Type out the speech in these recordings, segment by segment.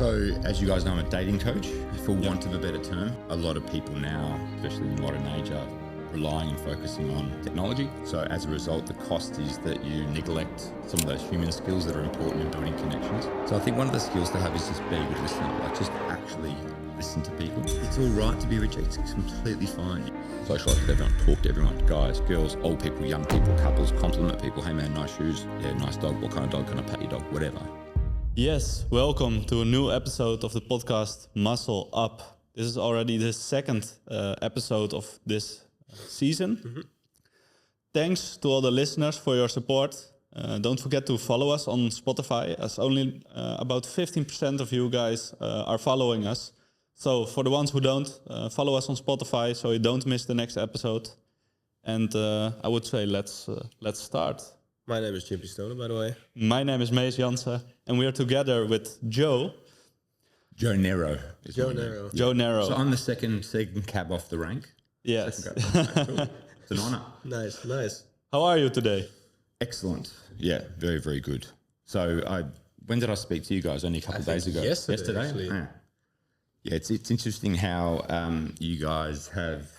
So, as you guys know, I'm a dating coach, for want of a better term. A lot of people now, especially in the modern age, are relying and focusing on technology. So as a result, the cost is that you neglect some of those human skills that are important in building connections. So I think one of the skills to have is just be a good listener, like just actually listen to people. It's all right to be rejected, it's completely fine. Socialise with everyone, talk to everyone, guys, girls, old people, young people, couples, compliment people. Hey man, nice shoes. Yeah, nice dog. What kind of dog? Can I pat your dog? Whatever. Yes, welcome to a new episode of the podcast Muscle Up. This is already the second episode of this season. Mm-hmm. Thanks to all the listeners for your support. Don't forget to follow us on Spotify, as only about 15% of you guys are following us. So for the ones who don't, follow us on Spotify so you don't miss the next episode. And I would say let's start. My name is Chimpy Stoner, by the way. My name is Mees Jansen, and we are together with Joe. Joe Nero. Joe Nero. Joe Nero. So I'm the second cab off the rank. Yes. It's an honor. Nice. How are you today? Excellent. Yeah, very, very good. So when did I speak to you guys? Only a couple of days ago. Yesterday. Actually. Yeah, it's interesting how you guys have.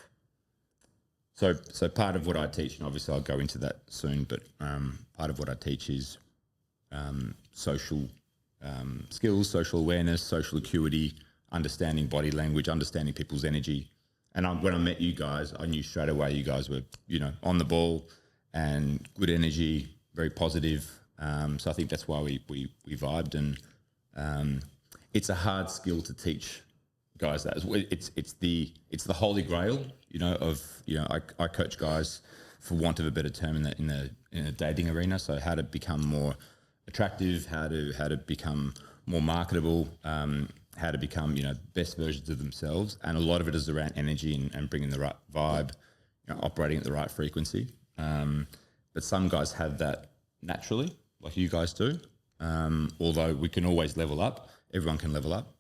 So part of what I teach, and obviously I'll go into that soon, but part of what I teach is social skills, social awareness, social acuity, understanding body language, understanding people's energy. And when I met you guys, I knew straight away you guys were, on the ball and good energy, very positive. So I think that's why we vibed, and it's a hard skill to teach guys that. It's the holy grail, I coach guys, for want of a better term, in a dating arena. So how to become more attractive, how to become more marketable, how to become best versions of themselves, and a lot of it is around energy and bringing the right vibe, operating at the right frequency. But some guys have that naturally, like you guys do. Although we can always level up, everyone can level up.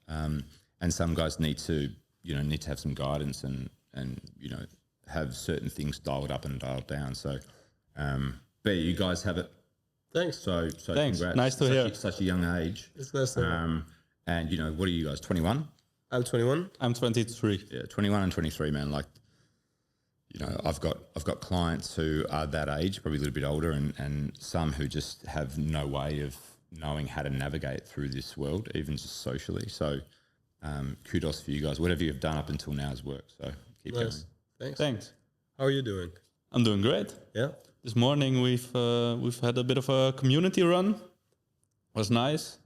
And some guys need to have some guidance and have certain things dialed up and dialed down. So, but you guys have it. Thanks. So thanks. Congrats. Nice to hear. Such a young age. It's nice to hear. And what are you guys? 21? I'm 21. I'm 23. Yeah, 21 and 23, man. Like, I've got clients who are that age, probably a little bit older, and some who just have no way of knowing how to navigate through this world, even just socially. So, kudos for you guys. Whatever you've done up until now has worked. So keep going. Thanks. How are you doing? I'm doing great. Yeah. This morning we've had a bit of a community run. Was nice.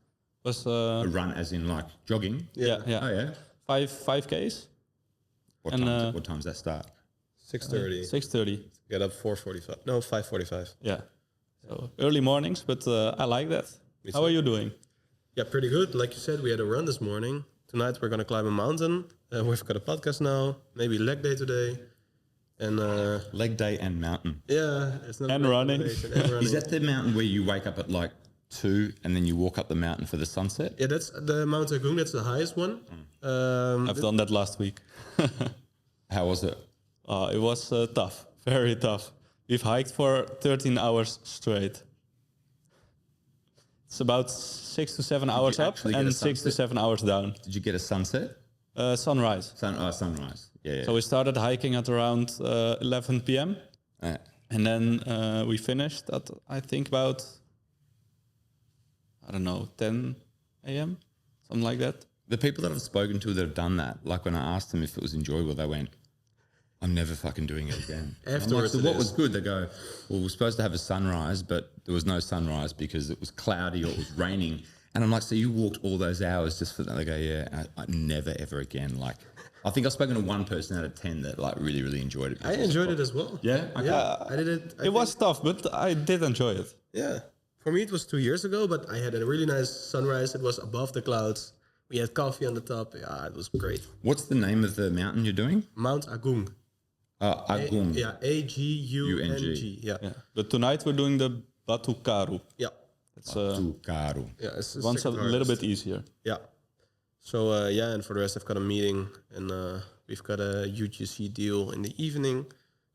Was a run as in like jogging? Yeah. Oh yeah. 5Ks. What time does that start? 6:30. 6:30. Get up 4:45. No, 5:45. Yeah. So early mornings, but I like that. How are you doing? Yeah, pretty good. Like you said, we had a run this morning. Tonight we're gonna climb a mountain. We've got a podcast now. Maybe leg day today. And leg day and mountain. Yeah, it's not and running. Is that the mountain where you wake up at like 2 and then you walk up the mountain for the sunset? Yeah, that's the Mount Agung. That's the highest one. I've done that last week. How was it? It was tough, very tough. We've hiked for 13 hours straight. It's about 6 to 7 hours up and 6 to 7 hours down. Did you get a sunset? Sunrise. Sunrise. Yeah. So we started hiking at around 11 p.m. And then we finished at, I think, about, 10 a.m., something like that. The people that I've spoken to that have done that, like when I asked them if it was enjoyable, they went, I'm never fucking doing it again. Afterwards, like, so what was good? They go, well, we're supposed to have a sunrise, but there was no sunrise because it was cloudy or it was raining. And I'm like, so you walked all those hours just for that? They go, yeah, I never, ever again. Like, I think I've spoken to one person out of 10 that like really, really enjoyed it. I enjoyed it as well. Yeah? Okay. Yeah, I did it. It was tough, but I did enjoy it. Yeah. For me, it was 2 years ago, but I had a really nice sunrise. It was above the clouds. We had coffee on the top. Yeah, it was great. What's the name of the mountain you're doing? Mount Agung. Agung. Agung. Yeah. But tonight we're doing the Batu Karu. Yeah. It's Karu. Yeah, it's one's a little bit easier. Yeah. So and for the rest, I've got a meeting, and we've got a UGC deal in the evening.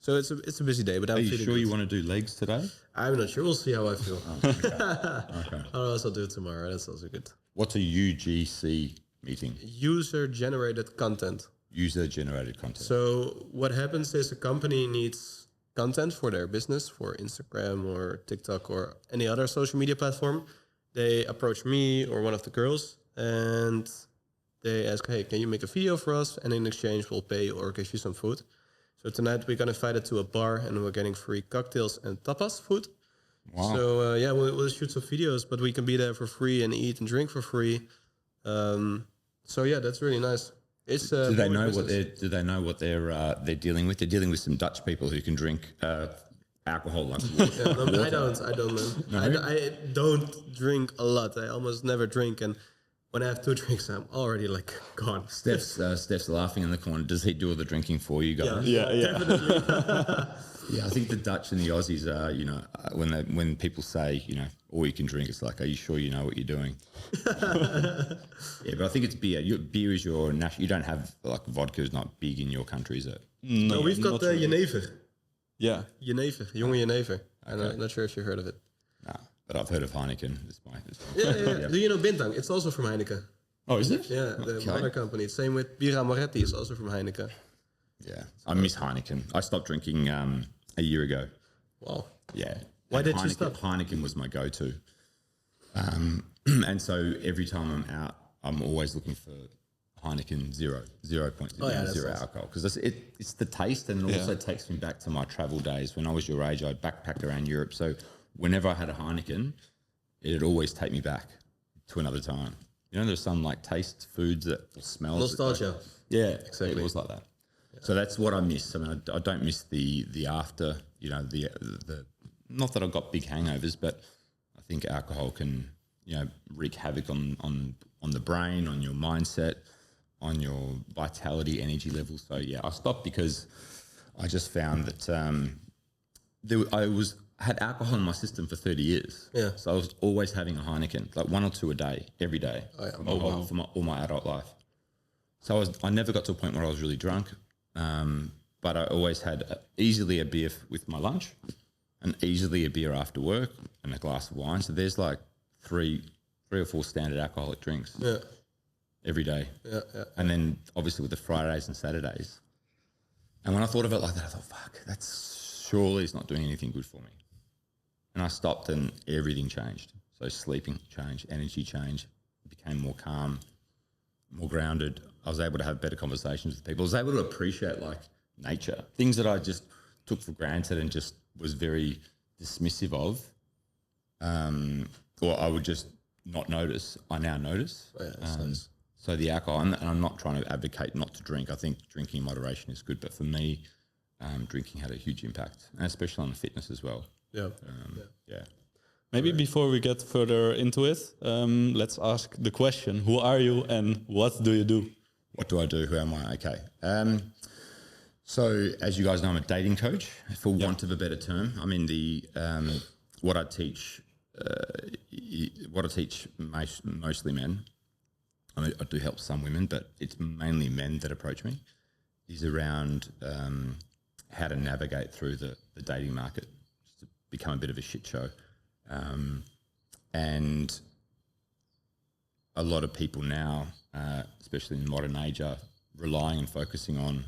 So it's a busy day, but I'm feeling sure good. you want to do legs today? I'm not sure. We'll see how I feel. Okay. I'll also do it tomorrow. That's also good. What's a UGC meeting? User-generated content. User-generated content. So what happens is a company needs content for their business, for Instagram or TikTok or any other social media platform. They approach me or one of the girls and they ask, hey, can you make a video for us? And in exchange, we'll pay or give you some food. So tonight we got invited to a bar and we're getting free cocktails and tapas food. Wow. So we'll shoot some videos, but we can be there for free and eat and drink for free. So yeah, that's really nice. It's do they know what they're dealing with? They're dealing with some Dutch people who can drink alcohol like water. I don't, man. No? I don't drink a lot. I almost never drink, and when I have 2 drinks, I'm already like gone. Steph's laughing in the corner. Does he do all the drinking for you guys? Yeah. Definitely. Yeah, I think the Dutch and the Aussies are, when people say, all you can drink, it's like, are you sure you know what you're doing? Yeah, but I think it's beer. Beer is your national. You don't have, like, vodka is not big in your country, is it? No, we've got Jenever. Yeah. Jenever, jonge Jenever. Okay. I'm not sure if you heard of it. No, but I've heard of Heineken. Yeah. Do you know Bintang? It's also from Heineken. Oh, is it? Yeah, the mother company. Same with Birra Moretti is also from Heineken. Yeah, I miss Heineken. I stopped drinking a year ago. Wow. Yeah. Why did you stop? Heineken was my go-to. And so every time I'm out, I'm always looking for Heineken 0.0 alcohol, because it's the taste, and it also takes me back to my travel days. When I was your age, I backpacked around Europe. So whenever I had a Heineken, it'd always take me back to another time. There's some like taste foods that smells. Nostalgia. Yeah, exactly. It was like that. Yeah. So that's what I miss. I mean, I don't miss the after, the not that I've got big hangovers, but I think alcohol can, wreak havoc on the brain, on your mindset, on your vitality, energy levels. So yeah, I stopped because I just found that I had alcohol in my system for 30 years. Yeah. So I was always having a Heineken, like 1 or 2 a day, every day, for all my adult life. So I never got to a point where I was really drunk, but I always had easily a beer with my lunch, and easily a beer after work, and a glass of wine. So there's like three or four standard alcoholic drinks every day. Yeah. And then obviously with the Fridays and Saturdays. And when I thought of it like that, I thought, fuck, that's surely it's not doing anything good for me. And I stopped and everything changed. So sleeping changed, energy changed, became more calm, more grounded. I was able to have better conversations with people. I was able to appreciate like nature, things that I just took for granted and just was very dismissive of, or I would just not notice. I now notice. Oh, yeah, that's nice. So the alcohol, and I'm not trying to advocate not to drink. I think drinking in moderation is good, but for me, drinking had a huge impact, and especially on the fitness as well. Yeah. Maybe before we get further into it, let's ask the question: who are you and what do you do? What do I do? Who am I? Okay. So as you guys know, I'm a dating coach, for want of a better term. I'm in the what I teach. Mostly men. I mean, I do help some women, but it's mainly men that approach me. Is around how to navigate through the dating market, just to become a bit of a shit show. And a lot of people now, especially in the modern age, are relying and focusing on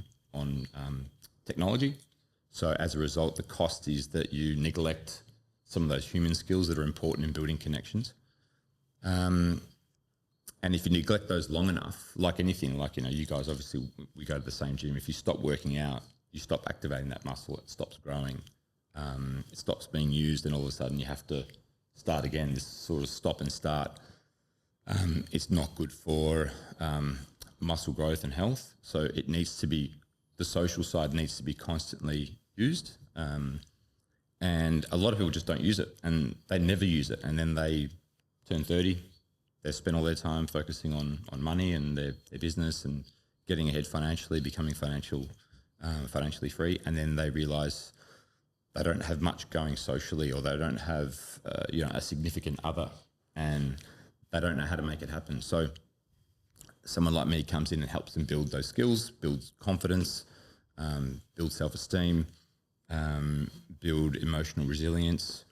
technology. So as a result, the cost is that you neglect some of those human skills that are important in building connections. And if you neglect those long enough, like anything, like, you guys, obviously we go to the same gym. If you stop working out, you stop activating that muscle, it stops growing, it stops being used, and all of a sudden you have to start again, this sort of stop and start. It's not good for muscle growth and health. So it needs to be, the social side needs to be constantly used. And a lot of people just don't use it, and they never use it. And then they turn 30, they spend all their time focusing on money and their business and getting ahead financially, becoming financially free. And then they realize they don't have much going socially, or they don't have a significant other, and they don't know how to make it happen. So someone like me comes in and helps them build those skills, build confidence, build self-esteem, build emotional resilience,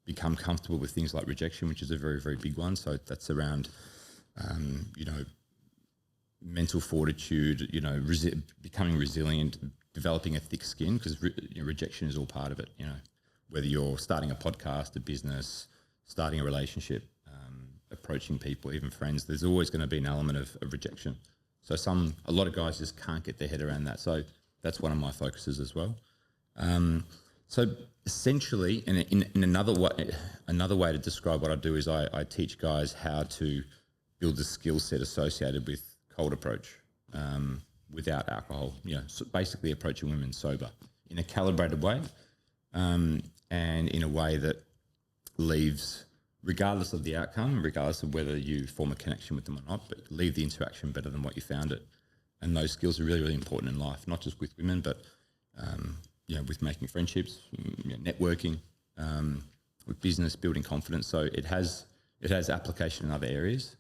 become comfortable with things like rejection, which is a very, very big one. So that's around, mental fortitude, becoming resilient, developing a thick skin, because rejection is all part of it. Whether you're starting a podcast, a business, starting a relationship, approaching people, even friends, there's always going to be an element of rejection. So a lot of guys just can't get their head around that. So that's one of my focuses as well. So essentially, in another way to describe what I do is I teach guys how to build a skill set associated with cold approach without alcohol. So basically approaching women sober in a calibrated way, and in a way that leaves, regardless of the outcome, regardless of whether you form a connection with them or not, but leave the interaction better than what you found it. And those skills are really, really important in life, not just with women, but with making friendships, networking, with business, building confidence. So it has application in other areas.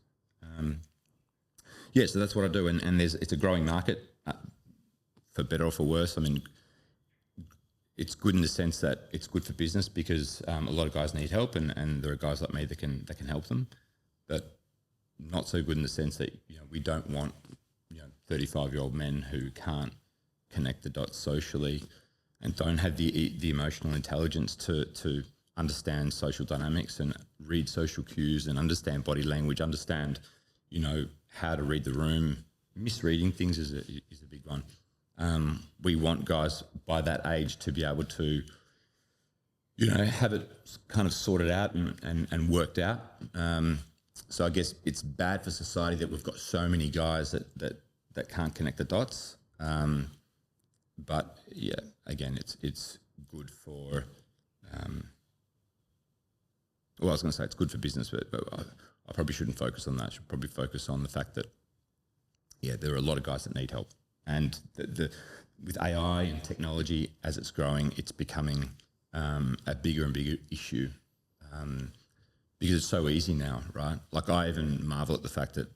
So that's what I do, and it's a growing market, for better or for worse. I mean, it's good in the sense that it's good for business because a lot of guys need help, and there are guys like me that can help them, but not so good in the sense that we don't want 35-year-old men who can't connect the dots socially and don't have the emotional intelligence to understand social dynamics and read social cues and understand body language, understand how to read the room. Misreading things is a big one. We want guys by that age to be able to, have it kind of sorted out and worked out. So I guess it's bad for society that we've got so many guys that can't connect the dots. But yeah, again, it's good for. I was going to say it's good for business, but I probably shouldn't focus on that. I should probably focus on the fact that, there are a lot of guys that need help. And with AI and technology, as it's growing, it's becoming a bigger and bigger issue because it's so easy now, right? Like I even marvel at the fact that,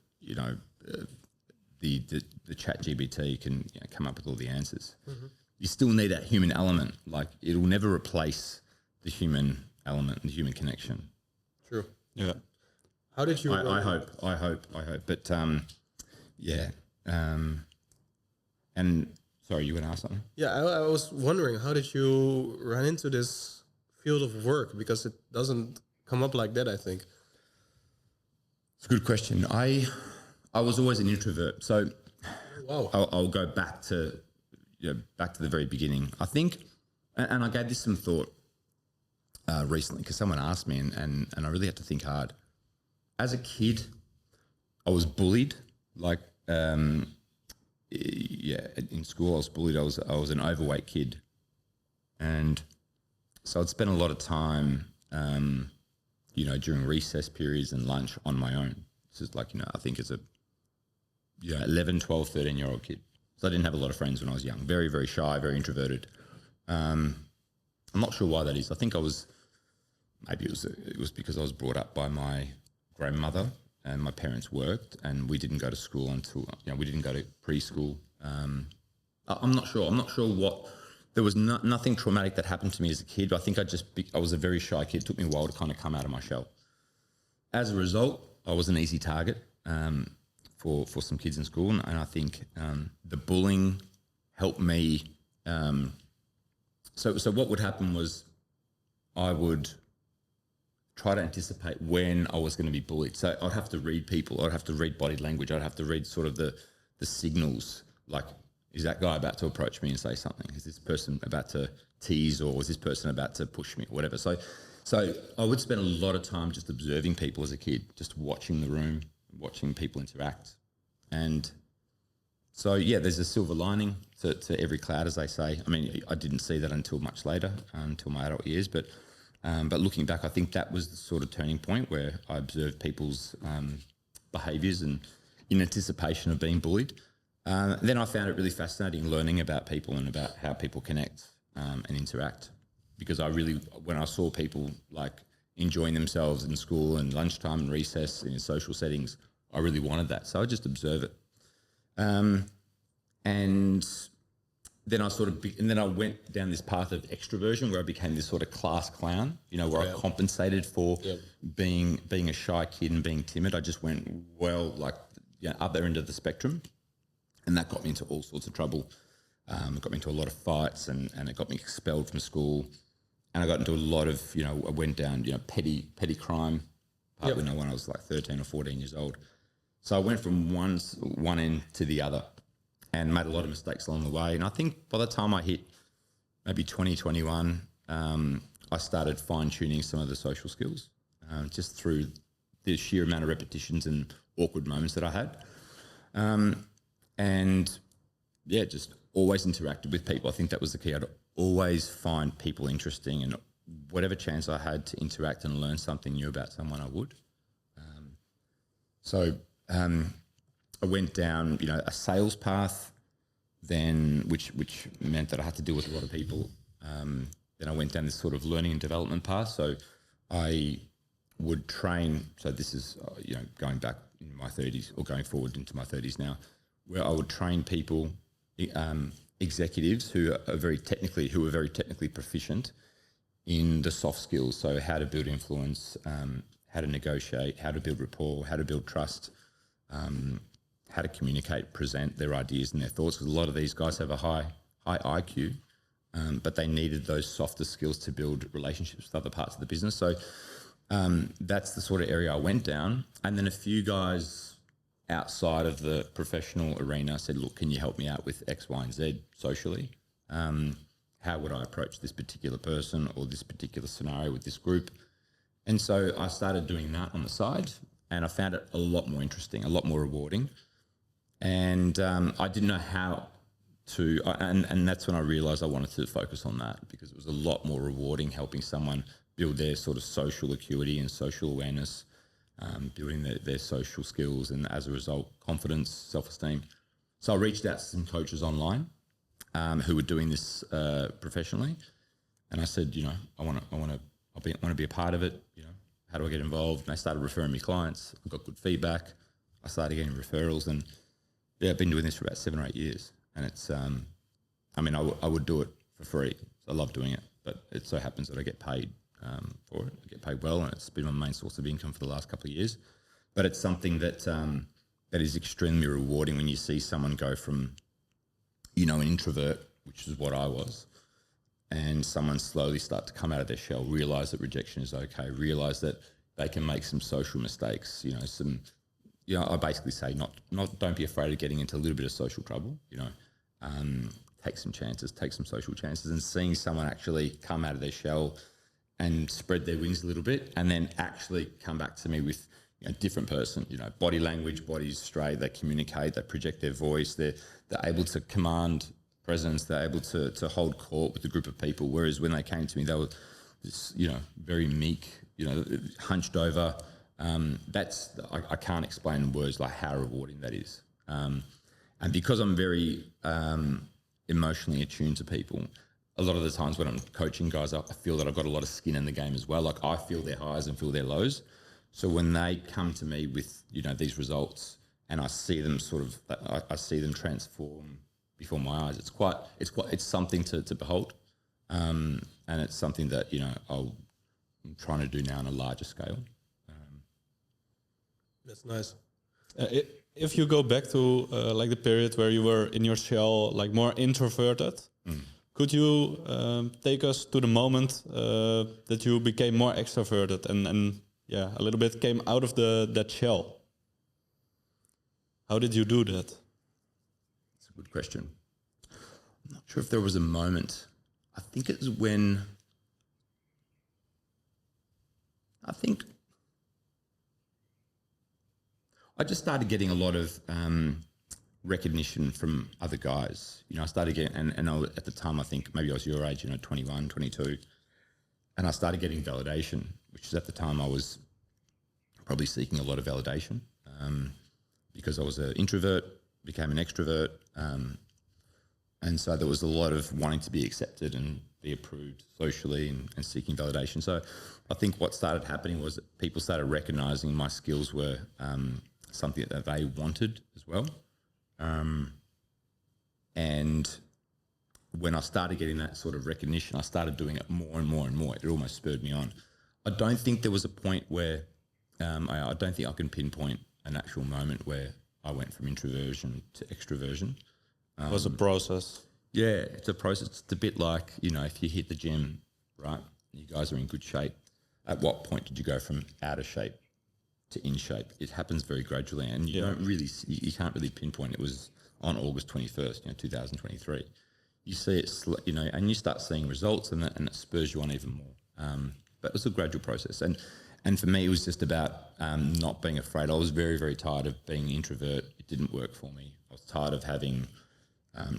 the chat GBT can come up with all the answers. Mm-hmm. You still need that human element. Like it'll never replace the human element, the human connection. True. Yeah. How did you? I hope. But and sorry, you were going to ask something? Yeah, I was wondering, how did you run into this field of work? Because it doesn't come up like that, I think. It's a good question. I was always an introvert, so wow. I'll go back to the very beginning. I think, and I gave this some thought recently because someone asked me, and I really had to think hard. As a kid, I was bullied. Like, in school I was bullied. I was an overweight kid, and so I'd spend a lot of time, during recess periods and lunch on my own. This is like, I think as a 11, 12, 13-year-old kid. So I didn't have a lot of friends when I was young. Very, very shy, very introverted. I'm not sure why that is. I think maybe it was because I was brought up by my grandmother and my parents worked and we didn't go to school until, we didn't go to preschool. I'm not sure. I'm not sure what, there was nothing traumatic that happened to me as a kid. I think I was a very shy kid. It took me a while to kind of come out of my shell. As a result, I was an easy target for some kids in school. And I think the bullying helped me. So what would happen was I would try to anticipate when I was going to be bullied. So I'd have to read people. I'd have to read body language. I'd have to read sort of the signals, like, is that guy about to approach me and say something? Is this person about to tease, or is this person about to push me, or whatever? So I would spend a lot of time just observing people as a kid, just watching the room, watching people interact. And so, there's a silver lining to every cloud, as they say. I mean, I didn't see that until much later, until my adult years. But looking back, I think that was the sort of turning point where I observed people's behaviours and in anticipation of being bullied. Then I found it really fascinating learning about people and about how people connect and interact, because when I saw people like enjoying themselves in school and lunchtime and recess in social settings, I really wanted that. So I just observe it. And then I sort of, and then I went down this path of extroversion where I became this sort of class clown, you know, where I compensated for being a shy kid and being timid. I just went other end of the spectrum, and that got me into all sorts of trouble. It got me into a lot of fights, and it got me expelled from school, and I got into a lot of, you know, I went down, you know, petty crime, partly when I was like 13 or 14 years old. So I went from one end to the other, and made a lot of mistakes along the way. And I think by the time I hit maybe 2021, I started fine-tuning some of the social skills just through the sheer amount of repetitions and awkward moments that I had. And, yeah, just always interacted with people. I think that was the key. I'd always find people interesting, and whatever chance I had to interact and learn something new about someone, I would. So I went down, you know, a sales path, then which meant that I had to deal with a lot of people. Then I went down this sort of learning and development path. So I would train. So this is you know, going back in my 30s or going forward into my 30s now, where I would train people, executives who are very technically proficient in the soft skills. So how to build influence, how to negotiate, how to build rapport, how to build trust. How to communicate, present their ideas and their thoughts, because a lot of these guys have a high IQ, but they needed those softer skills to build relationships with other parts of the business. So that's the sort of area I went down. And then a few guys outside of the professional arena said, look, can you help me out with X, Y, and Z socially? How would I approach this particular person or this particular scenario with this group? And so I started doing that on the side, and I found it a lot more interesting, a lot more rewarding. And I didn't know how to, and that's when I realised I wanted to focus on that, because it was a lot more rewarding helping someone build their sort of social acuity and social awareness, building their social skills, and as a result, confidence, self-esteem. So I reached out to some coaches online who were doing this professionally, and I said, you know, I want to be a part of it. You know, how do I get involved? And they started referring me clients. I got good feedback. I started getting referrals, and yeah, I've been doing this for about 7 or 8 years, and it's, I mean, I would do it for free. I love doing it, but it so happens that I get paid for it. I get paid well, and it's been my main source of income for the last couple of years. But it's something that that is extremely rewarding when you see someone go from, you know, an introvert, which is what I was, and someone slowly start to come out of their shell, realise that rejection is okay, realise that they can make some social mistakes, you know, I basically say don't be afraid of getting into a little bit of social trouble, you know, take some chances, take some social chances, and seeing someone actually come out of their shell and spread their wings a little bit, and then actually come back to me with, you know, different person, you know, body language, body's straight, they communicate, they project their voice, they're able to command presence, they're able to hold court with a group of people, whereas when they came to me, they were just, you know, very meek, you know, hunched over. I can't explain in words like how rewarding that is. And because I'm very emotionally attuned to people, a lot of the times when I'm coaching guys, I feel that I've got a lot of skin in the game as well. Like I feel their highs and feel their lows. So when they come to me with, you know, these results, and I see them I see them transform before my eyes, it's something to behold. And it's something that, you know, I'm trying to do now on a larger scale. That's nice. If you go back to like the period where you were in your shell, like more introverted, could you take us to the moment that you became more extroverted and yeah, a little bit came out of that shell? How did you do that? That's a good question. I'm not sure if there was a moment. I think it was when I just started getting a lot of recognition from other guys. You know, I started getting, and I was, at the time, I think maybe I was your age, you know, 21, 22, and I started getting validation, which is at the time I was probably seeking a lot of validation because I was an introvert, became an extrovert, and so there was a lot of wanting to be accepted and be approved socially and seeking validation. So I think what started happening was that people started recognizing my skills were something that they wanted as well. And when I started getting that sort of recognition, I started doing it more and more and more. It almost spurred me on. I don't think there was a point where I don't think I can pinpoint an actual moment where I went from introversion to extroversion. It was a process. Yeah, it's a process. It's a bit like, if you hit the gym, right, you guys are in good shape. At what point did you go from out of shape to in shape? It happens very gradually, and you can't really pinpoint. It was on August 21st, 2023. You see it, and you start seeing results, and it spurs you on even more. But it was a gradual process, and for me, it was just about not being afraid. I was very, very tired of being an introvert. It didn't work for me. I was tired of having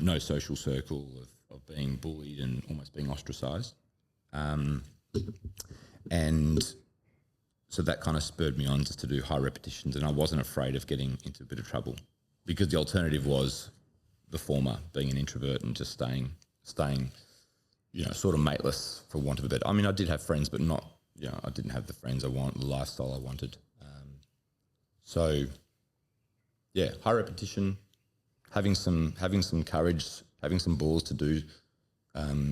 no social circle, of being bullied and almost being ostracised. And so that kind of spurred me on just to do high repetitions, and I wasn't afraid of getting into a bit of trouble, because the alternative was the former, being an introvert and just staying, sort of mateless, for want of a better. I mean, I did have friends, but not, I didn't have the friends I want, the lifestyle I wanted. So, yeah, high repetition, having some courage, having some balls to do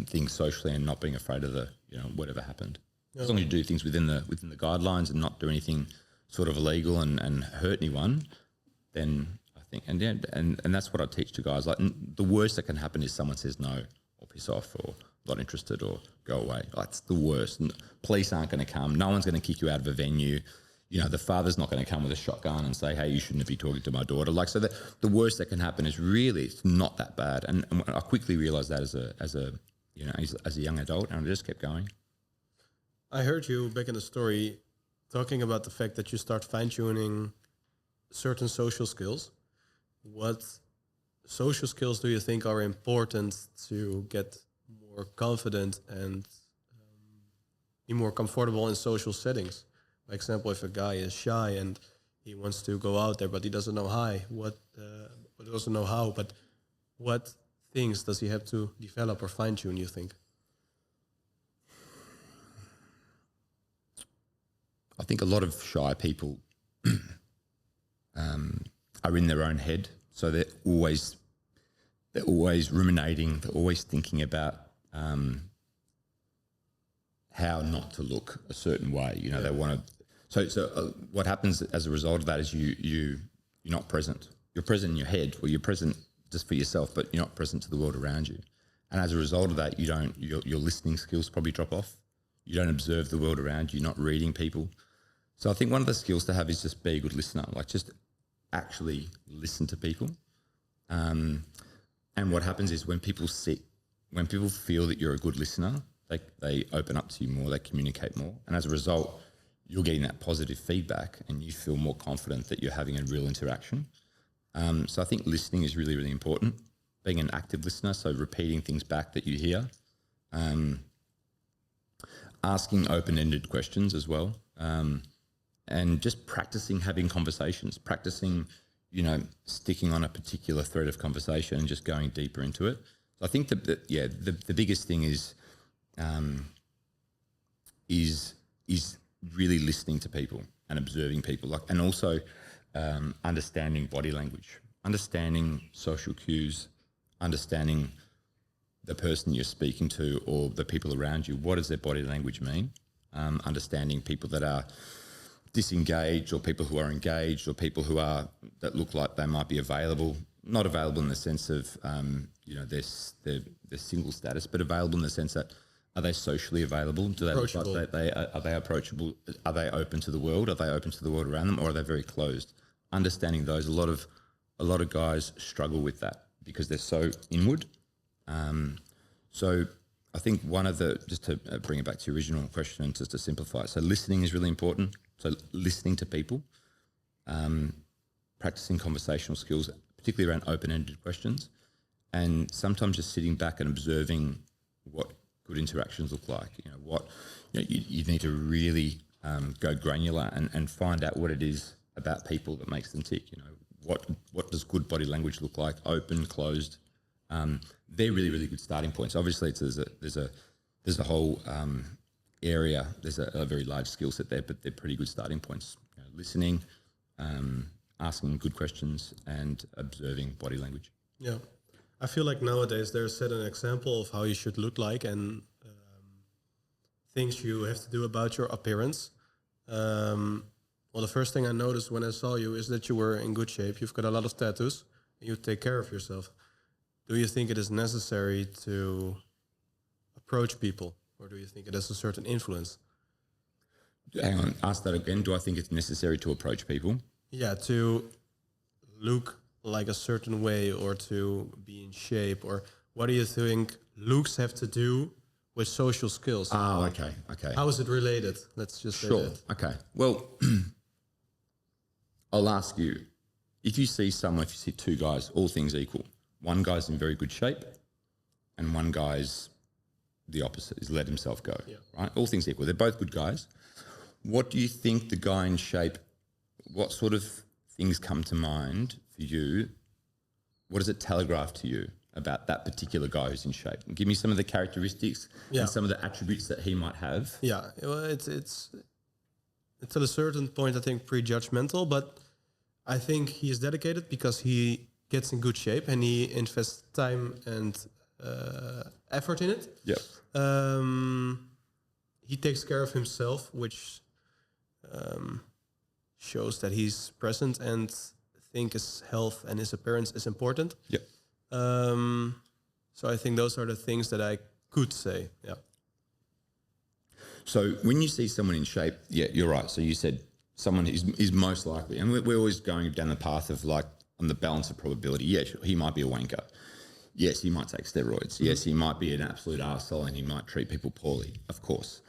things socially, and not being afraid of the, whatever happened. As long as you do things within the guidelines and not do anything sort of illegal and hurt anyone, then I think, and that's what I teach to guys. Like, the worst that can happen is someone says no, or piss off, or not interested, or go away. That's the worst. And police aren't going to come. No one's going to kick you out of a venue. The father's not going to come with a shotgun and say, hey, you shouldn't be talking to my daughter. Like, so the worst that can happen is really, it's not that bad. And I quickly realised that as a young adult, and I just kept going. I heard you back in the story talking about the fact that you start fine-tuning certain social skills. What social skills do you think are important to get more confident and be more comfortable in social settings? For example, if a guy is shy and he wants to go out there, but he doesn't know how, but what things does he have to develop or fine-tune, you think? I think a lot of shy people are in their own head, so they're always ruminating. They're always thinking about how not to look a certain way. They want to. So what happens as a result of that is you're not present. You're present in your head, or you're present just for yourself, but you're not present to the world around you. And as a result of that, your listening skills probably drop off. You don't observe the world around you. You're not reading people. So I think one of the skills to have is just be a good listener, like just actually listen to people. And what happens is when people feel that you're a good listener, they open up to you more, they communicate more. And as a result, you're getting that positive feedback, and you feel more confident that you're having a real interaction. So I think listening is really, really important. Being an active listener, so repeating things back that you hear. Asking open-ended questions as well. And just practicing having conversations, practicing, sticking on a particular thread of conversation and just going deeper into it. So I think the biggest thing is really listening to people and observing people, and also understanding body language, understanding social cues, understanding the person you're speaking to or the people around you. What does their body language mean? Understanding people that are disengaged, or people who are engaged, or people that look like they might be available, not available in the sense of their single status, but available in the sense that, are they socially available? Do they look like are they approachable? Are they open to the world? Are they open to the world around them, or are they very closed? Understanding those, a lot of guys struggle with that because they're so inward. So I think just to bring it back to your original question and just to simplify it, so listening is really important. So listening to people, practicing conversational skills, particularly around open-ended questions, and sometimes just sitting back and observing what good interactions look like. You need to really go granular and find out what it is about people that makes them tick. What does good body language look like? Open, closed. They're really, really good starting points. Obviously, there's a whole area. There's a very large skill set there, but they're pretty good starting points. Listening, asking good questions, and observing body language. Yeah, I feel like nowadays there's set an example of how you should look like and things you have to do about your appearance. Well, the first thing I noticed when I saw you is that you were in good shape. You've got a lot of tattoos, and you take care of yourself. Do you think it is necessary to approach people, or do you think it has a certain influence? Hang on, ask that again. Do I think it's necessary to approach people? Yeah, to look like a certain way or to be in shape, or what do you think looks have to do with social skills? Oh, okay. How is it related? Let's just say Sure. that. Okay. Well, I'll ask you, if you see two guys, all things equal, one guy's in very good shape and one guy's the opposite, he's let himself go, right? All things equal, they're both good guys. What do you think the guy in shape, what sort of things come to mind for you? What does it telegraph to you about that particular guy who's in shape? And give me some of the characteristics and some of the attributes that he might have. Yeah, well, it's at a certain point, I think, prejudgmental, but I think he is dedicated because he gets in good shape and he invests time and effort in it. Yep. He takes care of himself, which shows that he's present and think his health and his appearance is important. Yep. So I think those are the things that I could say. Yeah. So when you see someone in shape, yeah, you're right. So you said someone is most likely, and we're always going down the path of like on the balance of probability. Yeah, sure, he might be a wanker. Yes, he might take steroids. Yes, he might be an absolute arsehole and he might treat people poorly, of course.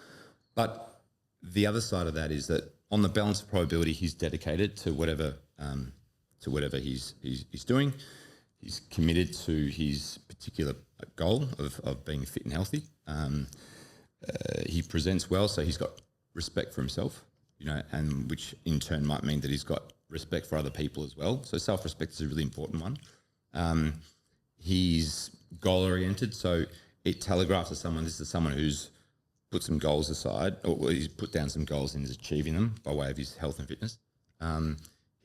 But the other side of that is that on the balance of probability, he's dedicated to whatever he's doing. He's committed to his particular goal of being fit and healthy. He presents well, so he's got respect for himself, and which in turn might mean that he's got respect for other people as well. So self-respect is a really important one. He's goal-oriented, so it telegraphs to someone, this is someone who's put some goals aside, or he's put down some goals and is achieving them by way of his health and fitness.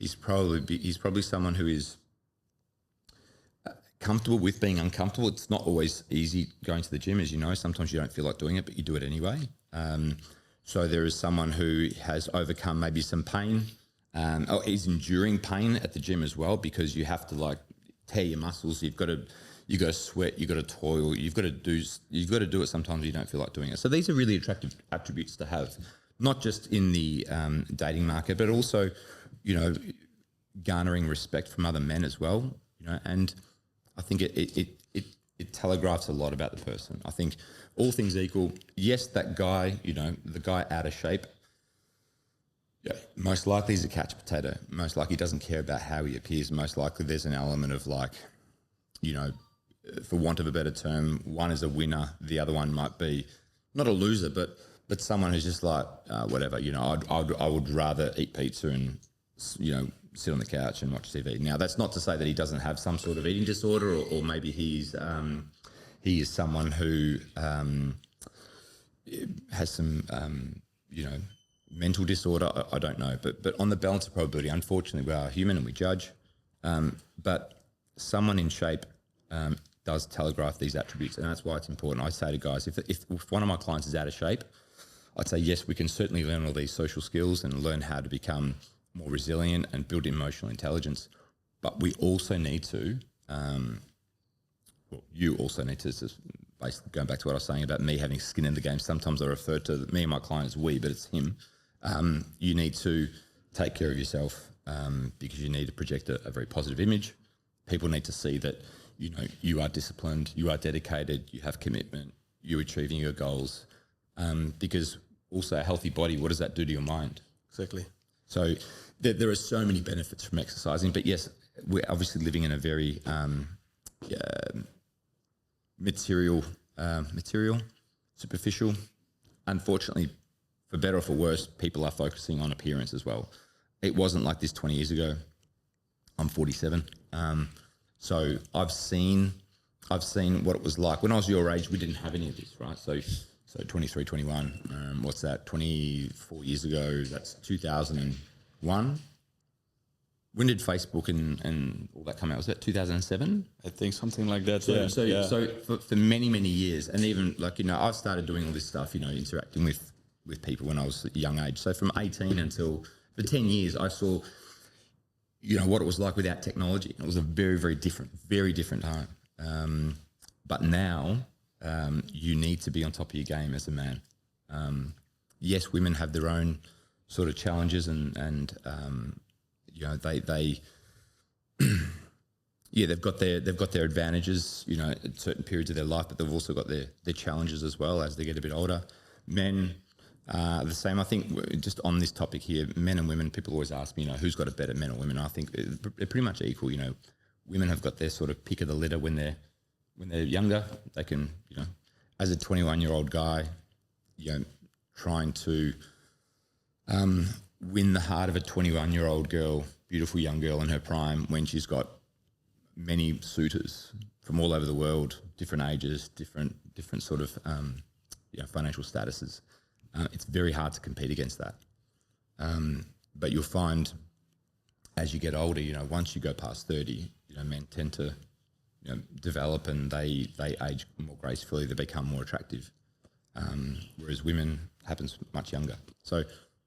He's probably someone who is comfortable with being uncomfortable. It's not always easy going to the gym, as you know. Sometimes you don't feel like doing it, but you do it anyway. So there is someone who has overcome maybe some pain. He's enduring pain at the gym as well, because you have to like tear your muscles. You've got to sweat. You've got to toil. You've got to do it sometimes you don't feel like doing it. So these are really attractive attributes to have, not just in the dating market, but also, garnering respect from other men as well. And I think it telegraphs a lot about the person. I think all things equal, yes, that guy, the guy out of shape, yeah, most likely he's a couch potato. Most likely he doesn't care about how he appears. Most likely there's an element of like, for want of a better term, one is a winner, the other one might be not a loser, but someone who's just like, whatever, I would rather eat pizza and, sit on the couch and watch TV. Now, that's not to say that he doesn't have some sort of eating disorder, or maybe he is someone who has some, mental disorder. I don't know. But on the balance of probability, unfortunately, we are human and we judge. But someone in shape does telegraph these attributes, and that's why it's important. I say to guys, if one of my clients is out of shape, I'd say, yes, we can certainly learn all these social skills and learn how to become more resilient and build emotional intelligence. But we also need to, you also need to, basically going back to what I was saying about me having skin in the game, sometimes I refer to me and my client as we, but it's him. You need to take care of yourself because you need to project a very positive image. People need to see that, you are disciplined, you are dedicated, you have commitment, you're achieving your goals. Because also a healthy body, what does that do to your mind? Exactly. So there are so many benefits from exercising, but yes, we're obviously living in a very material, superficial. Unfortunately, for better or for worse, people are focusing on appearance as well. It wasn't like this 20 years ago. I'm 47. So I've seen what it was like. When I was your age, we didn't have any of this, right? So 23, 21, what's that? 24 years ago, that's 2001. when did Facebook and all that come out? Was that 2007? I think something like that. So for many, many years, and even like, I've started doing all this stuff, interacting with people when I was at a young age. So from 18 until for 10 years, I saw, what it was like without technology. It was a very, very different time. But now you need to be on top of your game as a man. Yes, women have their own sort of challenges and they they've got their advantages, at certain periods of their life, but they've also got their challenges as well as they get a bit older. Men the same. I think just on this topic here, men and women, people always ask me, who's got it better, men or women? I think they're pretty much equal. Women have got their sort of pick of the litter when they're younger. They can, as a 21-year-old guy, trying to win the heart of a 21-year-old girl, beautiful young girl in her prime, when she's got many suitors from all over the world, different ages, different sort of financial statuses. It's very hard to compete against that. But you'll find as you get older, once you go past 30, men tend to develop and they age more gracefully, they become more attractive. Whereas women happens much younger. So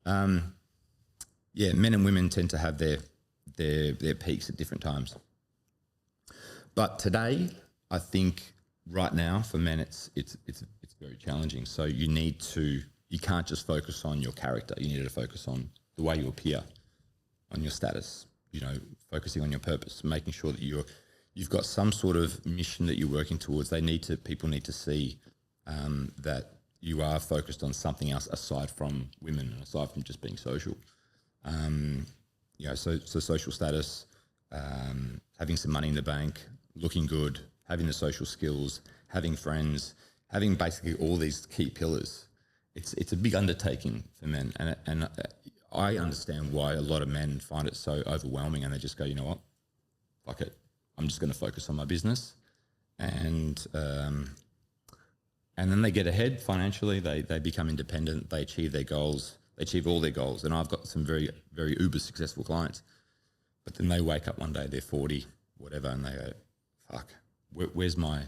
men and women tend to have their peaks at different times. But today, I think right now for men, it's very challenging. So you can't just focus on your character. You need to focus on the way you appear, on your status. Focusing on your purpose, making sure that you've got some sort of mission that you're working towards. People need to see that you are focused on something else aside from women, and aside from just being social. So social status, having some money in the bank, looking good, having the social skills, having friends, having basically all these key pillars. It's a big undertaking for men, and I understand why a lot of men find it so overwhelming, and they just go, you know what, fuck it, I'm just going to focus on my business, and then they get ahead financially. They become independent. They achieve their goals. They achieve all their goals, and I've got some very, very uber successful clients. But then they wake up one day, they're 40, whatever, and they go, fuck, where's my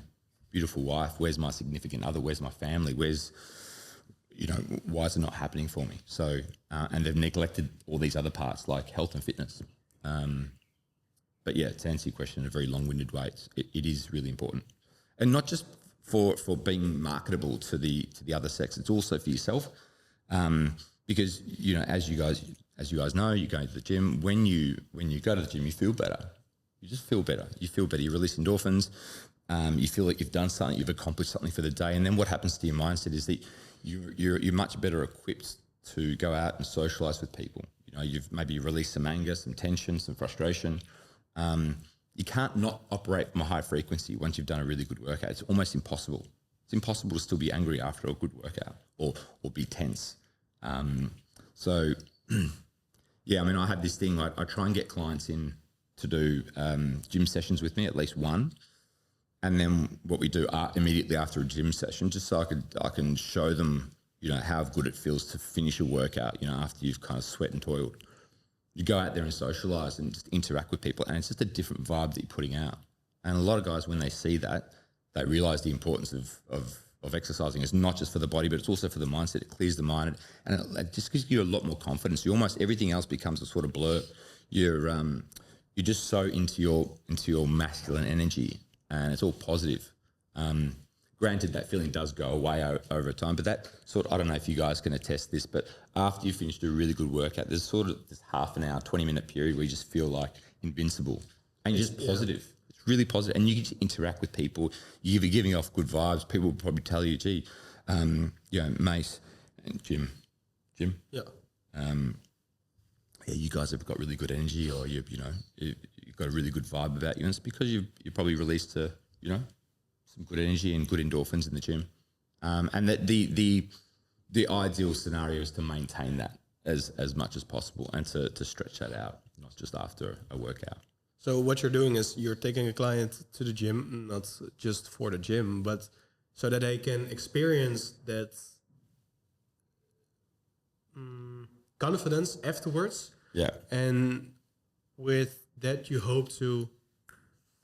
beautiful wife? Where's my significant other? Where's my family? Why is it not happening for me? So, and they've neglected all these other parts like health and fitness. But yeah, to answer your question in a very long-winded way, it is really important. And not just for being marketable to the other sex, it's also for yourself. Because, as you guys know, you go to the gym. When you go to the gym, you feel better. You just feel better. You feel better. You release endorphins. You feel like you've done something, you've accomplished something for the day. And then what happens to your mindset is that you're much better equipped to go out and socialize with people. You've maybe released some anger, some tension, some frustration. You can't not operate from a high frequency once you've done a really good workout. It's almost impossible. It's impossible to still be angry after a good workout or be tense. I have this thing. I try and get clients in to do gym sessions with me, at least one. And then what we do immediately after a gym session, just so I can show them, how good it feels to finish a workout, after you've kind of sweat and toiled. You go out there and socialize and just interact with people, and it's just a different vibe that you're putting out. And a lot of guys, when they see that, they realize the importance of exercising. It's not just for the body, but it's also for the mindset. It clears the mind, and it just gives you a lot more confidence. Almost everything else becomes a sort of blur. You're just so into your masculine energy, and it's all positive. Granted, that feeling does go away over time, but that sort of, I don't know if you guys can attest this, but after you finish a really good workout, there's sort of this half an hour, 20-minute period where you just feel like invincible, and you're just positive. It's really positive, and you get to interact with people. You're giving off good vibes. People will probably tell you, gee, Mace and Jim. Yeah. You guys have got really good energy, or you've got a really good vibe about you, and it's because you probably released some good energy and good endorphins in the gym. And that the ideal scenario is to maintain that as much as possible, and to stretch that out, not just after a workout. So what you're doing is you're taking a client to the gym, not just for the gym, but so that they can experience that confidence afterwards. Yeah. And with that you hope to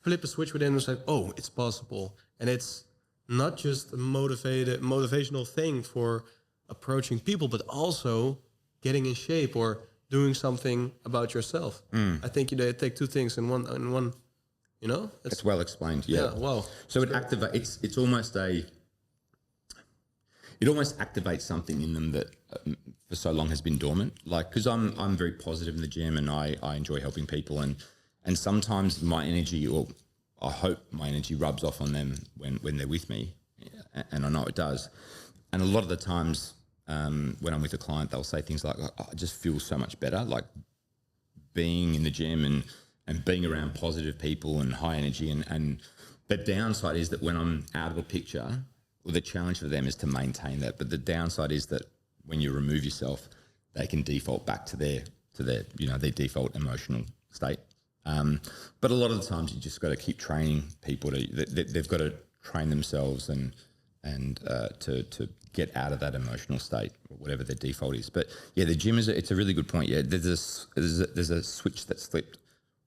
flip a switch within and say, oh, it's possible. And it's not just a motivational thing for approaching people, but also getting in shape or doing something about yourself. I think they take two things in one. You know, It's well explained. Yeah. Wow. So it activates. It's almost it almost activates something in them that for so long has been dormant. Like, because I'm very positive in the gym and I enjoy helping people, and sometimes my energy, or I hope my energy, rubs off on them when they're with me, and I know it does. And a lot of the times when I'm with a client, they'll say things like, I just feel so much better, like being in the gym and being around positive people and high energy. And the downside is that when I'm out of the picture, well, the challenge for them is to maintain that. But the downside is that when you remove yourself, they can default back to their their default emotional state. But a lot of the times you just got to keep training people they've got to train themselves and to get out of that emotional state, or whatever their default is. But yeah, the gym it's a really good point. Yeah, there's a switch that's flipped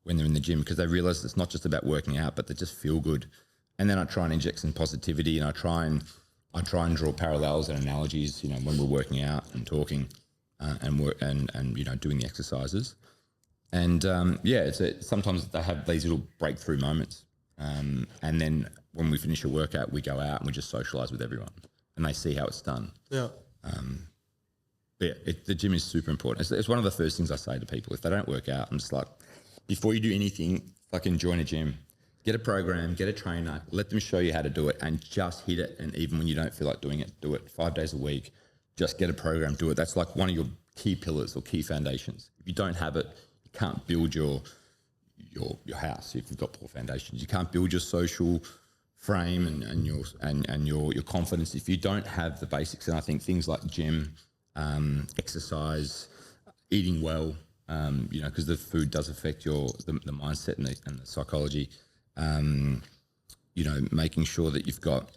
when they're in the gym, because they realize it's not just about working out, but they just feel good. And then I try and inject some positivity, and I try and draw parallels and analogies, when we're working out and talking and doing the exercises. And sometimes they have these little breakthrough moments, and then when we finish a workout, we go out and we just socialize with everyone, and they see how it's done. Yeah. But yeah, the gym is super important. It's one of the first things I say to people. If they don't work out, I'm just like, before you do anything, fucking join a gym. Get a program, get a trainer, let them show you how to do it, and just hit it. And even when you don't feel like doing it, do it 5 days a week. Just get a program, do it. That's like one of your key pillars or key foundations. If you don't have it, you can't build your house if you've got poor foundations. You can't build your social frame and your confidence if you don't have the basics. And I think things like gym, exercise, eating well, because the food does affect the mindset and the psychology. Making sure that you've got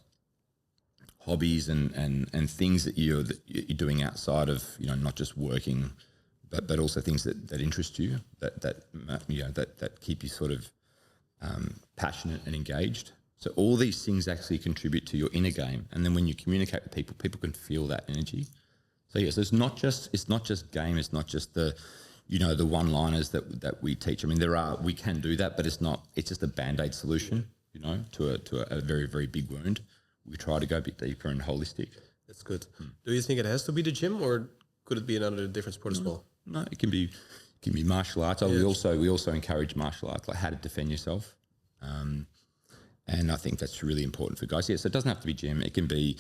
hobbies and things that you're doing outside of, not just working, but also things that interest you, that keep you sort of passionate and engaged. So all these things actually contribute to your inner game. And then when you communicate with people, people can feel that energy. So yes, it's not just game. It's not just the one-liners that we teach. I mean, we can do that, but it's just a Band-Aid solution, to a very, very big wound. We try to go a bit deeper and holistic. That's good. Do you think it has to be the gym, or could it be another different sport as well? No, it can be martial arts. We also encourage martial arts, like how to defend yourself. And I think that's really important for guys. Yeah, so it doesn't have to be gym. It can be.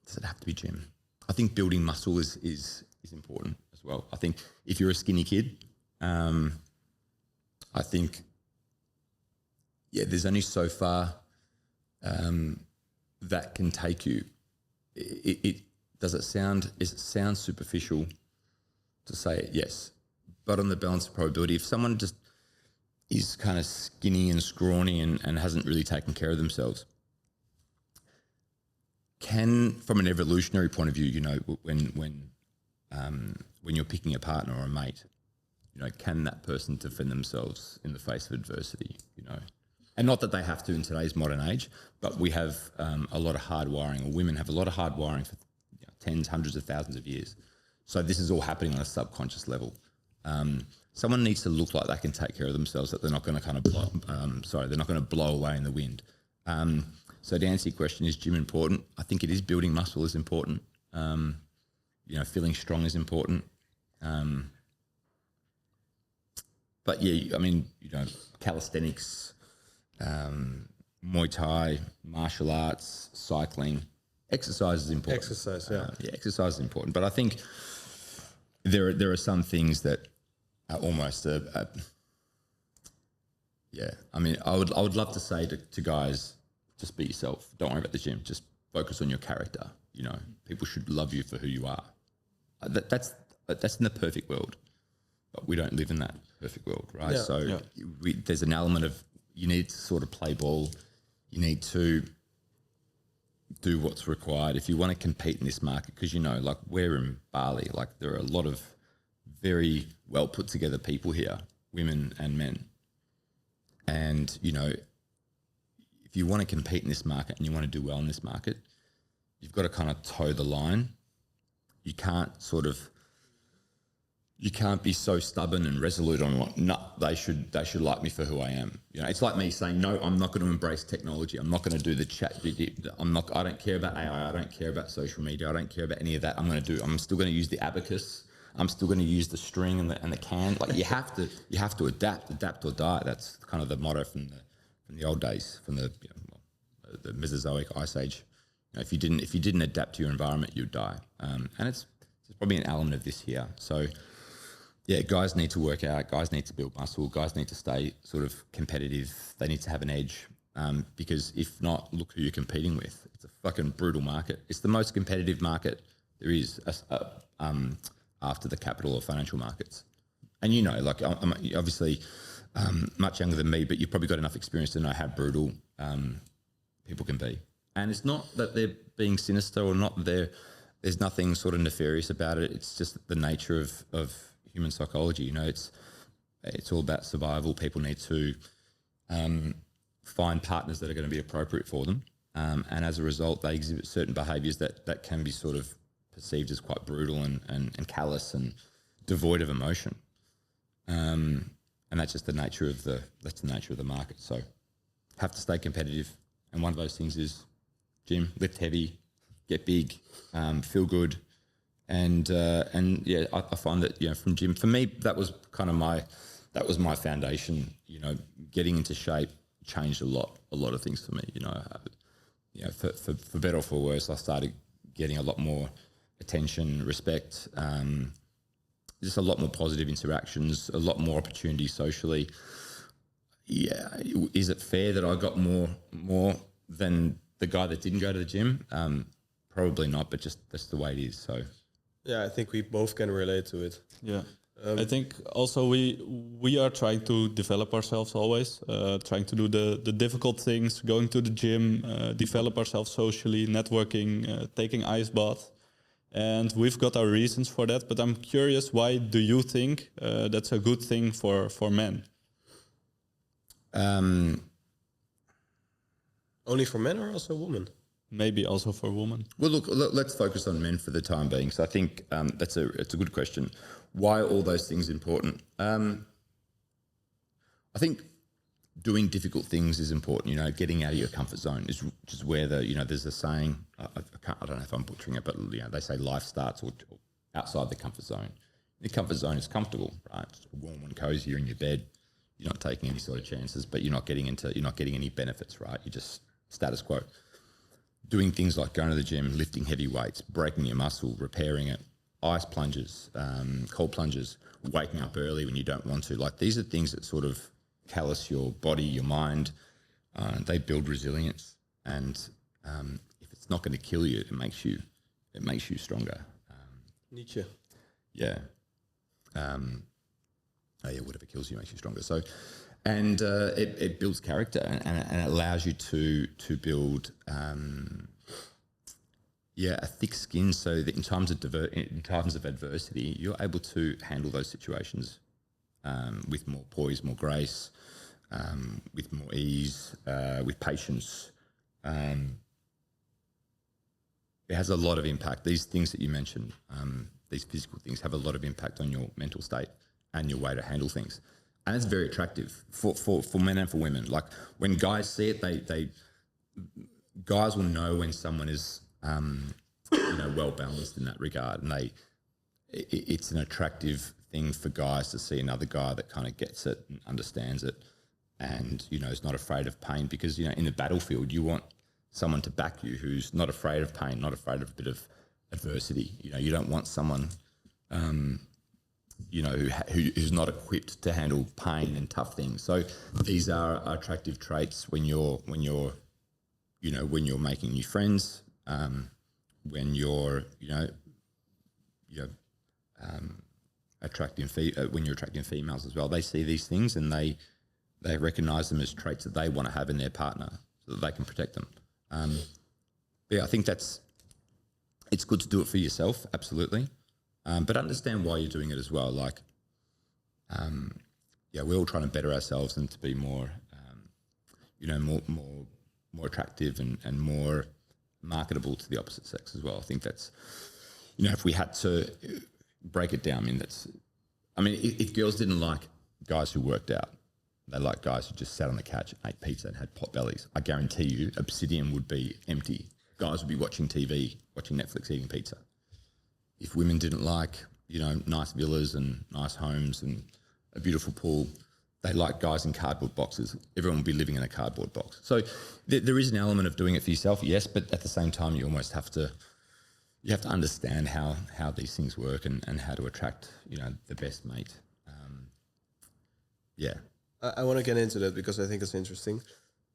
Does it have to be gym? I think building muscle is important as well. I think if you're a skinny kid, I think, there's only so far that can take you. It sounds superficial to say it, yes, but on the balance of probability, if someone just is kind of skinny and scrawny and hasn't really taken care of themselves, can, from an evolutionary point of view, when you're picking a partner or a mate, can that person defend themselves in the face of adversity, And not that they have to in today's modern age, but we have a lot of hard wiring, or women have a lot of hard wiring for tens, hundreds of thousands of years. So this is all happening on a subconscious level. Someone needs to look like they can take care of themselves, that they're not going to they're not going to blow away in the wind. So to answer your question, is gym important? I think it is. Building muscle is important. Feeling strong is important. But yeah, I mean, calisthenics, Muay Thai, martial arts, cycling, exercise is important. Exercise, yeah. Exercise is important. But I think there are some things that are almost I mean, I would love to say to guys, just be yourself. Don't worry about the gym. Just focus on your character. People should love you for who you are. That's in the perfect world, but we don't live in that perfect world, right? Yeah, so there's an element of, you need to sort of play ball. You need to do what's required if you want to compete in this market, because like we're in Bali, like there are a lot of very well put together people here, women and men. And, you know, if you want to compete in this market and you want to do well in this market, you've got to kind of toe the line. You can't be so stubborn and resolute on what, no, they should like me for who I am. You know, it's like me saying, no, I'm not going to embrace technology. I'm not going to do the chat. I don't care about AI. I don't care about social media. I don't care about any of that. I'm still going to use the abacus. I'm still going to use the string and the can. Like you have to adapt or die. That's kind of the motto from the old days, from the Mesozoic Ice Age. You know, if you didn't adapt to your environment, you'd die. And it's probably an element of this here. So yeah, guys need to work out. Guys need to build muscle. Guys need to stay sort of competitive. They need to have an edge. Because if not, look who you're competing with. It's a fucking brutal market. It's the most competitive market there is. After the capital or financial markets. And you know, like I'm obviously much younger than me, but you've probably got enough experience to know how brutal people can be. And it's not that they're being sinister or not that there's nothing sort of nefarious about it. It's just the nature of human psychology. You know, it's all about survival. People need to find partners that are going to be appropriate for them. And as a result, they exhibit certain behaviours that can be sort of perceived as quite brutal and callous and devoid of emotion, and that's just the nature of the market. So, have to stay competitive, and one of those things is gym, lift heavy, get big, feel good, and yeah, I find that, you know, from gym, for me, that was my foundation. You know, getting into shape changed a lot of things for me. You know, for better or for worse, I started getting a lot more attention, respect, just a lot more positive interactions, a lot more opportunities socially. Yeah, is it fair that I got more than the guy that didn't go to the gym? Probably not, but just that's the way it is. So yeah, I think we both can relate to it. Yeah. I think also we are trying to develop ourselves always, trying to do the difficult things, going to the gym, develop ourselves socially, networking, taking ice baths. And we've got our reasons for that. But I'm curious, why do you think that's a good thing for men? Only for men or also women? Maybe also for women. Well, look, let's focus on men for the time being. So I think it's a good question. Why are all those things important? I think doing difficult things is important. You know, getting out of your comfort zone is just where there's a saying. I don't know if I'm butchering it, but you know, they say life starts or outside the comfort zone. The comfort zone is comfortable, right? It's warm and cozy. You're in your bed. You're not taking any sort of chances, but you're not getting any benefits, right? You're just status quo. Doing things like going to the gym, lifting heavy weights, breaking your muscle, repairing it, ice plunges, cold plunges, waking up early when you don't want to. Like, these are things that sort of callous your body, your mind. They build resilience, and if it's not going to kill you, it makes you stronger. Nietzsche. Yeah. Whatever kills you makes you stronger. So, and it builds character, and it allows you to build a thick skin, so that in times of adversity, you're able to handle those situations with more poise, more grace, with more ease, with patience. It has a lot of impact. These things that you mentioned, these physical things, have a lot of impact on your mental state and your way to handle things. And it's very attractive for men and for women. Like, when guys see it, guys will know when someone is well balanced in that regard, and it's an attractive thing for guys to see another guy that kind of gets it and understands it, and is not afraid of pain. Because in the battlefield, you want someone to back you who's not afraid of pain, not afraid of a bit of adversity. You don't want someone who's not equipped to handle pain and tough things. So these are attractive traits when you're making new friends, when you're attracting females as well. They see these things and they recognise them as traits that they want to have in their partner, so that they can protect them. I think it's good to do it for yourself, absolutely. but understand why you're doing it as well. Like, we're all trying to better ourselves and to be more, more attractive and more marketable to the opposite sex as well. I think that's, if we had to break it down, if girls didn't like guys who worked out, they like guys who just sat on the couch and ate pizza and had pot bellies, I guarantee you Obsidian would be empty. Guys would be watching TV, watching Netflix, eating pizza. If women didn't like, nice villas and nice homes and a beautiful pool, they like guys in cardboard boxes. Everyone would be living in a cardboard box. So there is an element of doing it for yourself, yes, but at the same time, you almost have to understand how these things work and how to attract, the best mate. I want to get into that because I think it's interesting.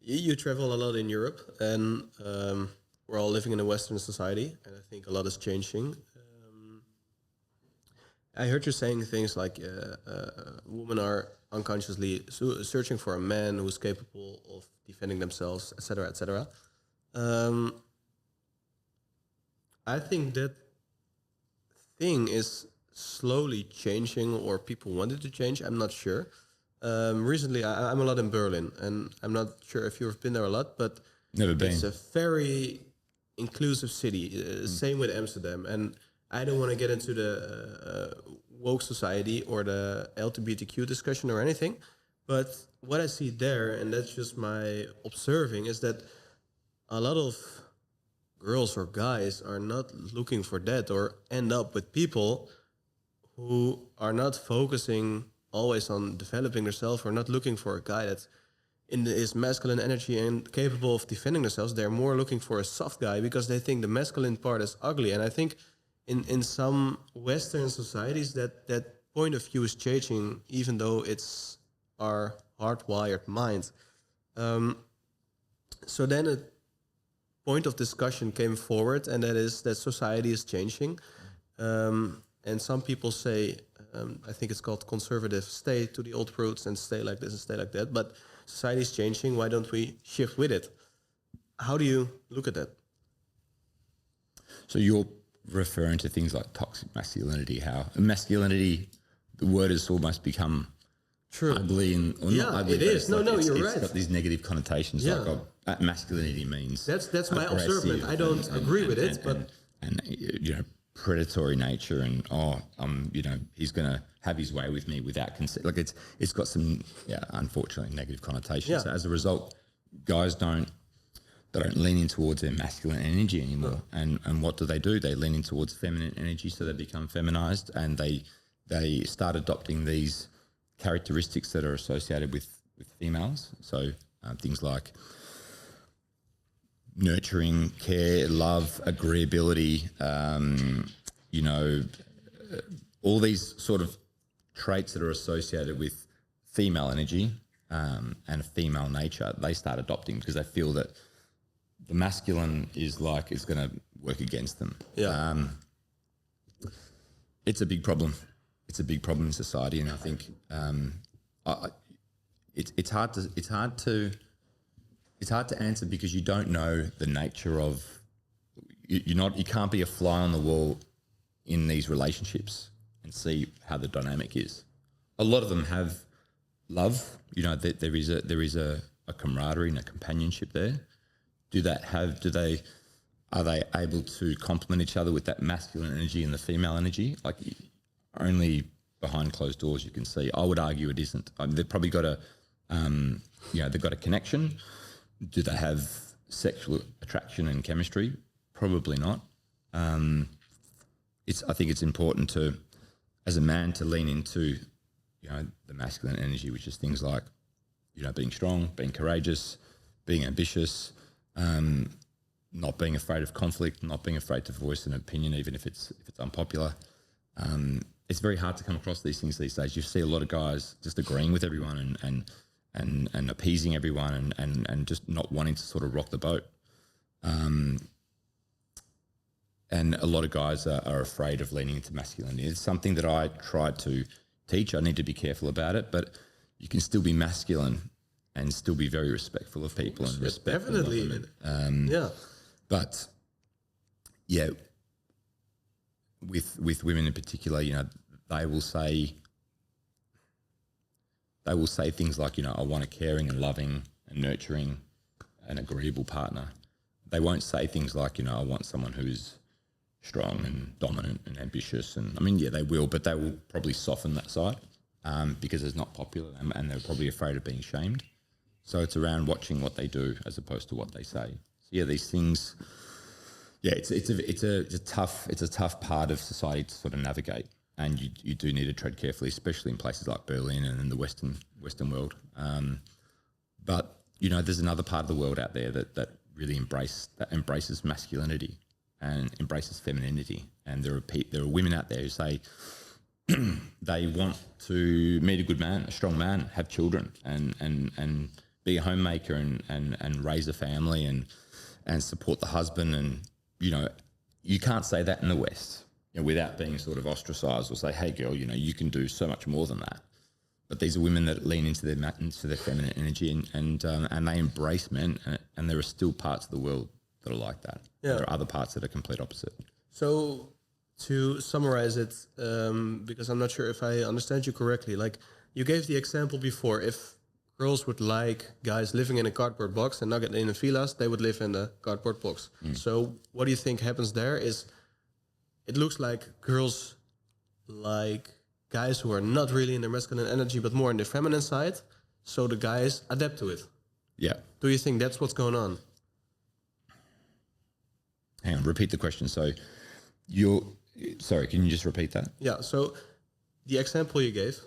You travel a lot in Europe, and we're all living in a Western society, and I think a lot is changing. I heard you saying things like women are unconsciously searching for a man who's capable of defending themselves, etc., etc. I think that thing is slowly changing, or people want it to change. I'm not sure. Recently, I'm a lot in Berlin, and I'm not sure if you've been there a lot, but Never been. It's a very inclusive city. Same with Amsterdam, and I don't want to get into the woke society or the LGBTQ discussion or anything, but what I see there, and that's just my observing, is that a lot of girls or guys are not looking for that or end up with people who are not focusing always on developing themselves or not looking for a guy that's in his masculine energy and capable of defending themselves. They're more looking for a soft guy because they think the masculine part is ugly. And I think in some Western societies that point of view is changing, even though it's our hardwired mind. So then a point of discussion came forward, and that is that society is changing. And some people say, I think it's called conservative, stay to the old roots and stay like this and stay like that. But society is changing. Why don't we shift with it? How do you look at that? So you're referring to things like toxic masculinity, how masculinity, the word has almost become ugly or not ugly. It is. You're right. It's got these negative connotations like masculinity means. That's my observation. I don't agree with it, but predatory nature and he's going to have his way with me without consent. Like it's got some unfortunately negative connotations. Yeah. So as a result, guys don't lean in towards their masculine energy anymore. And what do? They lean in towards feminine energy, so they become feminized, and they start adopting these characteristics that are associated with females. So things like nurturing, care, love, agreeability, all these sort of traits that are associated with female energy and female nature, they start adopting because they feel that the masculine is going to work against them. Yeah. It's a big problem. It's a big problem in society, and I think it's hard to answer because you don't know the nature of you can't be a fly on the wall in these relationships and see how the dynamic is. A lot of them have love, there is a camaraderie and a companionship there. Are they able to complement each other with that masculine energy and the female energy? Like only behind closed doors you can see. I would argue it isn't. They've probably got they've got a connection. Do they have sexual attraction and chemistry? Probably not. I think it's important to, as a man, to lean into, the masculine energy, which is things like, being strong, being courageous, being ambitious, not being afraid of conflict, not being afraid to voice an opinion, even if it's unpopular. It's very hard to come across these things these days. You see a lot of guys just agreeing with everyone and appeasing everyone and just not wanting to sort of rock the boat. And a lot of guys are afraid of leaning into masculinity. It's something that I try to teach. I need to be careful about it, but you can still be masculine and still be very respectful of people and respectful of women. Yeah. But with women in particular, they will say things like, I want a caring and loving and nurturing and agreeable partner. They won't say things like, I want someone who's strong and dominant and ambitious. And I mean, yeah, they will, but they will probably soften that side because it's not popular and they're probably afraid of being shamed. So it's around watching what they do as opposed to what they say. So yeah, these things, yeah, it's a tough part of society to sort of navigate, and you do need to tread carefully, especially in places like Berlin and in the Western world. But there's another part of the world out there that really embraces masculinity and embraces femininity, and there are women out there who say they want to meet a good man, a strong man, have children, and be a homemaker and raise a family and support the husband. And you can't say that in the West without being sort of ostracized or say, hey girl, you can do so much more than that. But these are women that lean into their feminine energy and they embrace men, and there are still parts of the world that are like that. Yeah. There are other parts that are complete opposite. So to summarize it, because I'm not sure if I understand you correctly, like you gave the example before, if girls would like guys living in a cardboard box and not in the villas, they would live in the cardboard box. So what do you think happens there is it looks like girls like guys who are not really in their masculine energy, but more in their feminine side. So the guys adapt to it. Yeah. Do you think that's what's going on? Hang on, repeat the question. So sorry, can you just repeat that? Yeah. So the example you gave.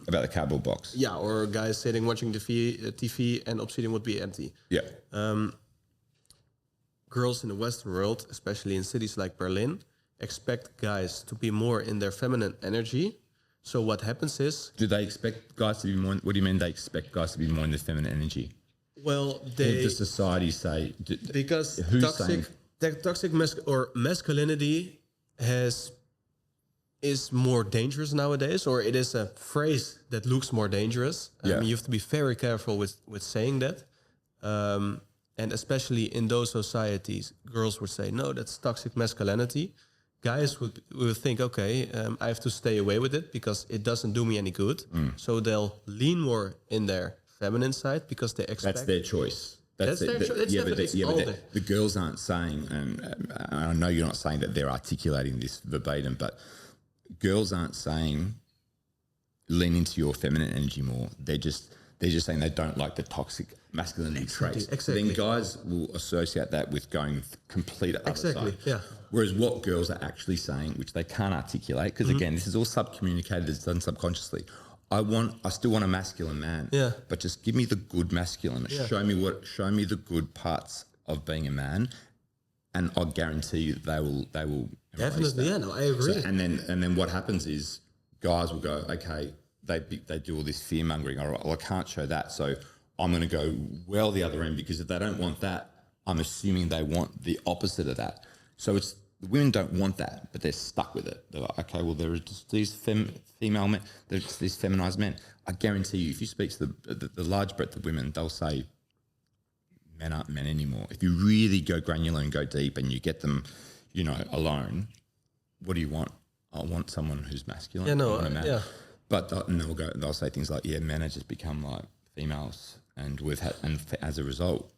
About the cardboard box. Yeah. Or guys sitting watching TV and Obsidian would be empty. Yeah. Girls in the Western world, especially in cities like Berlin, expect guys to be more in their feminine energy. So what happens is... Do they expect guys to be more... What do you mean they expect guys to be more in their feminine energy? Well, What does society say? Because Who's toxic masculinity is more dangerous nowadays, or it is a phrase that looks more dangerous. Yeah. You have to be very careful with saying that. And especially in those societies, girls would say, no, that's toxic masculinity. Guys would think, okay, I have to stay away with it because it doesn't do me any good. So they'll lean more in their feminine side because they expect... That's their choice. That's their choice. The girls aren't saying, and I know you're not saying that they're articulating this verbatim, but girls aren't saying lean into your feminine energy more. They're just saying they don't like the toxic masculinity traits. Exactly. Then guys will associate that with going complete other side. Yeah. Whereas what girls are actually saying, which they can't articulate, because again, this is all subcommunicated, it's done subconsciously. I still want a masculine man. Yeah. But just give me the good masculine. Yeah. Show me the good parts of being a man, and I'll guarantee you they will Definitely. that. Yeah, no, I agree. So, and then what happens is guys will go, okay, they do all this fear mongering. All right, well, I can't show that, so I'm going to go well the other end, because if they don't want that, I'm assuming they want the opposite of that. So the women don't want that, but they're stuck with it. They're like, okay, well, there are just these female men, there's these feminized men. I guarantee you, if you speak to the large breadth of women, they'll say men aren't men anymore. If you really go granular and go deep and you get them, alone, what do you want? I want someone who's masculine. Yeah, no, I want a man. yeah. But they'll say things like, yeah, men have just become like females, and as a result,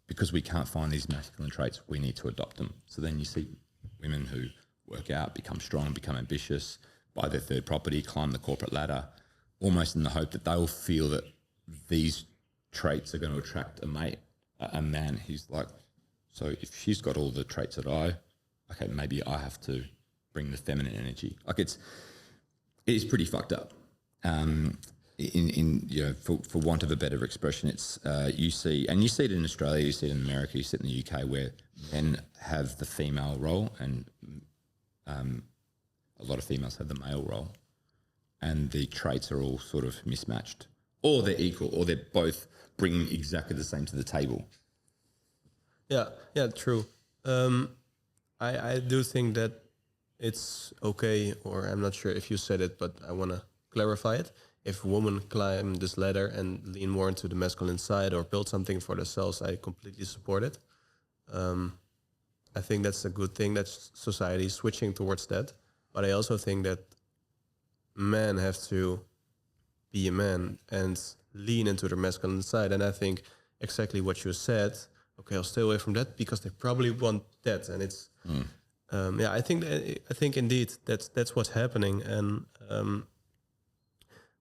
because we can't find these masculine traits, we need to adopt them. So then you see women who work out, become strong, become ambitious, buy their third property, climb the corporate ladder, almost in the hope that they'll feel that these traits are going to attract a mate, a man who's like, so if she's got all the traits that maybe I have to bring the feminine energy. Like it is pretty fucked up. For want of a better expression, it's you see it in Australia, you see it in America, you see it in the UK, where men have the female role and a lot of females have the male role, and the traits are all sort of mismatched, or they're equal, or they're both bringing exactly the same to the table. Yeah, true. I do think that it's okay, or I'm not sure if you said it, but I want to clarify it. If women climb this ladder and lean more into the masculine side or build something for themselves, I completely support it. I think that's a good thing that society is switching towards that. But I also think that men have to be a man and lean into their masculine side. And I think exactly what you said. Okay, I'll stay away from that because they probably want that, and it's I think indeed that's what's happening. And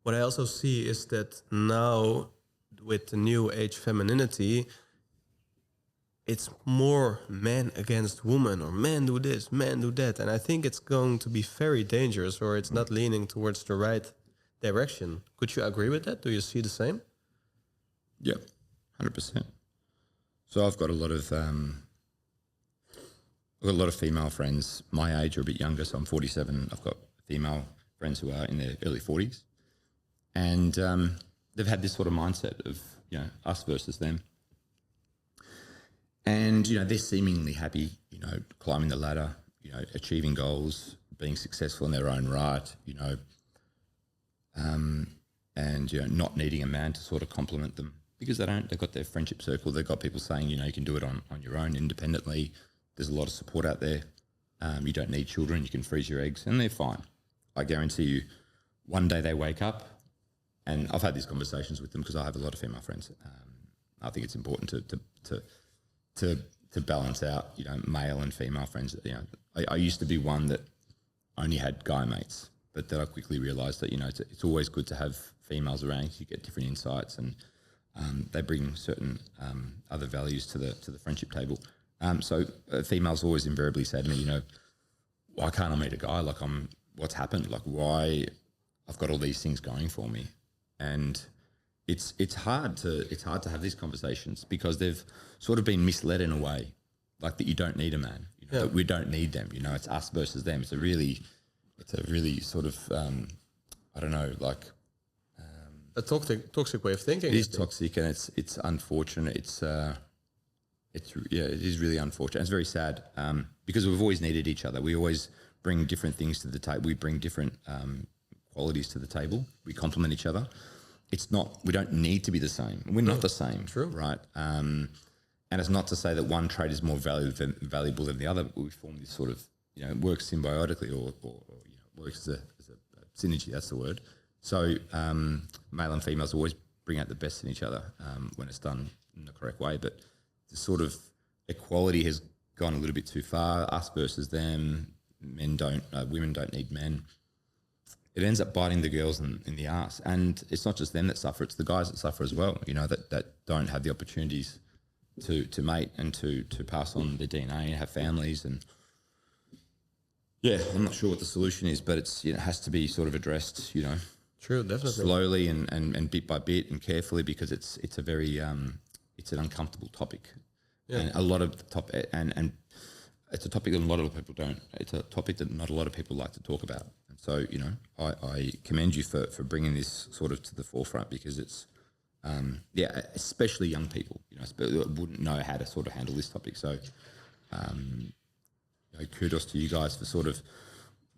what I also see is that now with the new age femininity, it's more men against women, or men do this, men do that, and I think it's going to be very dangerous, or it's not leaning towards the right direction. Could you agree with that? Do you see the same? Yeah, 100%. So I've got a lot of female friends my age or a bit younger. So I'm 47. I've got female friends who are in their early 40s, and they've had this sort of mindset of us versus them, and they're seemingly happy, climbing the ladder, achieving goals, being successful in their own right, and not needing a man to sort of compliment them. Because they've got their friendship circle. They've got people saying, you can do it on your own independently. There's a lot of support out there. You don't need children. You can freeze your eggs and they're fine. I guarantee you one day they wake up, and I've had these conversations with them because I have a lot of female friends. I think it's important to balance out, male and female friends. I used to be one that only had guy mates, but then I quickly realised that, it's always good to have females around. You get different insights, and they bring certain other values to the friendship table. So females always invariably say to me, why can't I meet a guy? Like, what's happened? Like, why I've got all these things going for me? And it's hard to have these conversations because they've sort of been misled in a way, like that you don't need a man, that we don't need them. It's us versus them. It's a really sort of I don't know, like. A toxic way of thinking. It is toxic, and it's unfortunate. It is really unfortunate. It's very sad because we've always needed each other. We always bring different things to the table. We bring different qualities to the table. We complement each other. We don't need to be the same. We're not the same. True. Right. And it's not to say that one trait is more valuable than the other, but we form this sort of, it works symbiotically or works as a synergy. That's the word. So male and females always bring out the best in each other when it's done in the correct way. But the sort of equality has gone a little bit too far. Us versus them. Women don't need men. It ends up biting the girls in the arse. And it's not just them that suffer; it's the guys that suffer as well. That don't have the opportunities to mate and to pass on their DNA and have families. And I'm not sure what the solution is, but it has to be sort of addressed. True, definitely. Slowly and bit by bit and carefully, because it's a very it's an uncomfortable topic, and a lot of and it's a topic that a lot of people don't. It's a topic that not a lot of people like to talk about. And so I commend you for bringing this sort of to the forefront, because it's especially young people wouldn't know how to sort of handle this topic. So kudos to you guys for sort of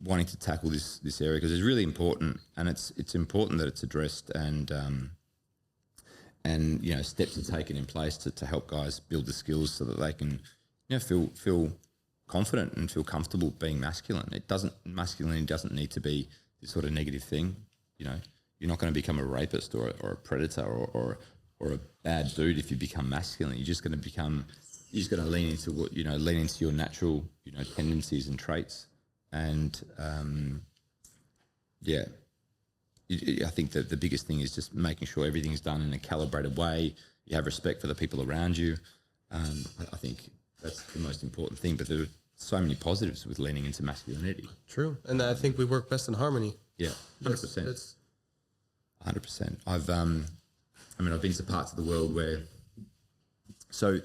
wanting to tackle this area, because it's really important, and it's important that it's addressed, and steps are taken in place to help guys build the skills so that they can feel confident and feel comfortable being masculine. Masculinity doesn't need to be this sort of negative thing. You're not going to become a rapist or a predator or a bad dude if you become masculine. You're just going to lean into your natural tendencies and traits. And I think that the biggest thing is just making sure everything's done in a calibrated way. You have respect for the people around you. I think that's the most important thing. But there are so many positives with leaning into masculinity. True, and I think we work best in harmony. Yeah, 100%. 100%. I've been to parts of the world where. So,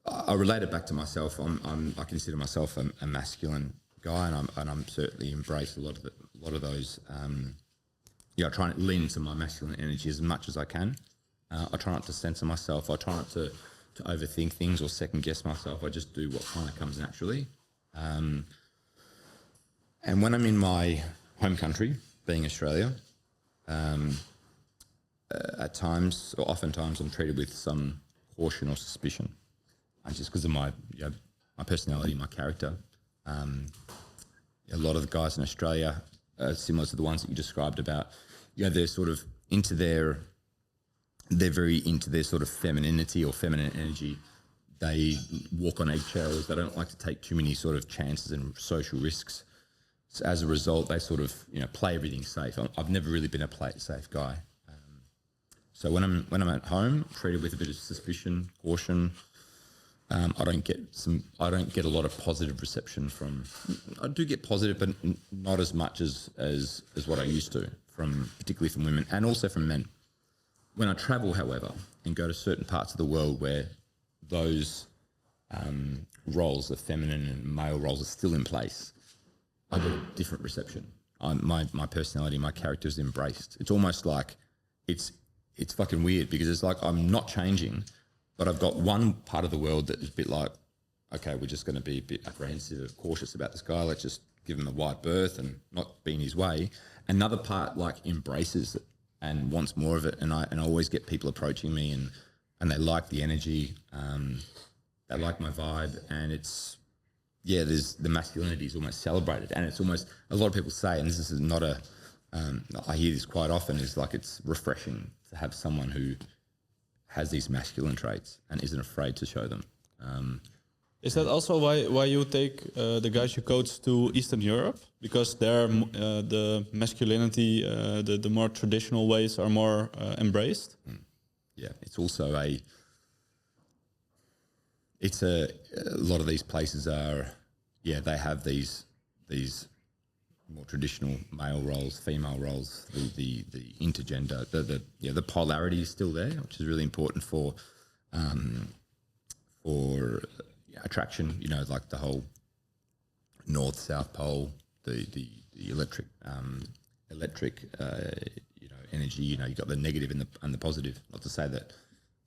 I relate it back to myself. I consider myself a masculine guy, and I'm certainly embrace a lot of those. I try and lean into my masculine energy as much as I can. I try not to censor myself. I try not to overthink things or second guess myself. I just do what kind of comes naturally. And when I'm in my home country, being Australia, at times or oftentimes I'm treated with some caution or suspicion, just because of my my personality, my character. A lot of the guys in Australia are similar to the ones that you described about. They're sort of they're very into their sort of femininity or feminine energy. They walk on eggshells. They don't like to take too many sort of chances and social risks. So as a result, they sort of play everything safe. I've never really been a play it safe guy. So when I'm at home, treated with a bit of suspicion, caution. I don't get a lot of positive reception from. I do get positive, but not as much as what I used to, particularly from women and also from men. When I travel, however, and go to certain parts of the world where those roles, the feminine and male roles, are still in place, I get a different reception. My personality, my character is embraced. It's almost like it's fucking weird because it's like I'm not changing, but I've got one part of the world that is a bit like, okay, we're just going to be a bit apprehensive or cautious about this guy. Let's just give him a wide berth and not be in his way. Another part like embraces it and wants more of it. And I always get people approaching me and they like the energy. They like my vibe, and there's the masculinity is almost celebrated, and it's almost, a lot of people say, and this is not I hear this quite often, is like it's refreshing to have someone who has these masculine traits and isn't afraid to show them. Is that also why you take the guys you coach to Eastern Europe? Because there the masculinity, the more traditional ways are more embraced? Yeah, it's also a lot of these places are, they have these more traditional male roles, female roles, the intergender, the polarity is still there, which is really important for attraction. Like the whole north-south pole, the electric energy. You've got the negative and the positive. Not to say that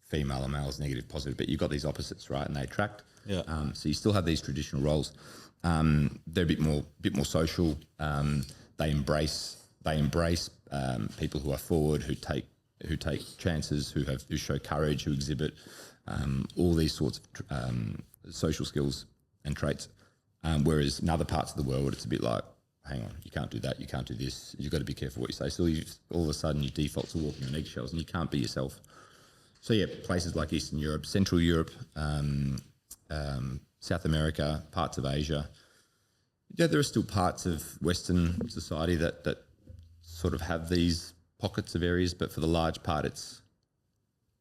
female or male is negative, positive, but you've got these opposites, right? And they attract. Yeah. So you still have these traditional roles. They're a bit more social. They embrace people who are forward, who take chances, who show courage, who exhibit all these sorts of social skills and traits. Whereas in other parts of the world, it's a bit like, hang on, you can't do that, you can't do this. You've got to be careful what you say. So all of a sudden, you default to walking on eggshells, and you can't be yourself. So places like Eastern Europe, Central Europe, South America, parts of Asia. Yeah, there are still parts of Western society that sort of have these pockets of areas, but for the large part,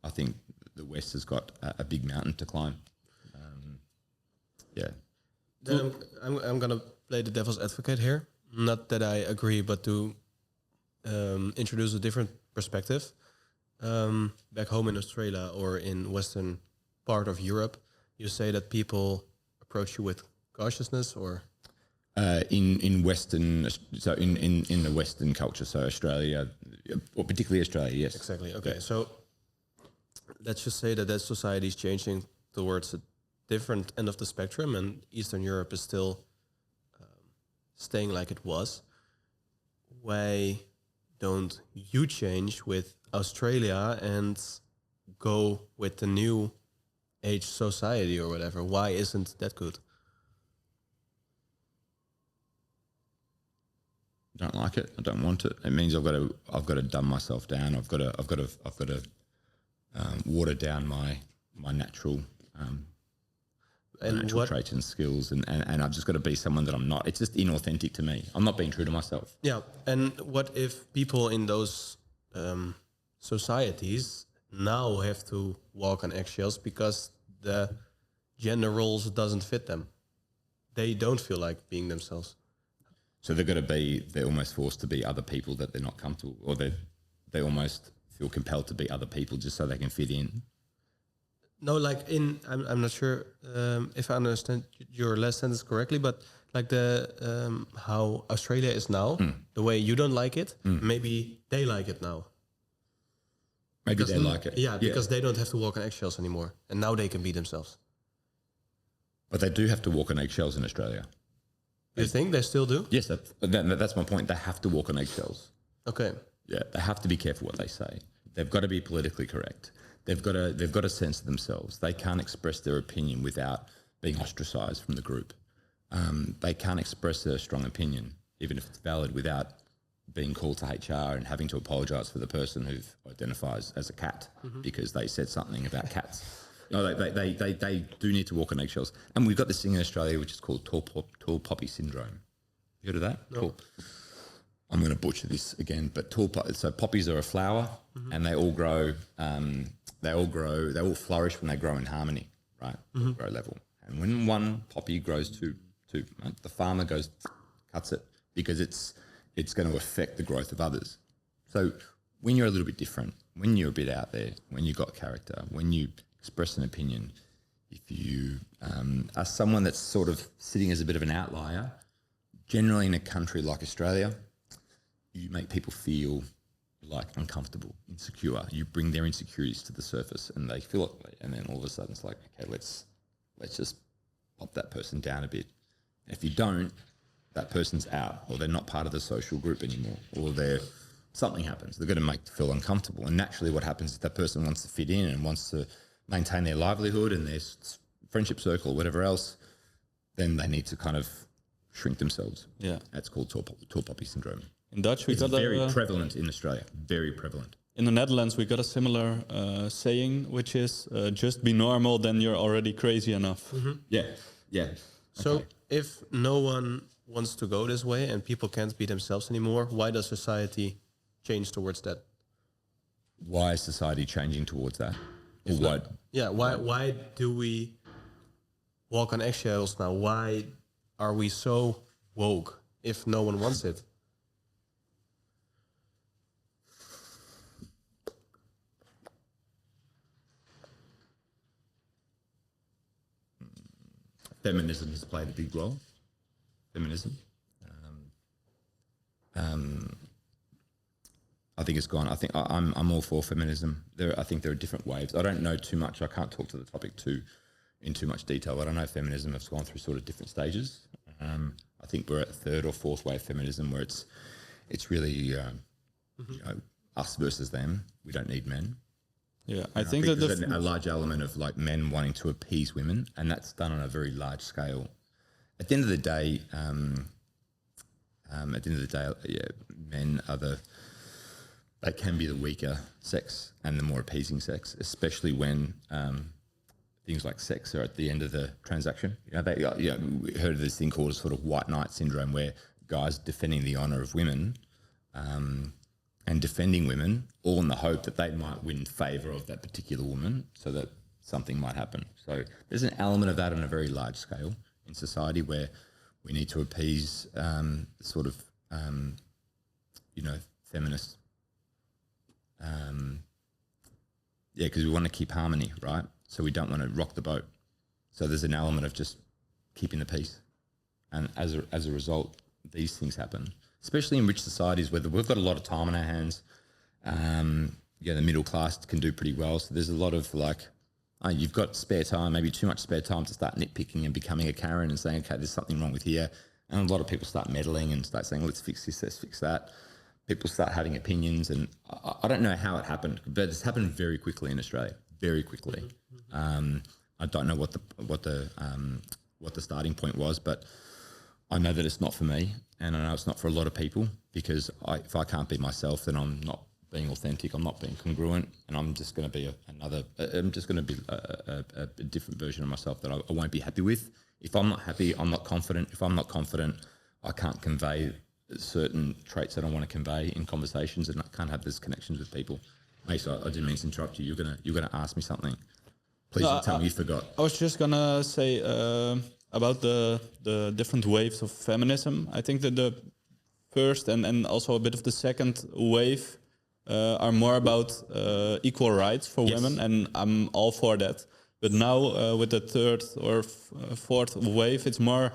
I think the West has got a big mountain to climb. Then I'm gonna play the devil's advocate here. Not that I agree, but to introduce a different perspective. Back home in Australia or in Western part of Europe, you say that people approach you with cautiousness, or in Western, so in the Western culture, so Australia, or particularly Australia, yes. Exactly. Okay, so let's just say that society is changing towards a different end of the spectrum, and Eastern Europe is still staying like it was. Why don't you change with Australia and go with the new age society or whatever? Why isn't that good? I don't like it. I don't want it. It means I've got to dumb myself down. I've got to water down my natural traits and skills, and I've just got to be someone that I'm not. It's just inauthentic to me. I'm not being true to myself. Yeah, and what if people in those societies now have to walk on eggshells because the gender roles doesn't fit them? They don't feel like being themselves. So they're almost forced to be other people that they're not comfortable, or they almost feel compelled to be other people just so they can fit in. No, like I'm not sure if I understand your last sentence correctly, but like the how Australia is now, the way you don't like it, maybe they like it now. Maybe because they like it. Yeah, because they don't have to walk on eggshells anymore, and now they can be themselves. But they do have to walk on eggshells in Australia. You think they still do? Yes, that's my point. They have to walk on eggshells. Okay. Yeah, they have to be careful what they say. They've got to be politically correct. They've got to censor themselves. They can't express their opinion without being ostracized from the group. They can't express a strong opinion, even if it's valid, without being called to HR and having to apologise for the person who identifies as a cat because they said something about cats. No, they do need to walk on eggshells. And we've got this thing in Australia which is called tall poppy syndrome. You heard of that? No. Cool. I'm going to butcher this again, but so poppies are a flower, and they all grow. They all flourish when they grow in harmony, right? Grow level. And when one poppy grows too much, the farmer cuts it because it's going to affect the growth of others. So when you're a little bit different, when you're a bit out there, when you've got character, when you express an opinion, if you are someone that's sort of sitting as a bit of an outlier, generally in a country like Australia, you make people feel like uncomfortable, insecure. You bring their insecurities to the surface and they feel it. And then all of a sudden it's like, okay, let's just pop that person down a bit. If you don't, that person's out, or they're not part of the social group anymore, or something happens. They're going to make you feel uncomfortable. And naturally what happens is that person wants to fit in and wants to maintain their livelihood and their friendship circle or whatever else, then they need to kind of shrink themselves. Yeah. That's called tall poppy syndrome. In Dutch, It's very prevalent in Australia, very prevalent. In the Netherlands, we got a similar saying, which is just be normal, then you're already crazy enough. Yeah. So Okay. if no one wants to go this way and people can't be themselves anymore, why does society change towards that? Why is society changing towards that? Or what? Yeah, why do we walk on eggshells now? Why are we so woke if no one wants it? Feminism has played a big role. Feminism. I think it's gone. I think I'm all for feminism. I think there are different waves. I don't know too much. I can't talk to the topic in too much detail. But I know feminism has gone through sort of different stages. I think we're at third or fourth wave feminism, where it's really you know, us versus them. We don't need men. Yeah, I think that there's a large element of like men wanting to appease women, and that's done on a very large scale. At the end of the day, men are they can be the weaker sex and the more appeasing sex, especially when things like sex are at the end of the transaction. We heard of this thing called sort of white knight syndrome, where guys defending the honour of women and defending women, all in the hope that they might win favour of that particular woman, so that something might happen. So there's an element of that on a very large scale in society, where we need to appease feminist. Because we want to keep harmony, right? So we don't want to rock the boat. So there's an element of just keeping the peace, and as a result, these things happen. Especially in rich societies where we've got a lot of time on our hands. The middle class can do pretty well. So there's a lot of you've got spare time, maybe too much spare time to start nitpicking and becoming a Karen and saying, okay, there's something wrong with here. And a lot of people start meddling and start saying, let's fix this, let's fix that. People start having opinions, and I don't know how it happened, but it's happened very quickly in Australia, very quickly. I don't know what the starting point was, but I know that it's not for me, and I know it's not for a lot of people, because if I can't be myself, then I'm not being authentic, I'm not being congruent, and I'm just going to be a different version of myself that I won't be happy with. If I'm not happy, I'm not confident. If I'm not confident, I can't convey certain traits that I want to convey in conversations, and I can't have those connections with people. Mate, I didn't mean to interrupt you. You're gonna ask me something. Please don't tell me you forgot. I was just gonna say about the different waves of feminism. I think that the first and also a bit of the second wave are more about equal rights for women, and I'm all for that. But now with the third or fourth wave, it's more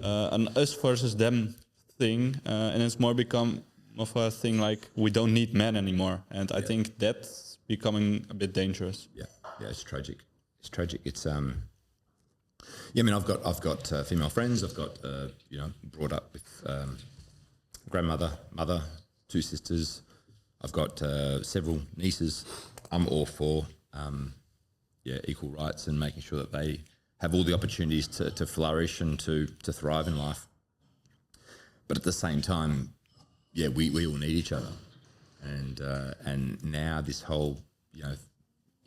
an us versus them thing, and it's more become of a thing like we don't need men anymore, and I think that's becoming a bit dangerous. Yeah, it's tragic. It's tragic. It's I've got female friends. I've got brought up with grandmother, mother, two sisters. I've got several nieces. I'm all for equal rights and making sure that they have all the opportunities to flourish and to thrive in life. But at the same time, yeah, we all need each other, and now this whole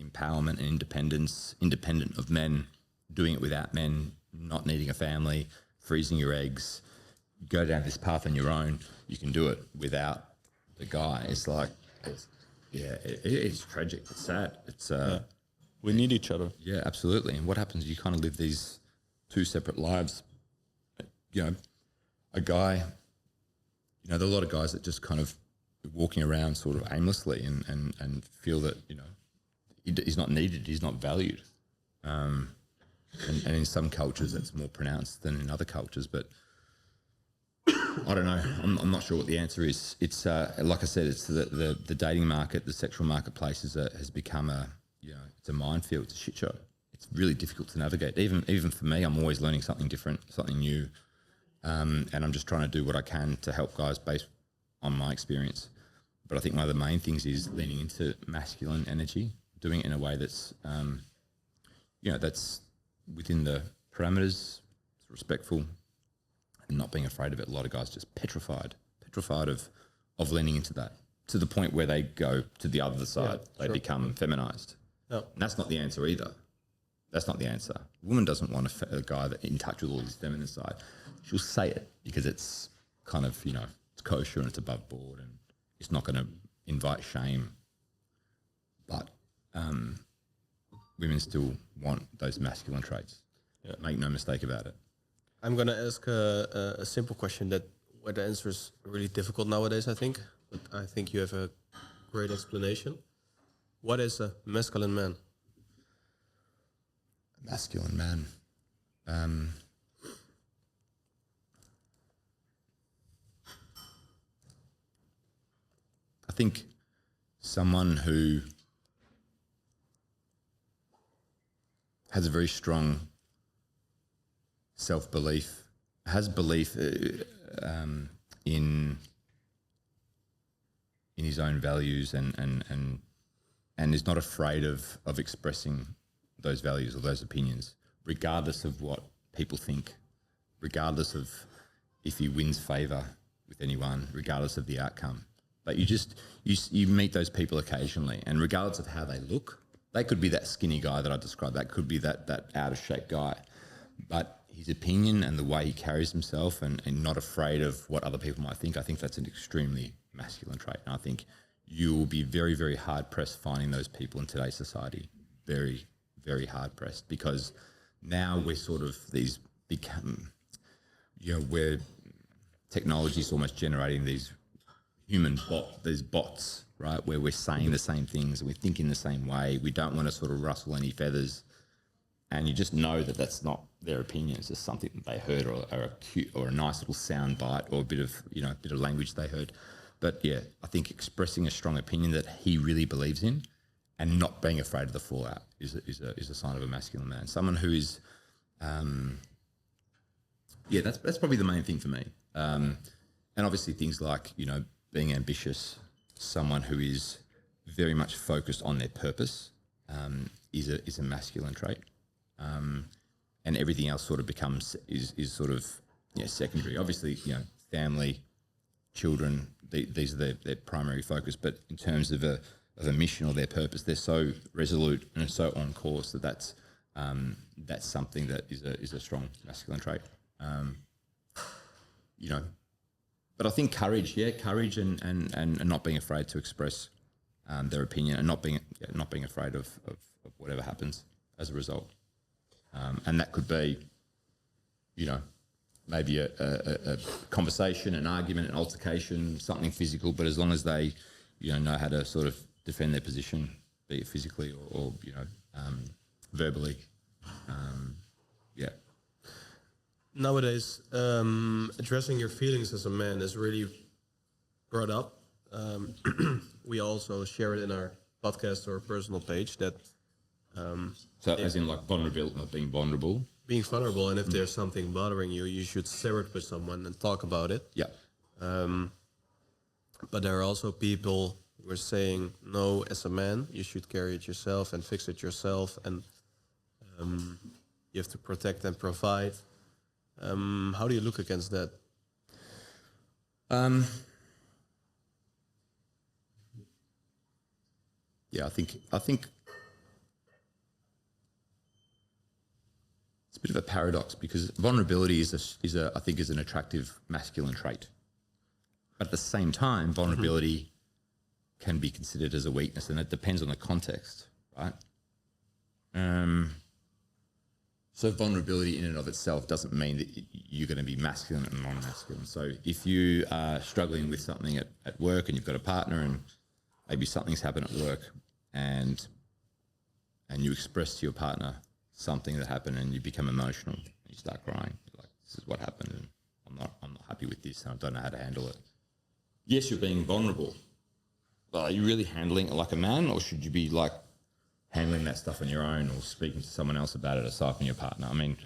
empowerment and independence, independent of men, doing it without men, not needing a family, freezing your eggs, go down this path on your own. You can do it without the guy. It's like, it's tragic. It's sad. It's we need each other. Yeah, absolutely. And what happens? You kind of live these two separate lives. A guy. There are a lot of guys that just kind of walking around sort of aimlessly and feel that he's not needed, he's not valued. And in some cultures it's more pronounced than in other cultures, but I don't know. I'm not sure what the answer is. It's like I said, it's the dating market, the sexual marketplace has become it's a minefield, it's a shit show. It's really difficult to navigate. Even for me, I'm always learning something different, something new, and I'm just trying to do what I can to help guys based on my experience. But I think one of the main things is leaning into masculine energy, doing it in a way that's that's within the parameters, it's respectful, and not being afraid of it. A lot of guys just petrified of leaning into that, to the point where they go to the other side. They become feminized. No. And that's not the answer either. That's not the answer. A woman doesn't want a guy that in touch with all his feminine side. She'll say it because it's kind of, it's kosher and it's above board and it's not going to invite shame. But women still want those masculine traits. Yeah. Make no mistake about it. I'm going to ask a simple question where the answer is really difficult nowadays, I think. But I think you have a great explanation. What is a masculine man? Masculine man. I think someone who has a very strong self-belief, has belief in his own values and is not afraid of expressing those values or those opinions, regardless of what people think, regardless of if he wins favour with anyone, regardless of the outcome. But you meet those people occasionally, and regardless of how they look, they could be that skinny guy that I described, that could be that out of shape guy, but his opinion and the way he carries himself and not afraid of what other people might think, I think that's an extremely masculine trait. And I think you will be very, very hard pressed finding those people in today's society. Very, very hard pressed, because now we're sort of where technology is almost generating these these bots, right? Where we're saying the same things and we're thinking the same way. We don't want to sort of rustle any feathers, and you just know that that's not their opinion. It's just something that they heard, or a nice little sound bite, or a bit of language they heard. But yeah, I think expressing a strong opinion that he really believes in, and not being afraid of the fallout is a sign of a masculine man. Someone who is, that's probably the main thing for me. And obviously things like being ambitious, someone who is very much focused on their purpose, is a masculine trait, and everything else sort of becomes is sort of secondary. Obviously, family, children, these are their primary focus. But in terms of a mission or their purpose, they're so resolute and so on course that's something that is a strong masculine trait. But I think courage and not being afraid to express their opinion, and not being afraid of whatever happens as a result. And that could be, maybe a conversation, an argument, an altercation, something physical. But as long as they, know how to sort of defend their position, be it physically or verbally, Nowadays, addressing your feelings as a man is really brought up. We also share it in our podcast or personal page that. As in like vulnerability, not being vulnerable. Being vulnerable, and if there's something bothering you, you should share it with someone and talk about it. Yeah. But there are also people who are saying, no, as a man, you should carry it yourself and fix it yourself. And you have to protect and provide. How do you look against that? Yeah, I think it's a bit of a paradox because vulnerability is an attractive masculine trait, but at the same time, vulnerability can be considered as a weakness, and it depends on the context, right? So vulnerability in and of itself doesn't mean that you're going to be masculine and non-masculine. So if you are struggling with something at work and you've got a partner and maybe something's happened at work and you express to your partner something that happened and you become emotional, you start crying, you're like, this is what happened and I'm not happy with this and I don't know how to handle it. Yes, you're being vulnerable, but are you really handling it like a man, or should you be like handling that stuff on your own or speaking to someone else about it aside from your partner? I mean,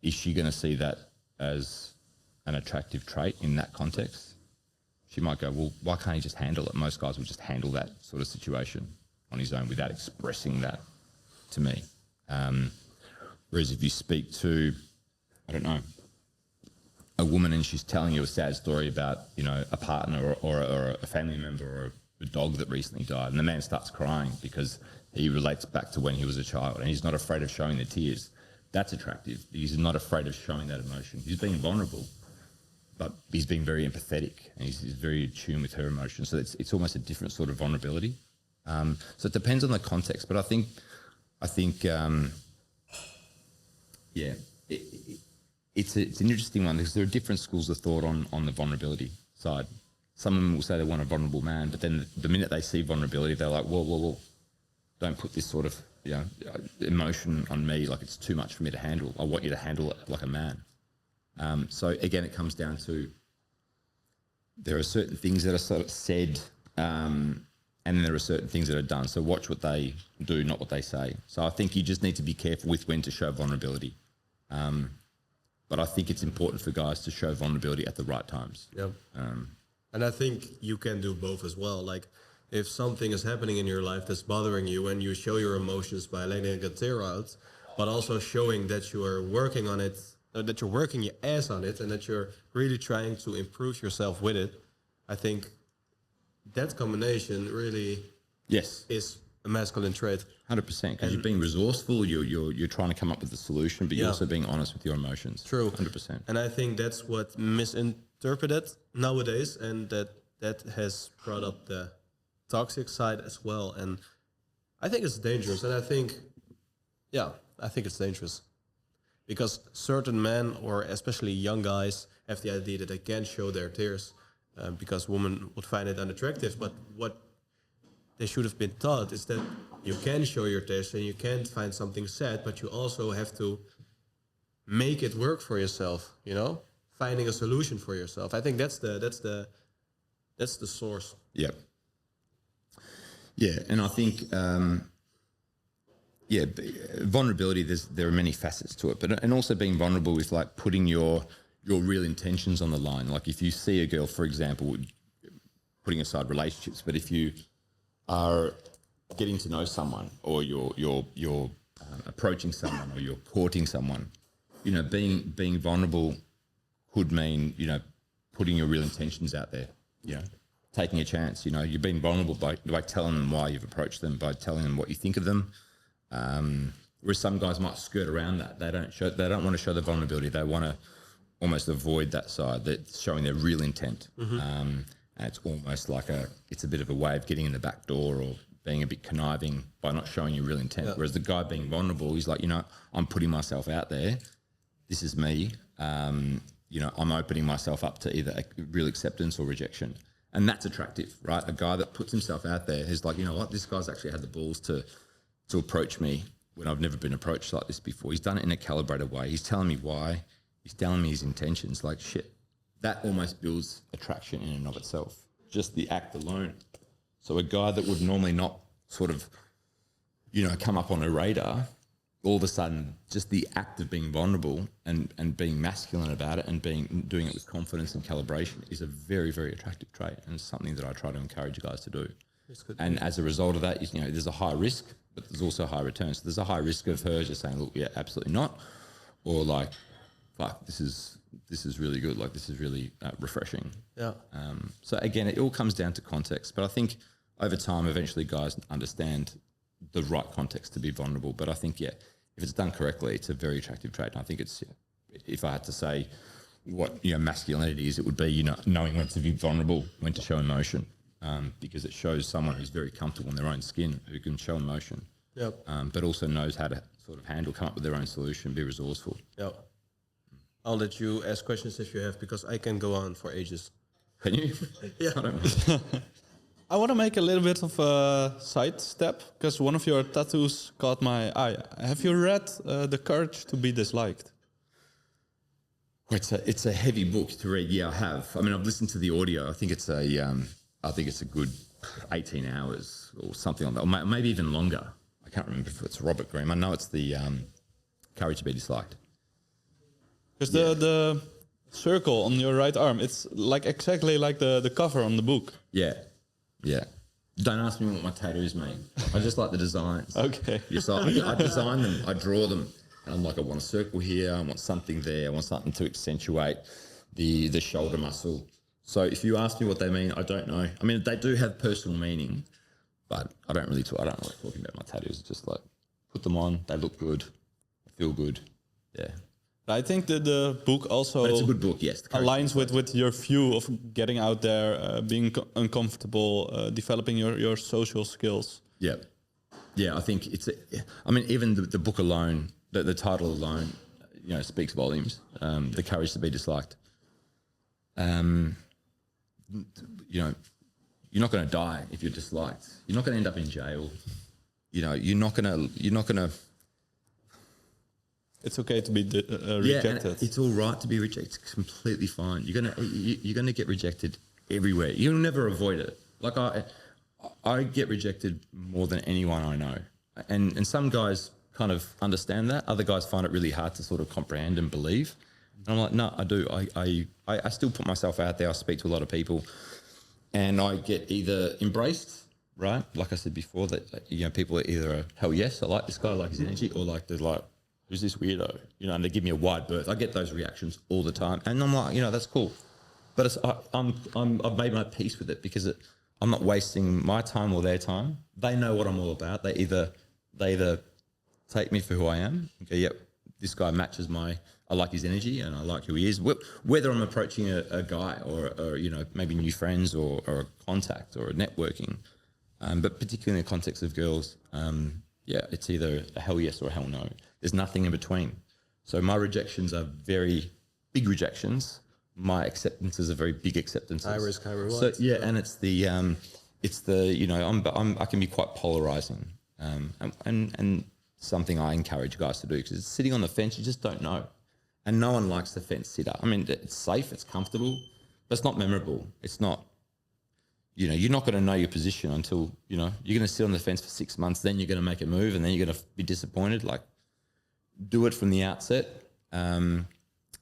is she going to see that as an attractive trait in that context? She might go, well, why can't he just handle it? Most guys will just handle that sort of situation on his own without expressing that to me. Whereas if you speak to, I don't know, a woman and she's telling you a sad story about, you know, a partner or a family member or a dog that recently died, and the man starts crying because he relates back to when he was a child and he's not afraid of showing the tears. That's attractive. He's not afraid of showing that emotion. He's being vulnerable, but he's being very empathetic and he's very in tune with her emotions. So it's almost a different sort of vulnerability. So it depends on the context, but I think it's an interesting one because there are different schools of thought on the vulnerability side. Some of them will say they want a vulnerable man, but then the minute they see vulnerability, they're like, whoa, don't put this sort of, you know, emotion on me, like it's too much for me to handle. I want you to handle it like a man. So again, it comes down to there are certain things that are sort of said, and then there are certain things that are done. So watch what they do, not what they say. So I think you just need to be careful with when to show vulnerability. But I think it's important for guys to show vulnerability at the right times. Yeah. And I think you can do both as well. Like if something is happening in your life that's bothering you and you show your emotions by letting a tear out, but also showing that you are working on it, that you're working your ass on it and that you're really trying to improve yourself with it, I think that combination really is a masculine trait. 100%, because you're being resourceful, you're trying to come up with a solution, but you're also being honest with your emotions. True. 100%. And I think that's what misinterpreted nowadays, and that has brought up the toxic side as well. And I think it's dangerous. And I think it's dangerous because certain men, or especially young guys, have the idea that they can't show their tears because women would find it unattractive. But what they should have been taught is that you can show your tears and you can find something sad, but you also have to make it work for yourself, you know, finding a solution for yourself. I think that's the source. Yeah. Yeah, and I think vulnerability. There are many facets to it, and also being vulnerable with like putting your real intentions on the line. Like if you see a girl, for example, putting aside relationships, but if you are getting to know someone, or you're approaching someone, or you're courting someone, you know, being vulnerable could mean, you know, putting your real intentions out there. You know, taking a chance. You know, you're being vulnerable by telling them why you've approached them, by telling them what you think of them. Whereas some guys might skirt around that. They don't want to show the vulnerability. They want to almost avoid that side. That's showing their real intent. And it's almost like it's a bit of a way of getting in the back door, or being a bit conniving by not showing your real intent. Yeah. Whereas the guy being vulnerable, he's like, you know, I'm putting myself out there. This is me. You know, I'm opening myself up to either real acceptance or rejection. And that's attractive, right? A guy that puts himself out there is like, you know what, this guy's actually had the balls to approach me when I've never been approached like this before. He's done it in a calibrated way. He's telling me why. He's telling me his intentions. Like, shit, that almost builds attraction in and of itself, just the act alone. So a guy that would normally not sort of, you know, come up on a radar, all of a sudden, just the act of being vulnerable and being masculine about it and doing it with confidence and calibration is a very, very attractive trait, and it's something that I try to encourage guys to do. And as a result of that, you know, there's a high risk, but there's also high returns. So there's a high risk of her just saying, look, yeah, absolutely not. Or like, fuck, this is really good. Like, this is really refreshing. Yeah. So again, it all comes down to context. But I think over time, eventually guys understand the right context to be vulnerable. But I think, yeah, if it's done correctly, it's a very attractive trait. And I think it's, if I had to say what, masculinity is, it would be, knowing when to be vulnerable, when to show emotion. Because it shows someone who's very comfortable in their own skin, who can show emotion, but also knows how to sort of come up with their own solution, be resourceful. Yeah. I'll let you ask questions if you have, because I can go on for ages. Can you? Yeah. I don't I want to make a little bit of a side step because one of your tattoos caught my eye. Have you read The Courage to be Disliked? It's a heavy book to read. Yeah, I have. I mean, I've listened to the audio. I think it's a good 18 hours or something like that, or maybe even longer. I can't remember if it's Robert Greene. I know it's the Courage to be Disliked. Because the circle on your right arm, it's like exactly like the cover on the book. Yeah. Don't ask me what my tattoos mean. I just like the designs. Okay. Yes, I design them. I draw them. And I'm like, I want a circle here. I want something there. I want something to accentuate the shoulder muscle. So if you ask me what they mean, I don't know. I mean, they do have personal meaning, but I don't like talking about my tattoos. It's just like, put them on. They look good. I feel good. Yeah. I think that the book also But it's a good book, yes. aligns with your view of getting out there, being uncomfortable, developing your social skills. Yeah. Yeah, I think even the book alone, the title alone, speaks volumes. The Courage to be Disliked. You're not going to die if you're disliked. You're not going to end up in jail. You're not going to. It's okay to be rejected. Yeah, it's all right to be rejected. It's completely fine. You're gonna get rejected everywhere. You'll never avoid it. Like I get rejected more than anyone I know, and some guys kind of understand that. Other guys find it really hard to sort of comprehend and believe. And I'm like, no, I do. I still put myself out there. I speak to a lot of people, and I get either embraced, right? Like I said before, that people are either hell yes, I like this guy, I like his energy, or like they're like, who's this weirdo? And they give me a wide berth. I get those reactions all the time, and I'm like, that's cool. But I've made my peace with it because I'm not wasting my time or their time. They know what I'm all about. They either take me for who I am. Okay, yep, this guy matches I like his energy and I like who he is. Whether I'm approaching a guy or maybe new friends or a contact or a networking, but particularly in the context of girls, it's either a hell yes or a hell no. There's nothing in between. So my rejections are very big rejections. My acceptances are very big acceptances. High risk, high reward. So yeah, and it's the I can be quite polarizing, and something I encourage guys to do because it's sitting on the fence. You just don't know, and no one likes the fence sitter. I mean, it's safe, it's comfortable, but it's not memorable. It's not. You're not going to know your position until you're going to sit on the fence for 6 months. Then you're going to make a move, and then you're going to be disappointed. Like, do it from the outset. And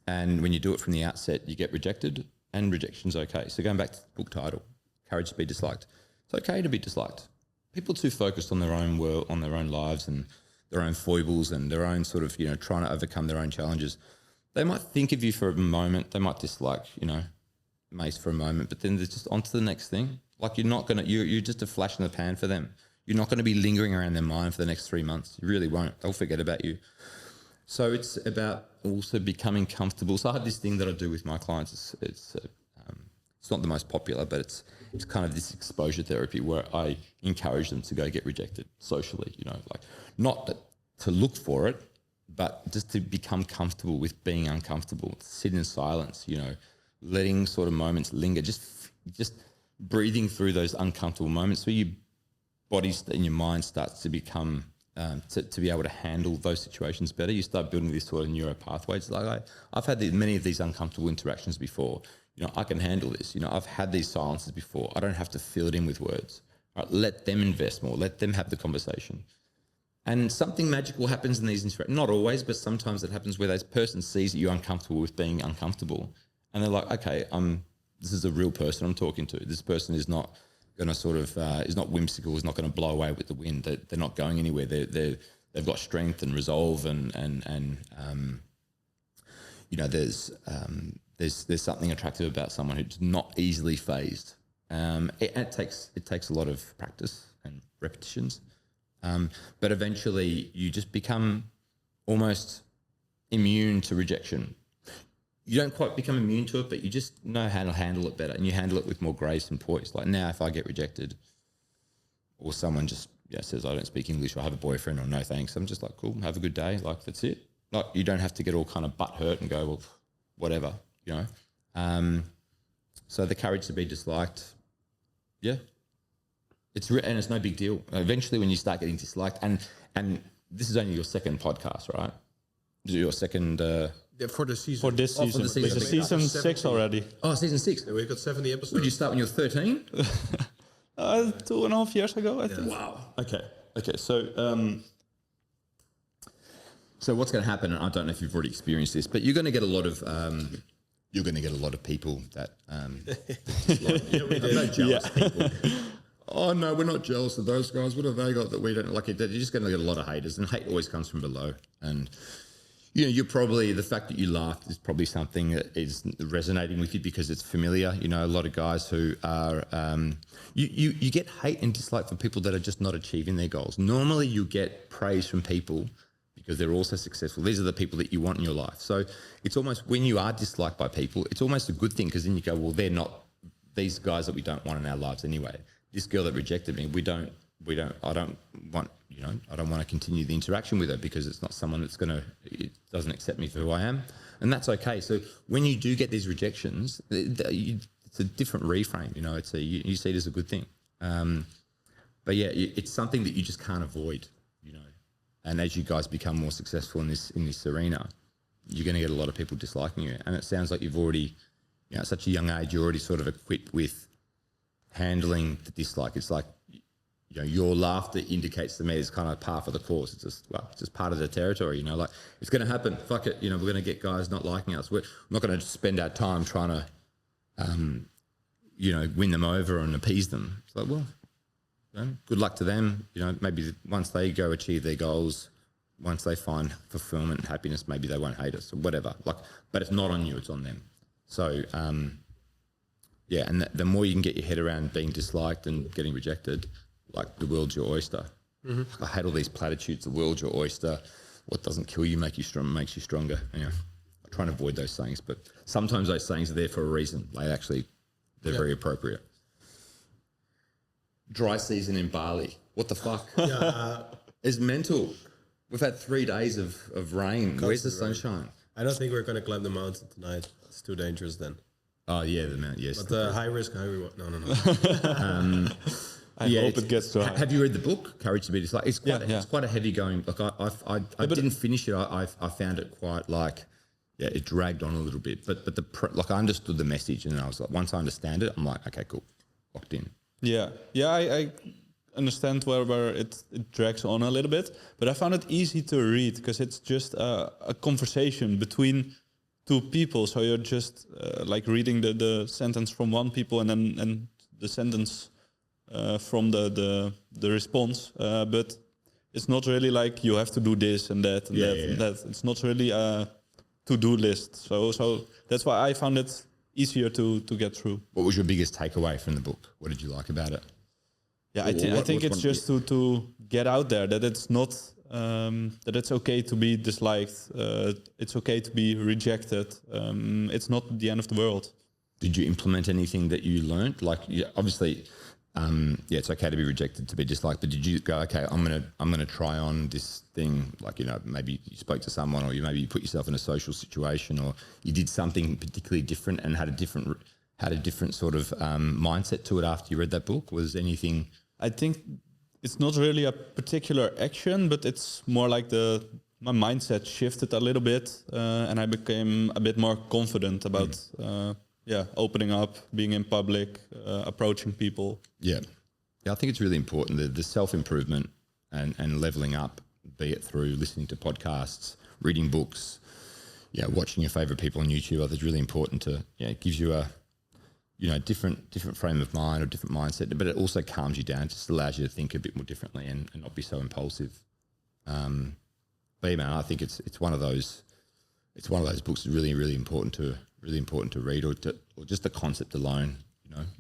when you do it from the outset, you get rejected, and rejection's okay. So going back to the book title, Courage to be Disliked. It's okay to be disliked. People are too focused on their own world, on their own lives and their own foibles and their own sort of, trying to overcome their own challenges. They might think of you for a moment. They might dislike, Mace for a moment, but then they're just on to the next thing. Like you're just a flash in the pan for them. You're not going to be lingering around their mind for the next 3 months. You really won't. They'll forget about you. So it's about also becoming comfortable. So I have this thing that I do with my clients. It's not the most popular, but it's kind of this exposure therapy where I encourage them to go get rejected socially. Like not to look for it, but just to become comfortable with being uncomfortable. Sit in silence. Letting sort of moments linger. Just breathing through those uncomfortable moments where your body and your mind starts to become. To be able to handle those situations better, you start building this sort of neuro pathways. Like I've had many of these uncomfortable interactions before. I can handle this. I've had these silences before. I don't have to fill it in with words. Right? Let them invest more. Let them have the conversation. And something magical happens in these interactions. Not always, but sometimes it happens where this person sees that you're uncomfortable with being uncomfortable. And they're like, okay, this is a real person I'm talking to. This person is not going to sort of is not whimsical, is not going to blow away with the wind. They're not going anywhere. They've got strength and resolve, and there's something attractive about someone who's not easily phased. It takes a lot of practice and repetitions, but eventually you just become almost immune to rejection. You don't quite become immune to it, but you just know how to handle it better, and you handle it with more grace and poise. Like now, if I get rejected, or someone just says I don't speak English, or I have a boyfriend, or no thanks, I'm just like, cool, have a good day. Like that's it. Like you don't have to get all kind of butt hurt and go, well, whatever, you know. So the courage to be disliked, and it's no big deal. Eventually, when you start getting disliked, and this is only your second podcast, right? Is it your second? For the season. For this season. For the season. This is season 6 already. Oh, season 6. Yeah, we've got 70 episodes. Did you start when you were 13? 2.5 years ago, I think. Wow. Okay. So what's going to happen? And I don't know if you've already experienced this, but you're going to get a lot of people that jealous people. Oh no, we're not jealous of those guys. What have they got that we don't like? You're just going to get a lot of haters, and hate always comes from below. And you're probably, the fact that you laughed is probably something that is resonating with you because it's familiar. You know, a lot of guys who are, you get hate and dislike from people that are just not achieving their goals. Normally you get praise from people because they're also successful. These are the people that you want in your life. So it's almost, when you are disliked by people, it's almost a good thing, because then you go, well, they're not these guys that we don't want in our lives anyway. This girl that rejected me, I don't want to continue the interaction with her because it's not someone it doesn't accept me for who I am. And that's okay. So when you do get these rejections, it's a different reframe, you see it as a good thing. But yeah, it's something that you just can't avoid, and as you guys become more successful in this arena, you're going to get a lot of people disliking you. And it sounds like you've already, at such a young age, you're already sort of equipped with handling the dislike. It's like, your laughter indicates to me it's kind of par for the course. It's just part of the territory, like it's going to happen. Fuck it. We're going to get guys not liking us. We're not going to spend our time trying to, win them over and appease them. It's like, well, good luck to them. Maybe once they go achieve their goals, once they find fulfillment and happiness, maybe they won't hate us or whatever. But it's not on you, it's on them. So, and the more you can get your head around being disliked and getting rejected, like the world's your oyster. Mm-hmm. I hate all these platitudes. The world's your oyster. What doesn't kill you makes you stronger. I try and avoid those sayings, but sometimes those sayings are there for a reason. They're very appropriate. Dry season in Bali. What the fuck? Yeah. It's mental. We've had 3 days of rain. Where's the sunshine? I don't think we're going to climb the mountain tonight. It's too dangerous then. Oh yeah, the mountain. Yes, but high risk, high reward. No. I hope it gets to high. Have you read the book Courage to Be Disliked? It's quite a heavy going. I didn't finish it. I found it quite it dragged on a little bit. But I understood the message, and I was like, once I understand it, I'm like, okay, cool, locked in. Yeah. I understand where it drags on a little bit, but I found it easy to read because it's just a conversation between two people. So you're just reading the sentence from one people and the sentence from the response. But it's not really like you have to do this and that and that. It's not really a to-do list. So that's why I found it easier to get through. What was your biggest takeaway from the book? What did you like about it? Yeah, I think it's just to get out there that it's not that it's okay to be disliked. It's okay to be rejected. It's not the end of the world. Did you implement anything that you learned? Obviously, it's okay to be rejected, to be disliked. But did you go, okay, I'm gonna try on this thing? Maybe you spoke to someone, or maybe you put yourself in a social situation, or you did something particularly different and had a different sort of mindset to it after you read that book. Was anything? I think it's not really a particular action, but it's more like my mindset shifted a little bit, and I became a bit more confident about opening up, being in public, approaching people. Yeah, I think it's really important, the self-improvement and leveling up, be it through listening to podcasts, reading books, watching your favourite people on YouTube. I think it's really important to, it gives you different frame of mind or different mindset, but it also calms you down. It just allows you to think a bit more differently and not be so impulsive. But yeah, man, I think it's one of those books that's really, really important to read, or just the concept alone.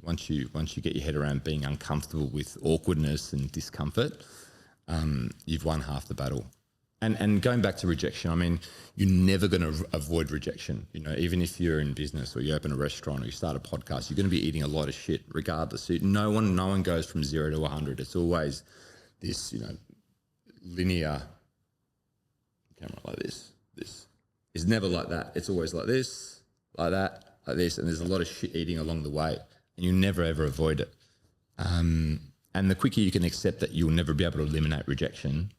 Once you get your head around being uncomfortable with awkwardness and discomfort, you've won half the battle. And going back to rejection, I mean, you're never going to avoid rejection. Even if you're in business or you open a restaurant or you start a podcast, you're going to be eating a lot of shit regardless. No one goes from 0 to 100. It's always this, linear camera like this. This is never like that. It's always like this, like that, like this. And there's a lot of shit eating along the way, and you never ever avoid it. And the quicker you can accept that you'll never be able to eliminate rejection,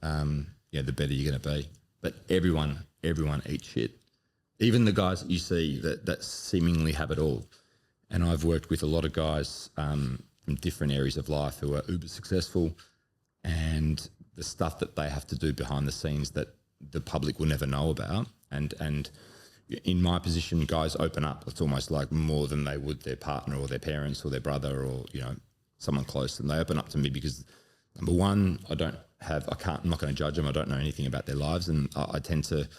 the better you're going to be. But everyone eats shit. Even the guys that you see that seemingly have it all. And I've worked with a lot of guys from different areas of life who are uber successful, and the stuff that they have to do behind the scenes that the public will never know about. And in my position, guys open up. It's almost like more than they would their partner or their parents or their brother or, someone close. And they open up to me because, number one, I'm not going to judge them. I don't know anything about their lives. And I tend to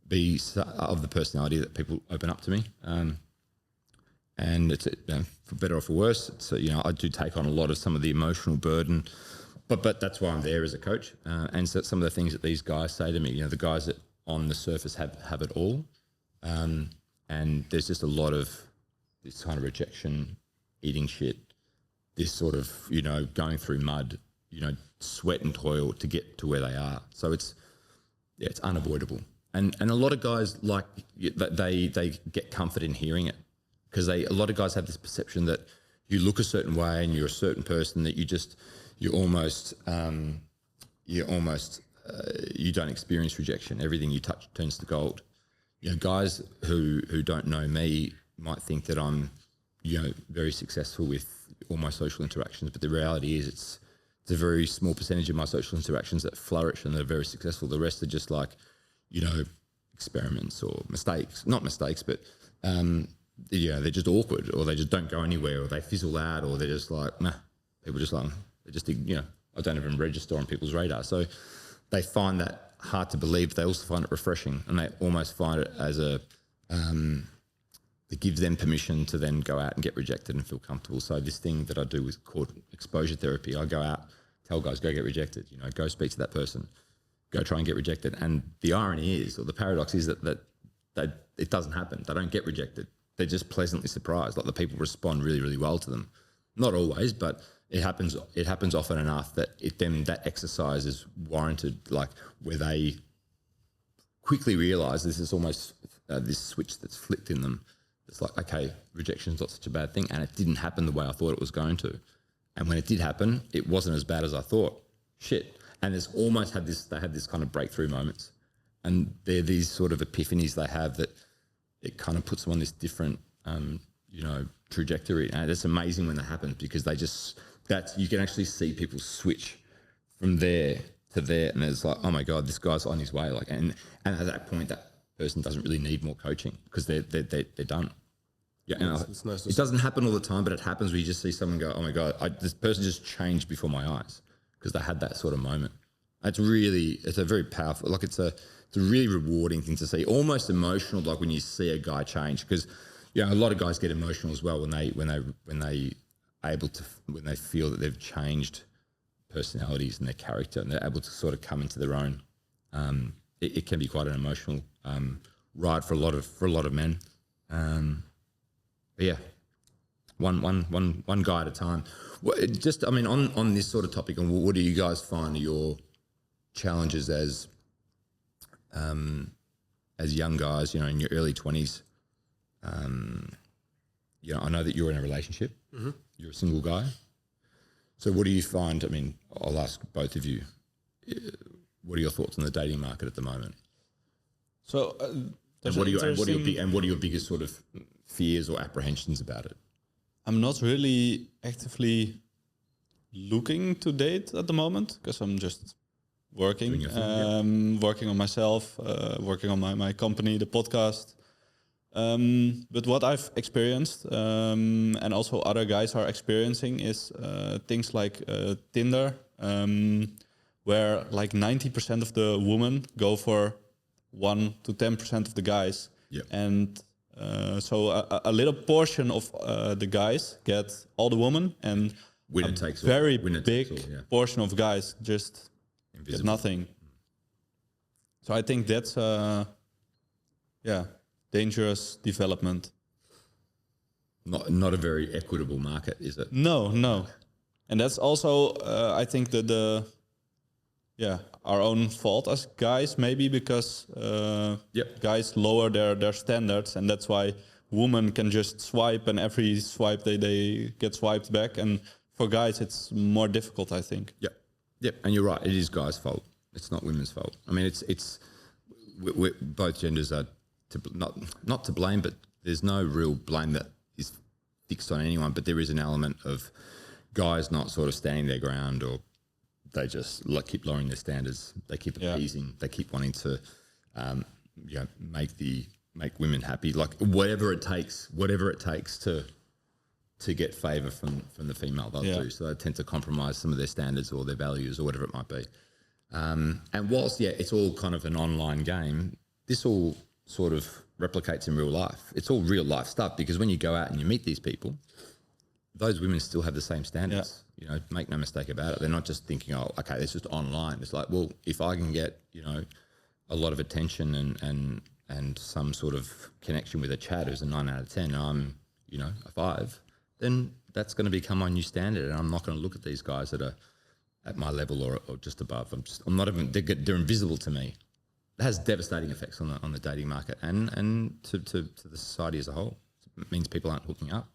be of the personality that people open up to me. And it's, for better or for worse, it's, I do take on a lot of some of the emotional burden, but that's why I'm there as a coach. And so some of the things that these guys say to me, the guys that on the surface have it all. And there's just a lot of this kind of rejection, eating shit, this sort of, going through mud, sweat and toil to get to where they are. So it's unavoidable. And a lot of guys they get comfort in hearing it, because a lot of guys have this perception that you look a certain way and you're a certain person that you don't experience rejection. Everything you touch turns to gold. Guys who don't know me might think that I'm, very successful with all my social interactions, but the reality is it's a very small percentage of my social interactions that flourish and they're very successful. The rest are just like, experiments or mistakes. Not mistakes, but they're just awkward, or they just don't go anywhere, or they fizzle out, or they're just like, nah. People just like, they just, I don't even register on people's radar. So they find that hard to believe. They also find it refreshing, and they almost find it as it gives them permission to then go out and get rejected and feel comfortable. So this thing that I do is called exposure therapy. I go out, tell guys, go get rejected, go speak to that person, go try and get rejected. And the irony is, or the paradox is that it doesn't happen. They don't get rejected. They're just pleasantly surprised. Like, the people respond really, really well to them. Not always, but it happens often enough that that exercise is warranted, like where they quickly realise this is almost this switch that's flipped in them. It's like, okay, rejection's not such a bad thing, and it didn't happen the way I thought it was going to. And when it did happen, it wasn't as bad as I thought. Shit. And it's almost they had this kind of breakthrough moments. And they're these sort of epiphanies they have that it kind of puts them on this different, trajectory. And it's amazing when that happens, because you can actually see people switch from there to there. And it's like, oh my God, this guy's on his way. Like, and at that point, that person doesn't really need more coaching, because they're done. Yeah, it's nice. It doesn't happen all the time, but it happens where you just see someone go, oh my God, this person just changed before my eyes, because they had that sort of moment. It's a very powerful, like it's a really rewarding thing to see, almost emotional, like when you see a guy change, because a lot of guys get emotional as well when they feel that they've changed personalities and their character, and they're able to sort of come into their own. It can be quite an emotional ride for a lot of men. But yeah, one guy at a time. On this sort of topic, and what do you guys find are your challenges as young guys, in your early 20s? I know that you're in a relationship. Mm-hmm. You're a single guy. So what do you find? I'll ask both of you. What are your thoughts on the dating market at the moment? So, what are your biggest sort of fears or apprehensions about it? I'm not really actively looking to date at the moment, because I'm just working, working on myself, working on my company, the podcast. But what I've experienced, and also other guys are experiencing, is things like Tinder, where like 90% of the women go for 1 to 10% of the guys. Yep. And so a little portion of the guys get all the women, and Winner takes all. very Winner big takes all, yeah. portion of guys just get Invisible. nothing. So I think that's dangerous development. Not a very equitable market, is it? No, and that's also I think the our own fault as guys, maybe because guys lower their standards, and that's why women can just swipe, and every swipe they get swiped back, and for guys it's more difficult, I think. Yep, and you're right. It is guys' fault. It's not women's fault. I mean, we're both genders are not to blame, but there's no real blame that is fixed on anyone. But there is an element of guys not sort of standing their ground, or they just keep lowering their standards. They keep appeasing. They keep wanting to, make women happy. Like whatever it takes to get favour from the female, they'll do. So they tend to compromise some of their standards or their values or whatever it might be. And whilst it's all kind of an online game, this all sort of replicates in real life. It's all real life stuff, because when you go out and you meet these people, those women still have the same standards. You know, make no mistake about it. They're not just thinking, oh, okay, it's just online. It's like, well, if I can get, a lot of attention and some sort of connection with a chat who's a 9 out of 10, and I'm, a 5, then that's going to become my new standard. And I'm not going to look at these guys that are at my level or just above. I'm not even, they're invisible to me. It has devastating effects on the dating market and to the society as a whole. It means people aren't hooking up,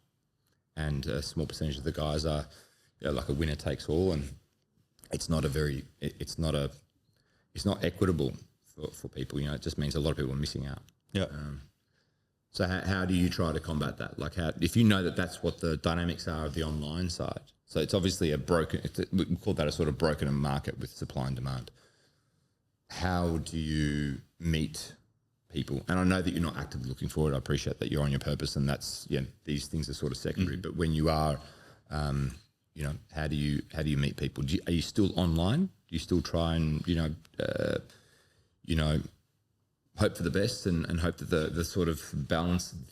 and a small percentage of the guys are like a winner takes all, and it's not equitable for people. It just means a lot of people are missing out. So how do you try to combat that? Like, if you know that that's what the dynamics are of the online side? So it's obviously we call that a sort of broken market with supply and demand. How do you meet people? And I know that you're not actively looking for it. I appreciate that you're on your purpose, and that's these things are sort of secondary. But when you are, how do you meet people? Are you still online? Do you still try and hope for the best and hope that the sort of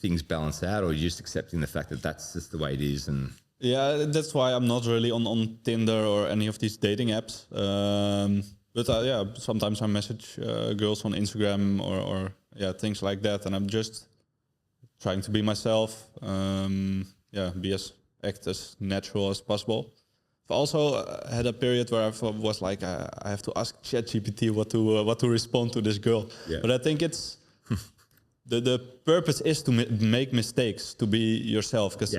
things balance out, or are you just accepting the fact that that's just the way it is? And that's why I'm not really on Tinder or any of these dating apps. But sometimes I message girls on Instagram or things like that, and I'm just trying to be myself. Act as natural as possible. I've also had a period where I was like, I have to ask ChatGPT what to respond to this girl. But I think it's the purpose is to make mistakes, to be yourself. Because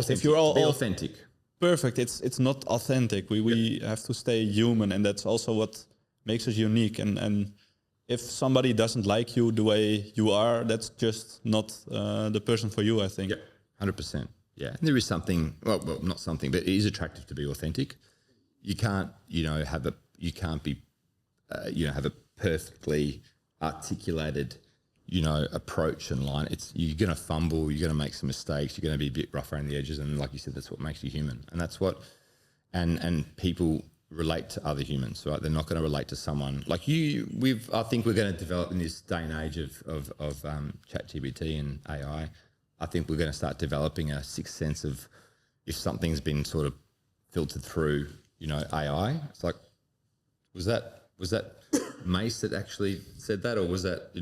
if you're all authentic, perfect, it's not authentic. We have to stay human, and that's also what makes us unique. And if somebody doesn't like you the way you are, that's just not the person for you, I think. 100%. Yeah, and there is something. Well, not something, but it is attractive to be authentic. You can't, have a perfectly articulated, approach and line. You're going to fumble. You're going to make some mistakes. You're going to be a bit rough around the edges, and like you said, that's what makes you human. And that's what, and people relate to other humans, right? They're not going to relate to someone like you. I think we're going to develop in this day and age of ChatGPT and AI. I think we're going to start developing a sixth sense of if something's been sort of filtered through, AI. It's like, was that Mace that actually said that, or was that,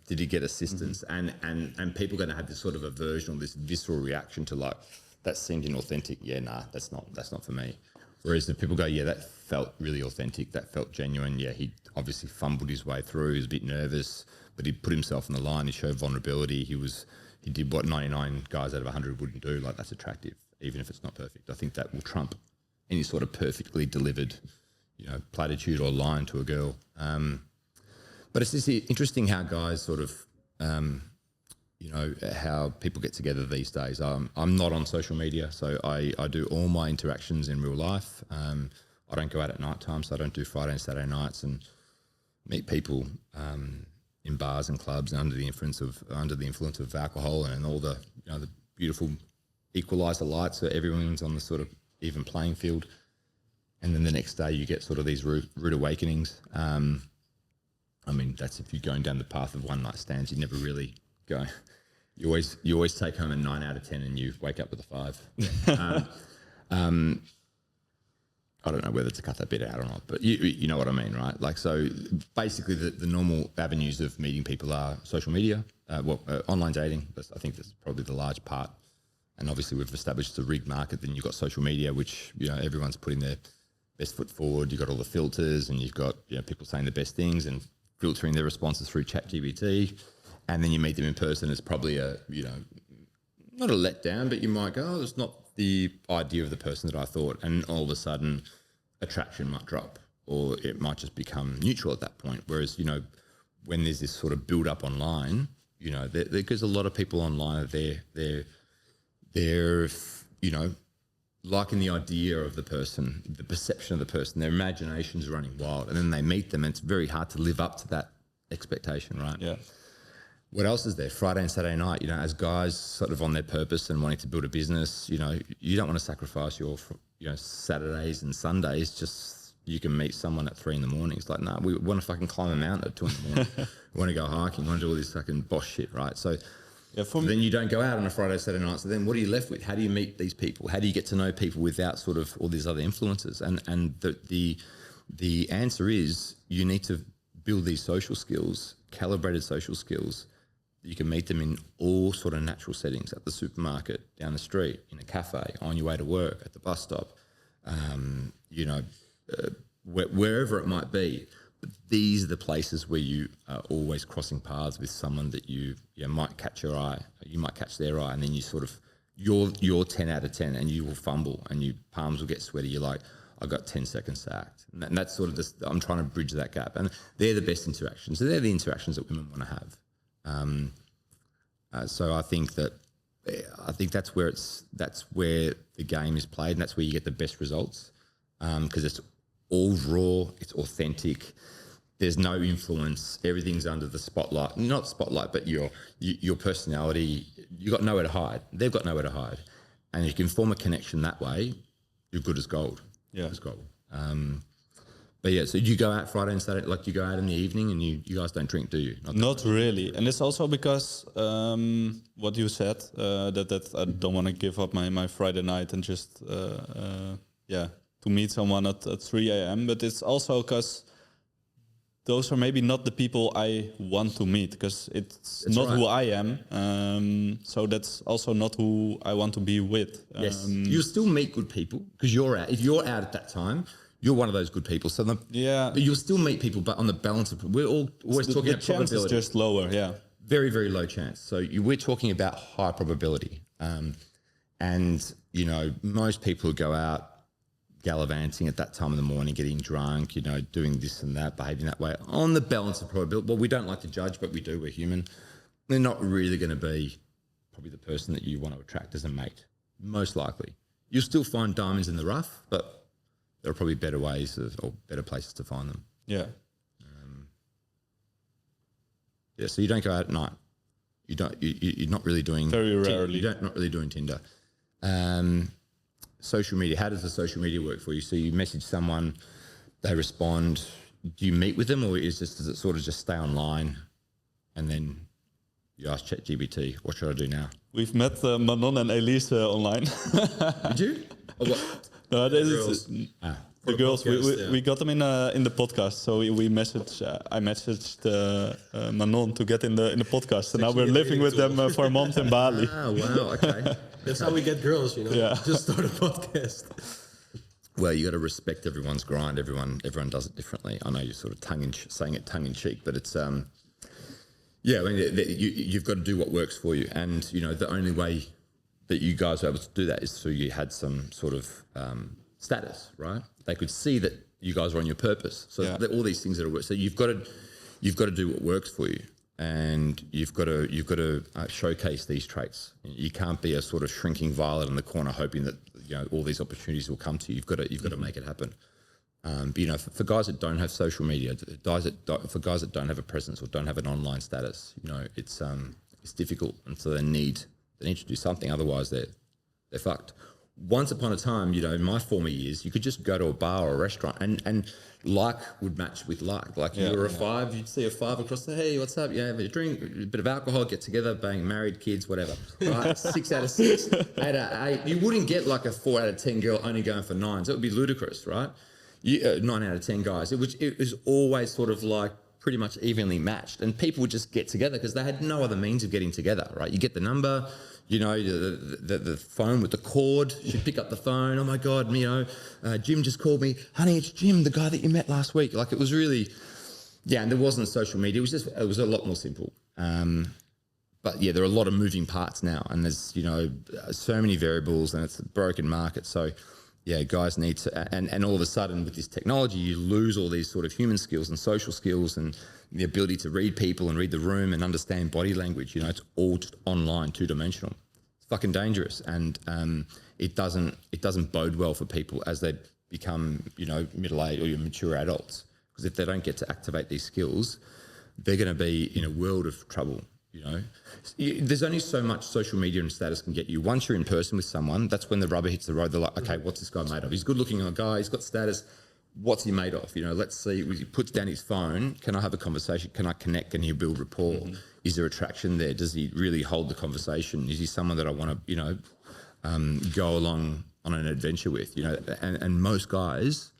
did he get assistance? Mm-hmm. And people are going to have this sort of aversion or this visceral reaction to like, that seemed inauthentic. Yeah, nah, that's not for me. Whereas the people go, yeah, that felt really authentic. That felt genuine. Yeah, he obviously fumbled his way through. He was a bit nervous, but he put himself on the line. He showed vulnerability. He did what 99 guys out of 100 wouldn't do. Like, that's attractive, even if it's not perfect. I think that will trump any sort of perfectly delivered, platitude or line to a girl. But it's just interesting how guys sort of, how people get together these days. I'm not on social media, so I do all my interactions in real life. I don't go out at night time, so I don't do Friday and Saturday nights and meet people in bars and clubs and under the influence of alcohol and all the the beautiful equalizer lights, so everyone's on the sort of even playing field. And then the next day you get sort of these rude awakenings. I mean, that's if you're going down the path of one night stands. You never really go. You always take home a 9 out of 10 and you wake up with a 5. I don't know whether to cut that bit out or not, but you know what I mean, right? Like, so basically the normal avenues of meeting people are social media, online dating. I think that's probably the large part. And obviously we've established the rigged market. Then you've got social media, which, everyone's putting their best foot forward. You've got all the filters and you've got, people saying the best things and filtering their responses through ChatGPT. And then you meet them in person. It's probably a, not a letdown, but you might go, oh, it's not the idea of the person that I thought. And all of a sudden attraction might drop, or it might just become neutral at that point. Whereas, when there's this sort of build up online, because a lot of people online are they're liking the idea of the person, the perception of the person, their imagination's running wild, and then they meet them and it's very hard to live up to that expectation, right? Yeah. What else is there? Friday and Saturday night, as guys sort of on their purpose and wanting to build a business, you don't want to sacrifice your, Saturdays and Sundays. Just you can meet someone at 3 a.m. It's like, nah, we want to fucking climb a mountain at 2 a.m. We want to go hiking. We want to do all this fucking boss shit, right? So then you don't go out on a Friday, Saturday night. So then what are you left with? How do you meet these people? How do you get to know people without sort of all these other influences? And the answer is you need to build these social skills, calibrated social skills. You can meet them in all sort of natural settings, at the supermarket, down the street, in a cafe, on your way to work, at the bus stop, wherever it might be. But these are the places where you are always crossing paths with someone that you might catch your eye, you might catch their eye, and then you sort of, you're 10 out of 10 and you will fumble and your palms will get sweaty. You're like, I've got 10 seconds to act. And that's sort of I'm trying to bridge that gap. And they're the best interactions. So they're the interactions that women want to have. So I think that's where the game is played, and that's where you get the best results, because it's all raw, it's authentic. There's no influence. Everything's under the spotlight. Not spotlight, but your personality. You got nowhere to hide. They've got nowhere to hide, and you can form a connection that way. You're good as gold. Yeah, as gold. But yeah, so you go out Friday and Saturday, like you go out in the evening, and you guys don't drink, do you? Not really, and it's also because what you said, that I don't want to give up my Friday night and just to meet someone at 3 a.m. But it's also because those are maybe not the people I want to meet, because it's not who I am. So that's also not who I want to be with. Yes, you'll still meet good people because you're out. If you're out at that time, you're one of those good people. So but you'll still meet people, but on the balance of, we're always talking about chance probability. is just lower. Yeah, very, very low chance. So we're talking about high probability. And most people who go out gallivanting at that time of the morning, getting drunk, doing this and that, behaving that way, on the balance of probability. Well, we don't like to judge, but we do. We're human. They're not really going to be probably the person that you want to attract as a mate, most likely. You'll still find diamonds in the rough, but there are probably better ways or better places to find them. Yeah. So you don't go out at night. You're not really doing... Very rarely. Not really doing Tinder. Social media, how does the social media work for you? So you message someone, they respond. Do you meet with them, or does it sort of just stay online and then you ask ChatGPT, what should I do now? We've met Manon and Elise online. Did you? Or what? No, the girls. Podcast, we got them in the podcast. So we messaged. I messaged Manon to get in the podcast, and now we're living with them for a month in Bali. Oh wow! Okay, that's how we get girls. Yeah. Just start a podcast. Well, you got to respect everyone's grind. Everyone does it differently. I know you're sort of saying it tongue in cheek, but it's yeah. I mean, you've got to do what works for you, and the only way that you guys were able to do that is so you had some sort of status, right? They could see that you guys are on your purpose. So all these things that are work. So you've got to do what works for you, and you've got to showcase these traits. You can't be a sort of shrinking violet in the corner hoping that all these opportunities will come to you. You've got to make it happen. But, you know, for guys that don't have social media, for guys that don't have a presence or don't have an online status, you know, it's difficult, and so they need to do something. Otherwise, they're fucked. Once upon a time, you know, in my former years, you could just go to a bar or a restaurant and like would match with like. Like you were a five, you'd see a five across the, hey, what's up? Yeah, have a drink, a bit of alcohol, get together, bang, married, kids, whatever. Right? 6 out of 6, 8 out of 8. You wouldn't get like a 4 out of 10 girl only going for 9s. That would be ludicrous, right? 9 out of 10 guys. It was always sort of like pretty much evenly matched, and people would just get together because they had no other means of getting together, right? You get the number, you know, the phone with the cord. She'd pick up the phone. Oh my God, you know, Jim just called me. Honey, it's Jim, the guy that you met last week. Like it was really, yeah. And there wasn't social media. It was a lot more simple. But yeah, there are a lot of moving parts now, and there's, you know, so many variables, and it's a broken market. So yeah, guys need to, and all of a sudden with this technology, you lose all these sort of human skills and social skills and the ability to read people and read the room and understand body language. You know, it's all just online, 2-dimensional. It's fucking dangerous, and it doesn't bode well for people as they become, you know, middle-aged or mature adults. Because if they don't get to activate these skills, they're going to be in a world of trouble. You know, there's only so much social media and status can get you. Once you're in person with someone, that's when the rubber hits the road. They're like, okay, what's this guy made of? He's good looking guy. He's got status. What's he made of? You know, let's see. He puts down his phone. Can I have a conversation? Can I connect? Can he build rapport? Mm-hmm. Is there attraction there? Does he really hold the conversation? Is he someone that I want to, you know, go along on an adventure with? You know, and most guys,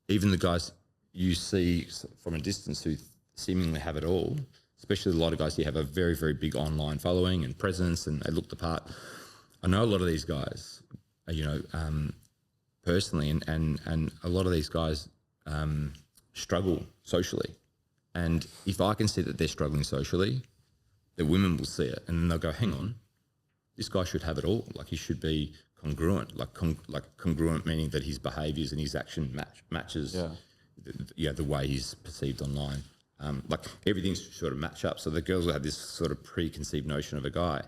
even the guys you see from a distance who seemingly have it all, especially a lot of guys who have a very, very big online following and presence, and they look the part. I know a lot of these guys, you know, personally, and a lot of these guys struggle socially. And if I can see that they're struggling socially, the women will see it, and then they'll go, hang on, this guy should have it all. Like he should be congruent, like congruent meaning that his behaviours and his action matches the way he's perceived online. Like everything should sort of match up. So the girls will have this sort of preconceived notion of a guy.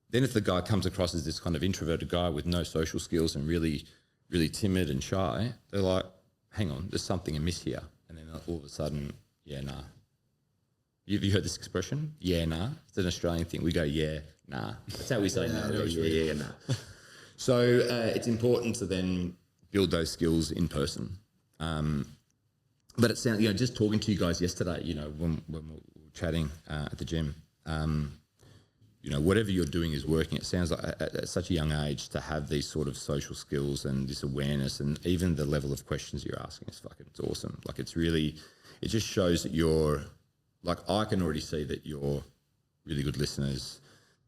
Then if the guy comes across as this kind of introverted guy with no social skills and really, really timid and shy, they're like, hang on, there's something amiss here. And then all of a sudden, yeah, nah. Have you heard this expression? Yeah, nah. It's an Australian thing. We go, yeah, nah. That's how we say nah. Yeah, nah. So it's important to then build those skills in person. But it sounds, you know, just talking to you guys yesterday, you know, when we were chatting at the gym, you know, whatever you're doing is working. It sounds like at such a young age to have these sort of social skills and this awareness, and even the level of questions you're asking is fucking, it's awesome. Like it's really, it just shows that you're, like I can already see that you're really good listeners,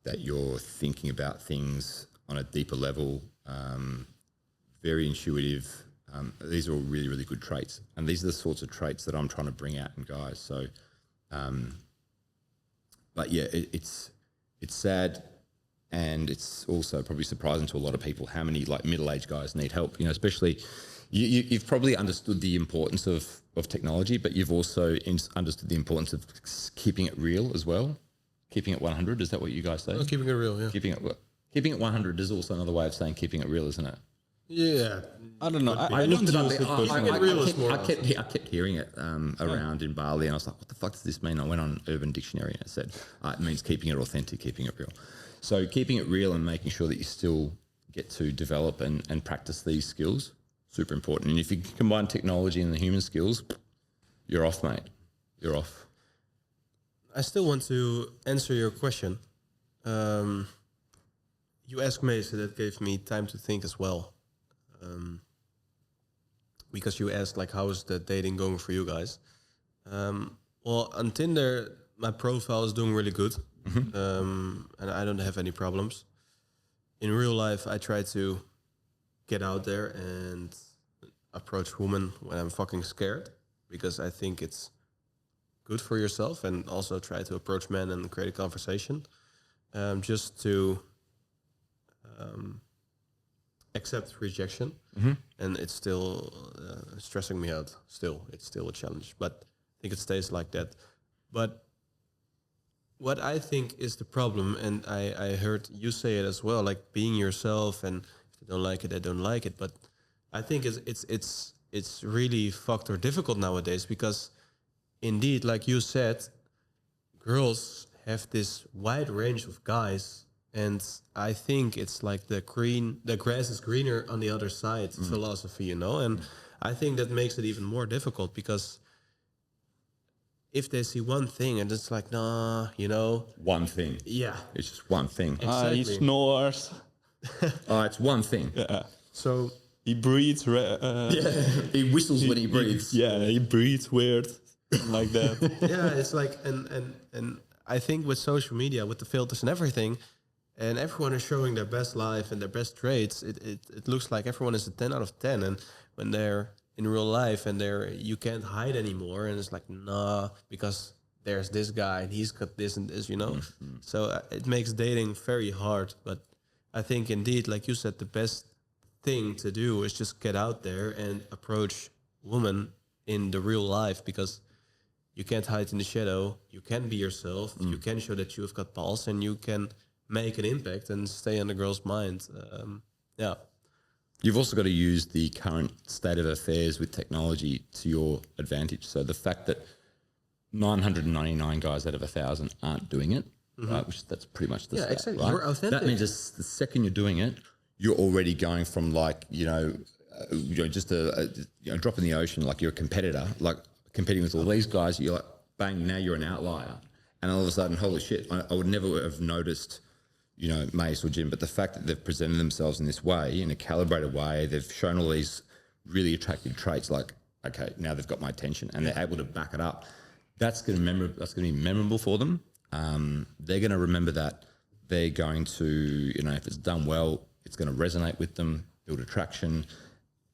that you're thinking about things on a deeper level, very intuitive. These are all really, really good traits. And these are the sorts of traits that I'm trying to bring out in guys. So, but yeah, it's sad, and it's also probably surprising to a lot of people how many like middle-aged guys need help. You know, especially you've probably understood the importance of technology, but you've also understood the importance of keeping it real as well. Keeping it 100, is that what you guys say? Oh, keeping it real, yeah. Keeping it 100 is also another way of saying keeping it real, isn't it? Yeah, I don't know. I looked it up. I I kept hearing it around in Bali, and I was like, "What the fuck does this mean?" I went on Urban Dictionary, and it said it means keeping it authentic, keeping it real. So keeping it real and making sure that you still get to develop and practice these skills, super important. And if you combine technology and the human skills, you're off, mate. You're off. I still want to answer your question. You asked me, so that gave me time to think as well. Because you asked, like, how is the dating going for you guys? Well, on Tinder, my profile is doing really good. Mm-hmm. And I don't have any problems. In real life, I try to get out there and approach women when I'm fucking scared, because I think it's good for yourself, and also try to approach men and create a conversation, just to accept rejection. Mm-hmm. And it's still stressing me out. It's still a challenge, but I think it stays like that. But what I think is the problem, and I heard you say it as well, like being yourself, and if they don't like it, they don't like it. But I think it's it's really fucked or difficult nowadays because, indeed, like you said, girls have this wide range of guys, and I think it's like the grass is greener on the other side philosophy, you know, and I think that makes it even more difficult because if they see one thing and it's like, nah, you know, One thing. yeah, It's just one thing. exactly. He snores. It's one thing. Yeah. So He breathes. He whistles when he breathes. He breathes weird, like that. yeah, it's like, and I think with social media, with the filters and everything, and everyone is showing their best life and their best traits, it looks like everyone is a 10 out of 10. And when they're in real life and you can't hide anymore, and it's like, nah, because there's this guy and he's got this and this, you know. So it makes dating very hard. But I think indeed, like you said, the best thing to do is just get out there and approach women in the real life, because you can't hide in the shadow. You can be yourself. You can show that you've got balls, and you can make an impact and stay on the girl's mind. Yeah. You've also got to use the current state of affairs with technology to your advantage. So the fact that 999 guys out of 1,000 aren't doing it, right? Which that's pretty much the stat, exactly. right? You're authentic. That means the second you're doing it, you're already going from like just a drop in the ocean. Like you're a competitor, like competing with all these guys. You're like, bang! Now you're an outlier, and all of a sudden, holy shit! I would never have noticed, Mace or Jim, but the fact that they've presented themselves in this way, in a calibrated way, they've shown all these really attractive traits. Like, okay, now they've got my attention, and they're able to back it up. That's going to be memorable for them. They're going to remember that. They're going to, if it's done well, it's going to resonate with them, build attraction.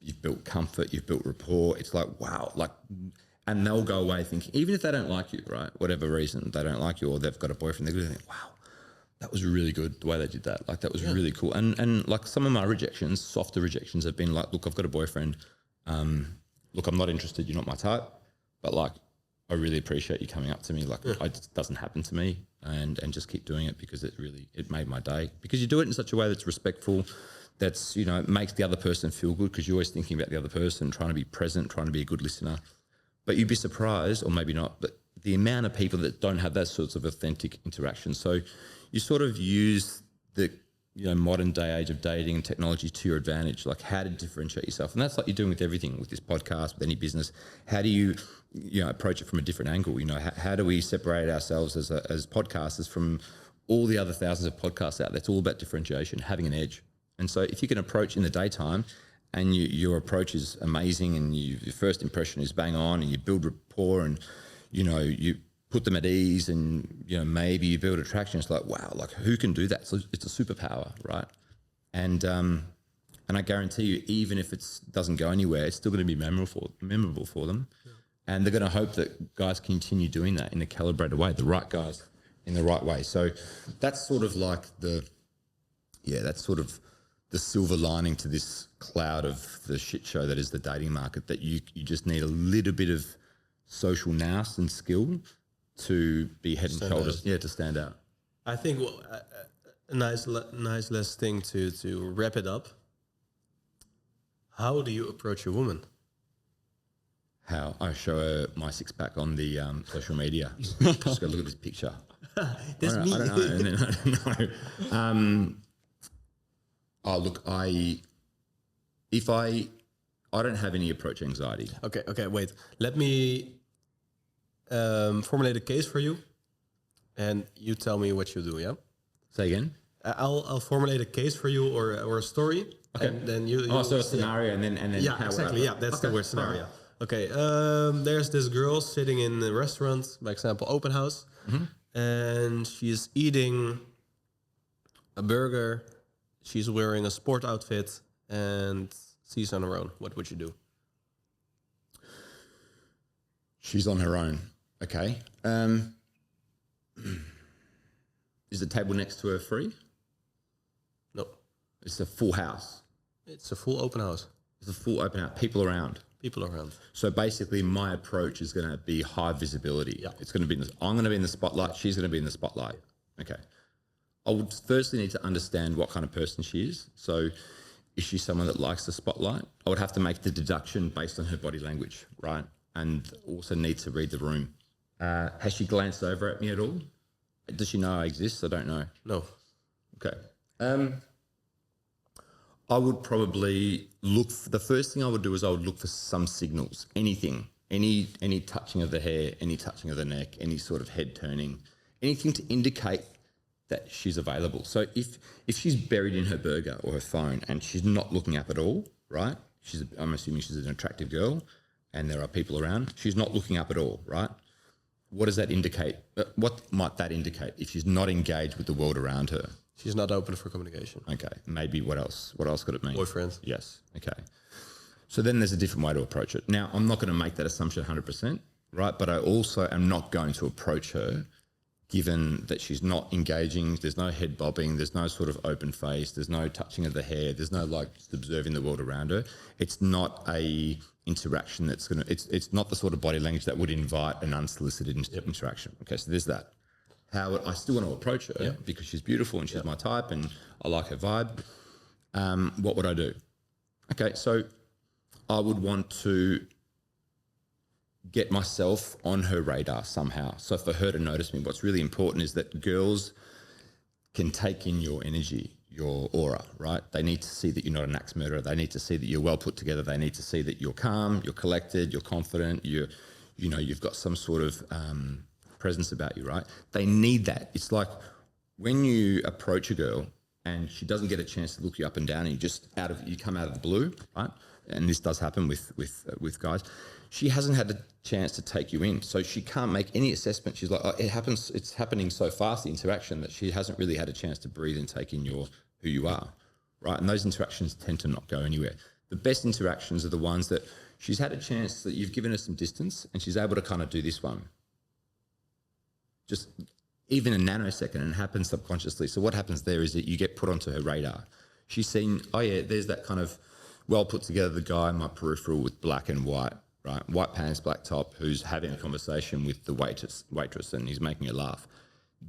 You've built comfort, you've built rapport. It's like, wow, and they'll go away thinking, even if they don't like you, right, whatever reason, they don't like you or they've got a boyfriend, they're going to think, wow, that was really good the way they did that. Like, that was really cool. And like some of my rejections, softer rejections, have been like, look, I've got a boyfriend. Look, I'm not interested. You're not my type. But like, I really appreciate you coming up to me. Like, it doesn't happen to me, and just keep doing it because it made my day. Because you do it in such a way that's respectful, that's, makes the other person feel good, because you're always thinking about the other person, trying to be present, trying to be a good listener. But you'd be surprised, or maybe not, but the amount of people that don't have those sorts of authentic interactions. So you sort of use the modern day age of dating and technology to your advantage, like how to differentiate yourself. And that's like you're doing with everything, with this podcast, with any business. How do you approach it from a different angle? How do we separate ourselves as podcasters from all the other thousands of podcasts out there? It's all about differentiation, having an edge. And so if you can approach in the daytime and your approach is amazing, and your first impression is bang on, and you build rapport, and you put them at ease, and maybe you build attraction, it's like, wow, like who can do that? So it's a superpower, right? And I guarantee you, even if it doesn't go anywhere, it's still going to be memorable for them. And they're going to hope that guys continue doing that in a calibrated way, the right guys in the right way. So that's sort of like the silver lining to this cloud of the shit show that is the dating market, that you just need a little bit of social nous and skill to be head and shoulders, to stand out. I think a nice last thing to wrap it up. How do you approach a woman? How I show her my six pack on the social media. Just go look at this picture. This me. I don't know. And then I don't know. Look, I don't have any approach anxiety. Okay, wait. Let me formulate a case for you, and you tell me what you do. Yeah. Say again. I'll formulate a case for you or a story. Okay. And then you. So a scenario, and then Yeah, how exactly. Yeah, that's the word, scenario. Okay. There's this girl sitting in a restaurant, by example, open house, and she's eating a burger. She's wearing a sport outfit, and she's on her own. What would you do? She's on her own. Okay. Is the table next to her free? No. It's a full house. It's a full open house. It's a full open house. People around. People around. So basically, my approach is going to be high visibility. Yeah. It's going to be. I'm going to be in the spotlight. Yeah. She's going to be in the spotlight. Okay. I would firstly need to understand what kind of person she is. So is she someone that likes the spotlight? I would have to make the deduction based on her body language, right? And also need to read the room. Has she glanced over at me at all? Does she know I exist? I don't know. No. Okay. I would probably the first thing I would do is I would look for some signals, anything, any touching of the hair, any touching of the neck, any sort of head turning, anything to indicate that she's available. So if she's buried in her burger or her phone and she's not looking up at all, right? I'm assuming she's an attractive girl and there are people around. She's not looking up at all, right? What does that indicate? What might that indicate if she's not engaged with the world around her? She's not open for communication. Okay, maybe what else? What else could it mean? Boyfriend. Yes, okay. So then there's a different way to approach it. Now, I'm not going to make that assumption 100%, right? But I also am not going to approach her given that she's not engaging, there's no head bobbing, there's no sort of open face, there's no touching of the hair, there's no like just observing the world around her. It's not a interaction that's going to, it's not the sort of body language that would invite an unsolicited interaction. Okay, so there's that. I still want to approach her because she's beautiful and she's my type and I like her vibe. What would I do? Okay, so I would want to get myself on her radar somehow. So for her to notice me, what's really important is that girls can take in your energy, your aura, right? They need to see that you're not an axe murderer. They need to see that you're well put together. They need to see that you're calm, you're collected, you're confident, you've got some sort of presence about you, right? They need that. It's like when you approach a girl and she doesn't get a chance to look you up and down and you come out of the blue, right? And this does happen with guys. She hasn't had a chance to take you in, so she can't make any assessment. She's like, it's happening so fast, the interaction, that she hasn't really had a chance to breathe and take in who you are, right? And those interactions tend to not go anywhere. The best interactions are the ones that she's had a chance, that you've given her some distance and she's able to kind of do this one. Just even a nanosecond, and it happens subconsciously. So what happens there is that you get put onto her radar. She's seen, oh yeah, there's that kind of well put together guy in my peripheral with black and white, right? White pants, black top, who's having a conversation with the waitress and he's making her laugh.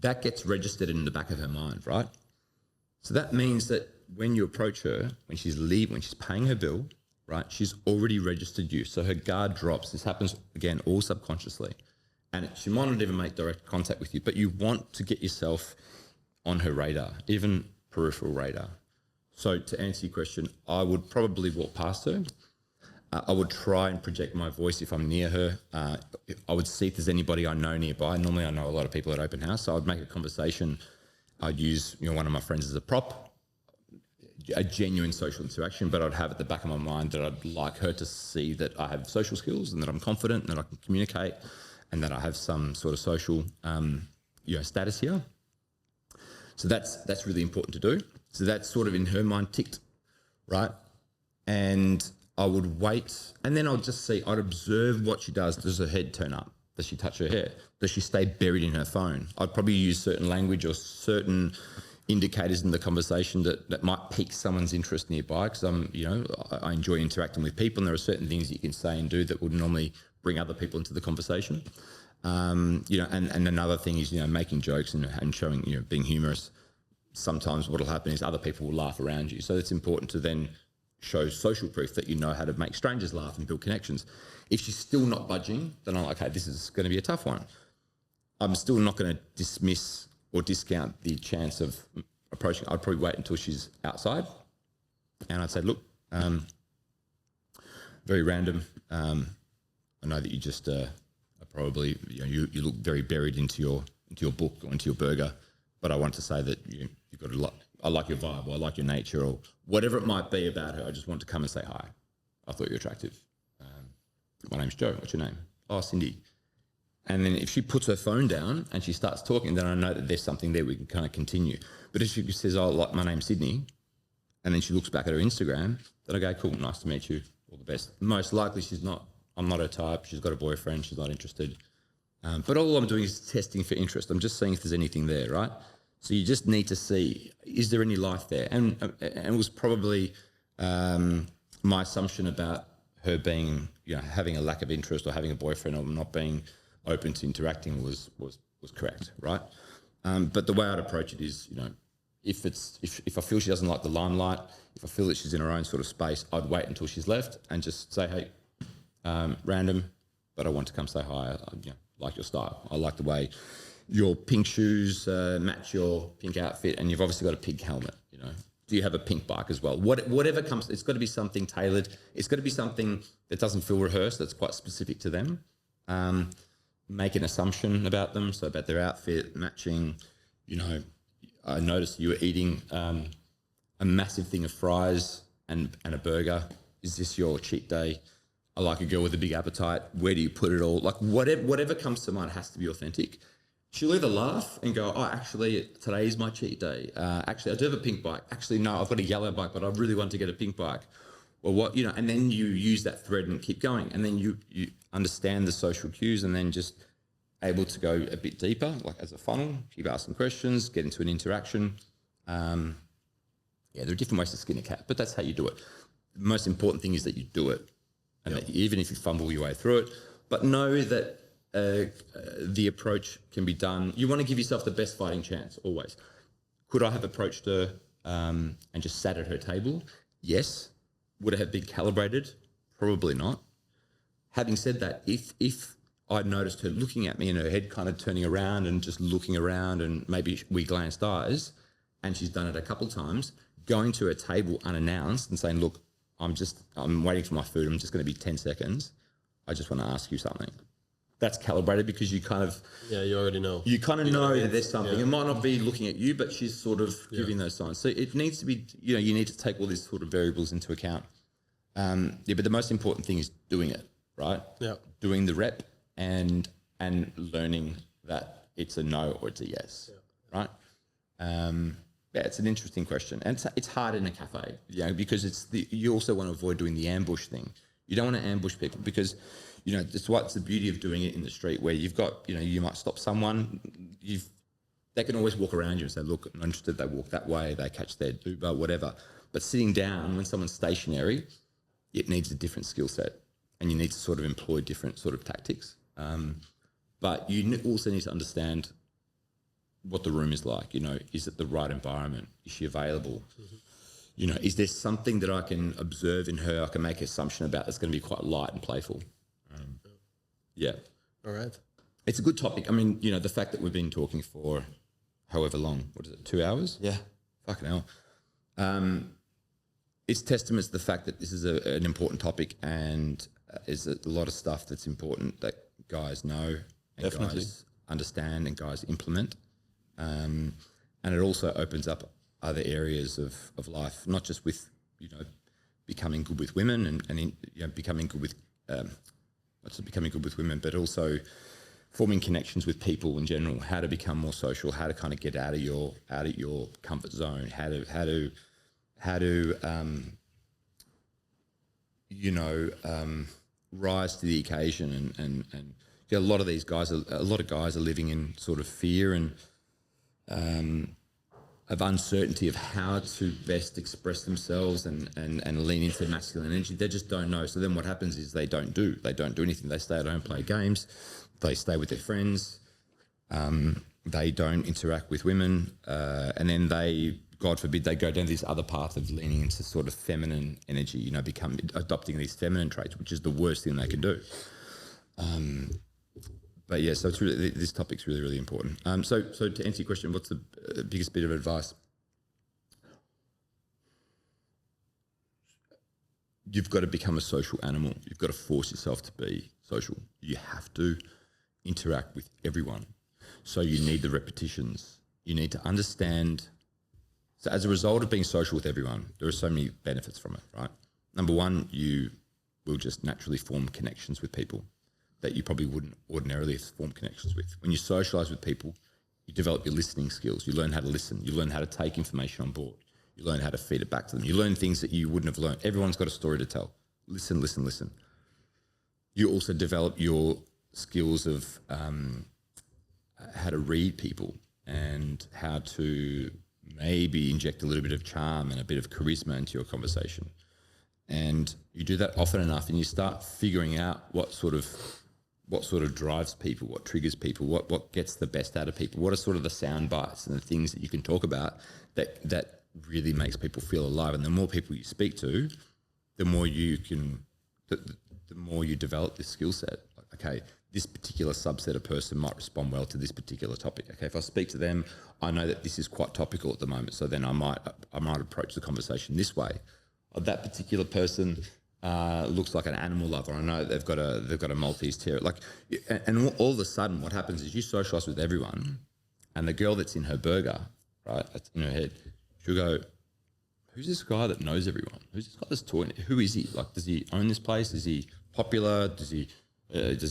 That gets registered in the back of her mind, right? So that means that when you approach her, when she's paying her bill, right, she's already registered you. So her guard drops. This happens, again, all subconsciously. And she might not even make direct contact with you, but you want to get yourself on her radar, even peripheral radar. So to answer your question, I would probably walk past her. I would try and project my voice if I'm near her. I would see if there's anybody I know nearby. Normally I know a lot of people at open house, so I'd make a conversation. I'd use one of my friends as a prop, a genuine social interaction, but I'd have at the back of my mind that I'd like her to see that I have social skills and that I'm confident and that I can communicate and that I have some sort of social status here. So that's really important to do. So that's sort of in her mind ticked, right? And I would wait, and then I'd observe what she does. Does her head turn up? Does she touch her hair? Does she stay buried in her phone? I'd probably use certain language or certain indicators in the conversation that might pique someone's interest nearby, because I enjoy interacting with people, and there are certain things you can say and do that would normally bring other people into the conversation. And another thing is, making jokes and showing, being humorous. Sometimes what will happen is other people will laugh around you. So it's important to then show social proof that you know how to make strangers laugh and build connections. If she's still not budging, then I'm like, okay, this is going to be a tough one. I'm still not going to dismiss or discount the chance of approaching. I'd probably wait until she's outside, and I'd say, look, very random. I know that you just are probably, you look very buried into your book or into your burger, but I want to say that you've got a lot. I like your vibe, or I like your nature, or whatever it might be about her. I just want to come and say hi. I thought you were attractive. My name's Joe. What's your name? Oh, Cindy. And then if she puts her phone down and she starts talking, then I know that there's something there we can kind of continue. But if she says, oh, like, my name's Sydney, and then she looks back at her Instagram, then I go, cool, nice to meet you, all the best. Most likely I'm not her type. She's got a boyfriend. She's not interested. But all I'm doing is testing for interest. I'm just seeing if there's anything there, right? So you just need to see, is there any life there? And it was probably my assumption about her being, having a lack of interest or having a boyfriend or not being open to interacting was correct, right? But the way I'd approach it is, If I feel she doesn't like the limelight, if I feel that she's in her own sort of space, I'd wait until she's left and just say, hey, random, but I want to come say hi. I like your style. I like the way your pink shoes match your pink outfit, and you've obviously got a pink helmet. Do you have a pink bike as well? Whatever comes, it's got to be something tailored. It's got to be something that doesn't feel rehearsed. That's quite specific to them. Make an assumption about them, so about their outfit matching. I noticed you were eating a massive thing of fries and a burger. Is this your cheat day? I like a girl with a big appetite. Where do you put it all? Like whatever comes to mind has to be authentic. She'll either laugh and go, oh, actually, today is my cheat day. Actually, I do have a pink bike. Actually, no, I've got a yellow bike, but I really want to get a pink bike. Or and then you use that thread and keep going. And then you understand the social cues and then just able to go a bit deeper, like as a funnel, keep asking questions, get into an interaction. There are different ways to skin a cat, but that's how you do it. The most important thing is that you do it. And that even if you fumble your way through it, but know that the approach can be done. You want to give yourself the best fighting chance, always. Could I have approached her and just sat at her table? Yes. Would it have been calibrated? Probably not. Having said that, if I noticed her looking at me and her head kind of turning around and just looking around and maybe we glanced eyes, and she's done it a couple of times, going to her table unannounced and saying, look, I'm waiting for my food. I'm just going to be 10 seconds. I just want to ask you something. That's calibrated because you kind of... Yeah, you already know. You kind of know that there's something. It might not be looking at you, but she's sort of giving those signs. So it needs to be, you need to take all these sort of variables into account. But the most important thing is doing it, right? Yeah. Doing the rep and learning that it's a no or it's a yes, right? It's an interesting question. And it's hard in a cafe, because you also want to avoid doing the ambush thing. You don't want to ambush people because... that's what's the beauty of doing it in the street, where you've got, you might stop someone, they can always walk around you and say, look, I'm not interested, they walk that way, they catch their Uber, whatever. But sitting down, when someone's stationary, it needs a different skill set and you need to sort of employ different sort of tactics. But you also need to understand what the room is like. Is it the right environment? Is she available? Mm-hmm. Is there something that I can observe in her, I can make an assumption about that's going to be quite light and playful? All right. It's a good topic. I mean, the fact that we've been talking for however long, what is it, 2 hours? Yeah. Fucking hell. It's testament to the fact that this is an important topic and is a lot of stuff that's important that guys know and Definitely. guys understand and guys implement. And it also opens up other areas of life, not just with, becoming good with women and becoming good with... not just becoming good with women, but also forming connections with people in general. How to become more social. How to kind of get out of your comfort zone. How to rise to the occasion. And a lot of guys are living in sort of fear and of uncertainty of how to best express themselves and lean into masculine energy. They just don't know. So then what happens is they don't do anything. They stay at home, play games. They stay with their friends. They don't interact with women. And then they, God forbid, they go down this other path of leaning into sort of feminine energy, adopting these feminine traits, which is the worst thing they can do. But yeah, so it's really, this topic's really, really important. So to answer your question, what's the biggest bit of advice? You've got to become a social animal. You've got to force yourself to be social. You have to interact with everyone. So you need the repetitions. You need to understand. So as a result of being social with everyone, there are so many benefits from it, right? Number one, you will just naturally form connections with people that you probably wouldn't ordinarily form connections with. When you socialise with people, you develop your listening skills. You learn how to listen. You learn how to take information on board. You learn how to feed it back to them. You learn things that you wouldn't have learned. Everyone's got a story to tell. Listen, listen, listen. You also develop your skills of how to read people and how to maybe inject a little bit of charm and a bit of charisma into your conversation. And you do that often enough and you start figuring out what sort of what sort of drives people, what triggers people, what gets the best out of people, what are sort of the sound bites and the things that you can talk about that really makes people feel alive. And the more people you speak to, the more you can, the more you develop this skill set. Like, okay, this particular subset of person might respond well to this particular topic. Okay, if I speak to them, I know that this is quite topical at the moment, so then I might approach the conversation this way. Or that particular person looks like an animal lover. I know they've got a Maltese Terrier. Like, and all of a sudden, what happens is you socialise with everyone, and the girl that's in her burger, right, that's in her head, she'll go, "Who's this guy that knows everyone? Who's this guy that's talking? Who is he? Like, does he own this place? Is he popular? Does he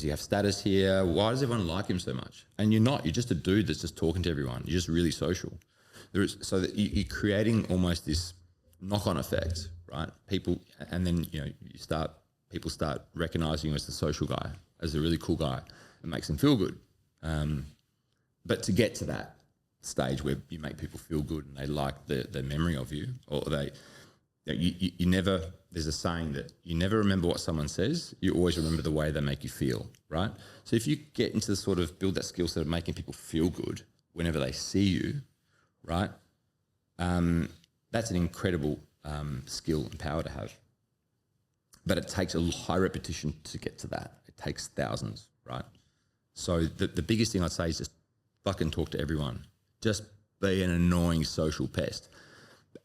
have status here? Why does everyone like him so much?" And you're not. You're just a dude that's just talking to everyone. You're just really social. So that you're creating almost this knock-on effect, right? People, and then people start recognizing you as the social guy, as a really cool guy. It makes them feel good. But to get to that stage where you make people feel good and they like the memory of you, or you never, there's a saying that you never remember what someone says, you always remember the way they make you feel, right? So if you get into the sort of build that skill set of making people feel good whenever they see you, right? That's an incredible skill and power to have. But it takes a high repetition to get to that. It takes thousands, right? So the biggest thing I'd say is just fucking talk to everyone. Just be an annoying social pest.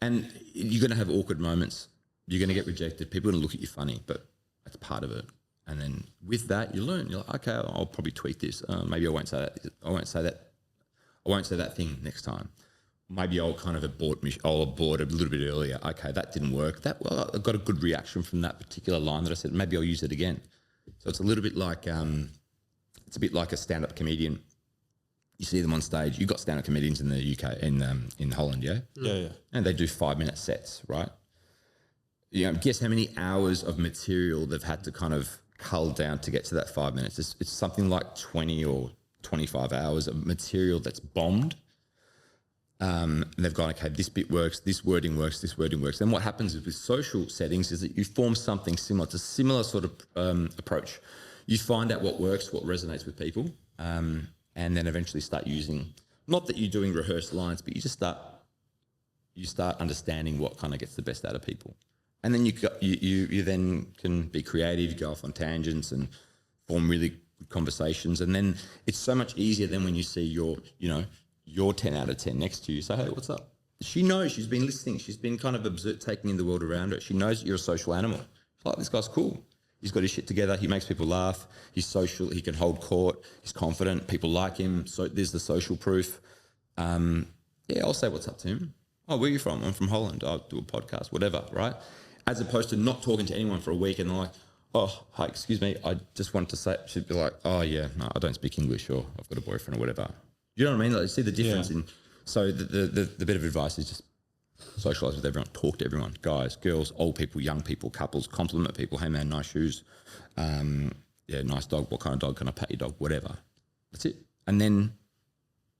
And you're going to have awkward moments. You're going to get rejected. People are going to look at you funny, but that's part of it. And then with that, you learn. You're like, okay, I'll probably tweak this. Maybe I won't say that. I won't say that thing next time. Maybe I'll kind of abort a little bit earlier. Okay, that didn't work. I got a good reaction from that particular line that I said. Maybe I'll use it again. So it's a little bit like a stand-up comedian. You see them on stage. You've got stand-up comedians in the UK, in Holland, yeah? Yeah. And they do 5-minute sets, right? Guess how many hours of material they've had to kind of cull down to get to that 5 minutes. It's something like 20 or 25 hours of material that's bombed. And they've gone, okay, this bit works, this wording works, this wording works. Then what happens with social settings is that you form something similar. It's a similar sort of approach. You find out what works, what resonates with people, and then eventually start using, not that you're doing rehearsed lines, but you start understanding what kind of gets the best out of people. And then you then can be creative, go off on tangents and form really good conversations. And then it's so much easier than when you see your 10 out of 10 next to you. Say, hey, what's up? She knows, she's been listening. She's been kind of taking in the world around her. She knows that you're a social animal. She's like, this guy's cool. He's got his shit together. He makes people laugh. He's social. He can hold court. He's confident. People like him. So there's the social proof. Yeah, I'll say what's up to him. Oh, where are you from? I'm from Holland. I'll do a podcast, whatever, right? As opposed to not talking to anyone for a week and they're like, oh, hi, excuse me, I just wanted to say, she'd be like, oh yeah, no, I don't speak English, or I've got a boyfriend or whatever. You know what I mean? Like, you see the difference in, so the bit of advice is just socialise with everyone, talk to everyone, guys, girls, old people, young people, couples, compliment people. Hey man, nice shoes. Yeah, nice dog. What kind of dog? Can I pet your dog? Whatever. That's it. And then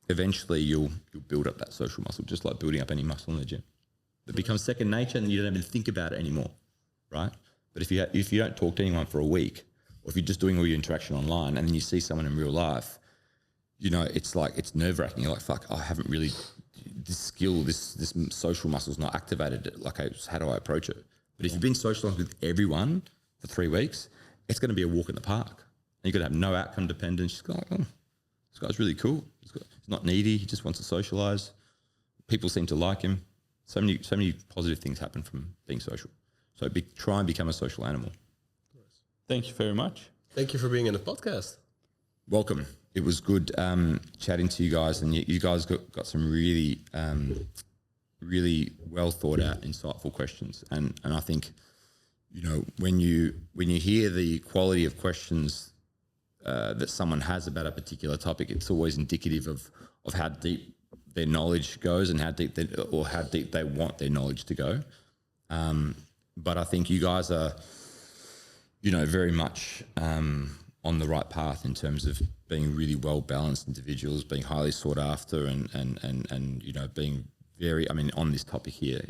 eventually you'll build up that social muscle, just like building up any muscle in the gym. It becomes second nature and you don't even think about it anymore, right? But if you don't talk to anyone for a week, or if you're just doing all your interaction online and then you see someone in real life, it's like, it's nerve-wracking. You're like, fuck, I haven't really, this skill, this social muscle's not activated. Like, how do I approach it? But if you've been socialized with everyone for 3 weeks, it's going to be a walk in the park. And you're going to have no outcome dependence. Just go like, oh, this guy's really cool. He's not needy. He just wants to socialize. People seem to like him. So many positive things happen from being social. So try and become a social animal. Thank you very much. Thank you for being in the podcast. Welcome. It was good chatting to you guys, and you guys got some really, really well thought out, insightful questions. And I think, when you hear the quality of questions that someone has about a particular topic, it's always indicative of how deep their knowledge goes and how deep they want their knowledge to go. But I think you guys are, very much on the right path in terms of being really well balanced individuals, being highly sought after, and being very, on this topic here,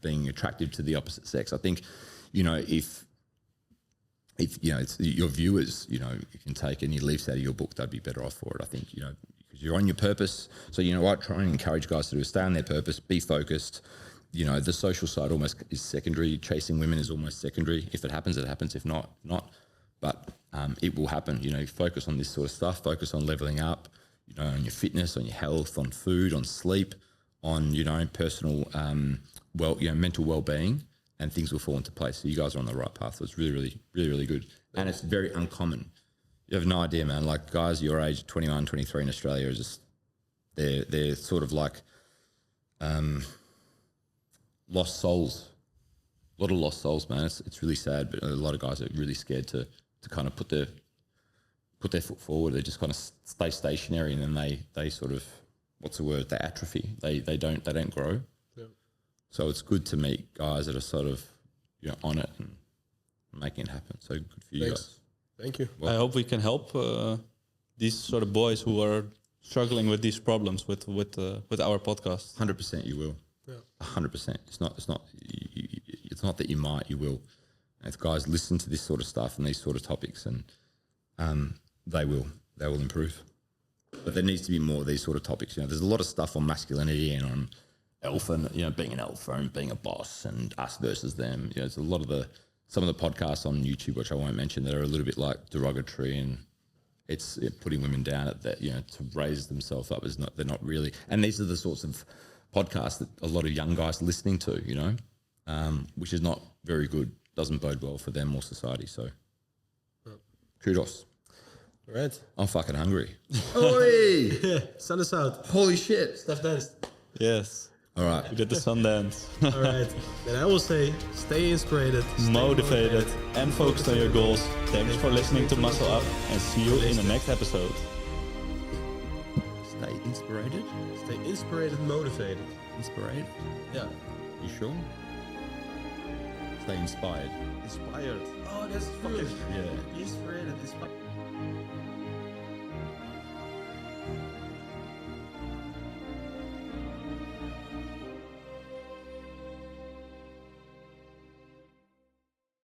being attractive to the opposite sex. I think, if if it's your viewers, you can take any leaves out of your book, they'd be better off for it. I think, because you're on your purpose. So, what I try and encourage guys to do is stay on their purpose, be focused. The social side almost is secondary. Chasing women is almost secondary. If it happens, it happens. If not, not. But it will happen. Focus on this sort of stuff. Focus on leveling up, on your fitness, on your health, on food, on sleep, on, personal, mental well-being, and things will fall into place. So you guys are on the right path. So it's really, really, really, really good. And it's very uncommon. You have no idea, man. Like guys your age, 21, 23 in Australia, are just, they're sort of like lost souls. A lot of lost souls, man. It's really sad, but a lot of guys are really scared to kind of put their foot forward. They just kind of stay stationary, and then they sort of, what's the word? They atrophy. They don't grow. Yeah. So it's good to meet guys that are sort of on it and making it happen. So good for you guys. Thank you. I hope we can help these sort of boys who are struggling with these problems with our podcast. 100% you will. Yeah. 100%. It's not that you might, you will. And if guys listen to this sort of stuff and these sort of topics, and they will improve. But there needs to be more of these sort of topics. There's a lot of stuff on masculinity and on alpha, being an alpha and being a boss and us versus them. There's a lot of some of the podcasts on YouTube, which I won't mention, that are a little bit like derogatory, and it's putting women down at that, to raise themselves up. They're not really. And these are the sorts of podcasts that a lot of young guys are listening to, which is not very good. Doesn't bode well for them or society. So kudos. All right. I'm fucking hungry. Oi! Send us out. Holy shit. Stuff danced. Yes. All right. We did the Sundance. All right. Then I will say, stay inspired, motivated, and focused on your goals. Thanks for listening to Muscle Up, and see you in the next episode. Stay inspired. Stay inspired and motivated. Inspired? Yeah. You sure? Stay inspired. Inspired. Oh, that's good. Yeah. Inspired.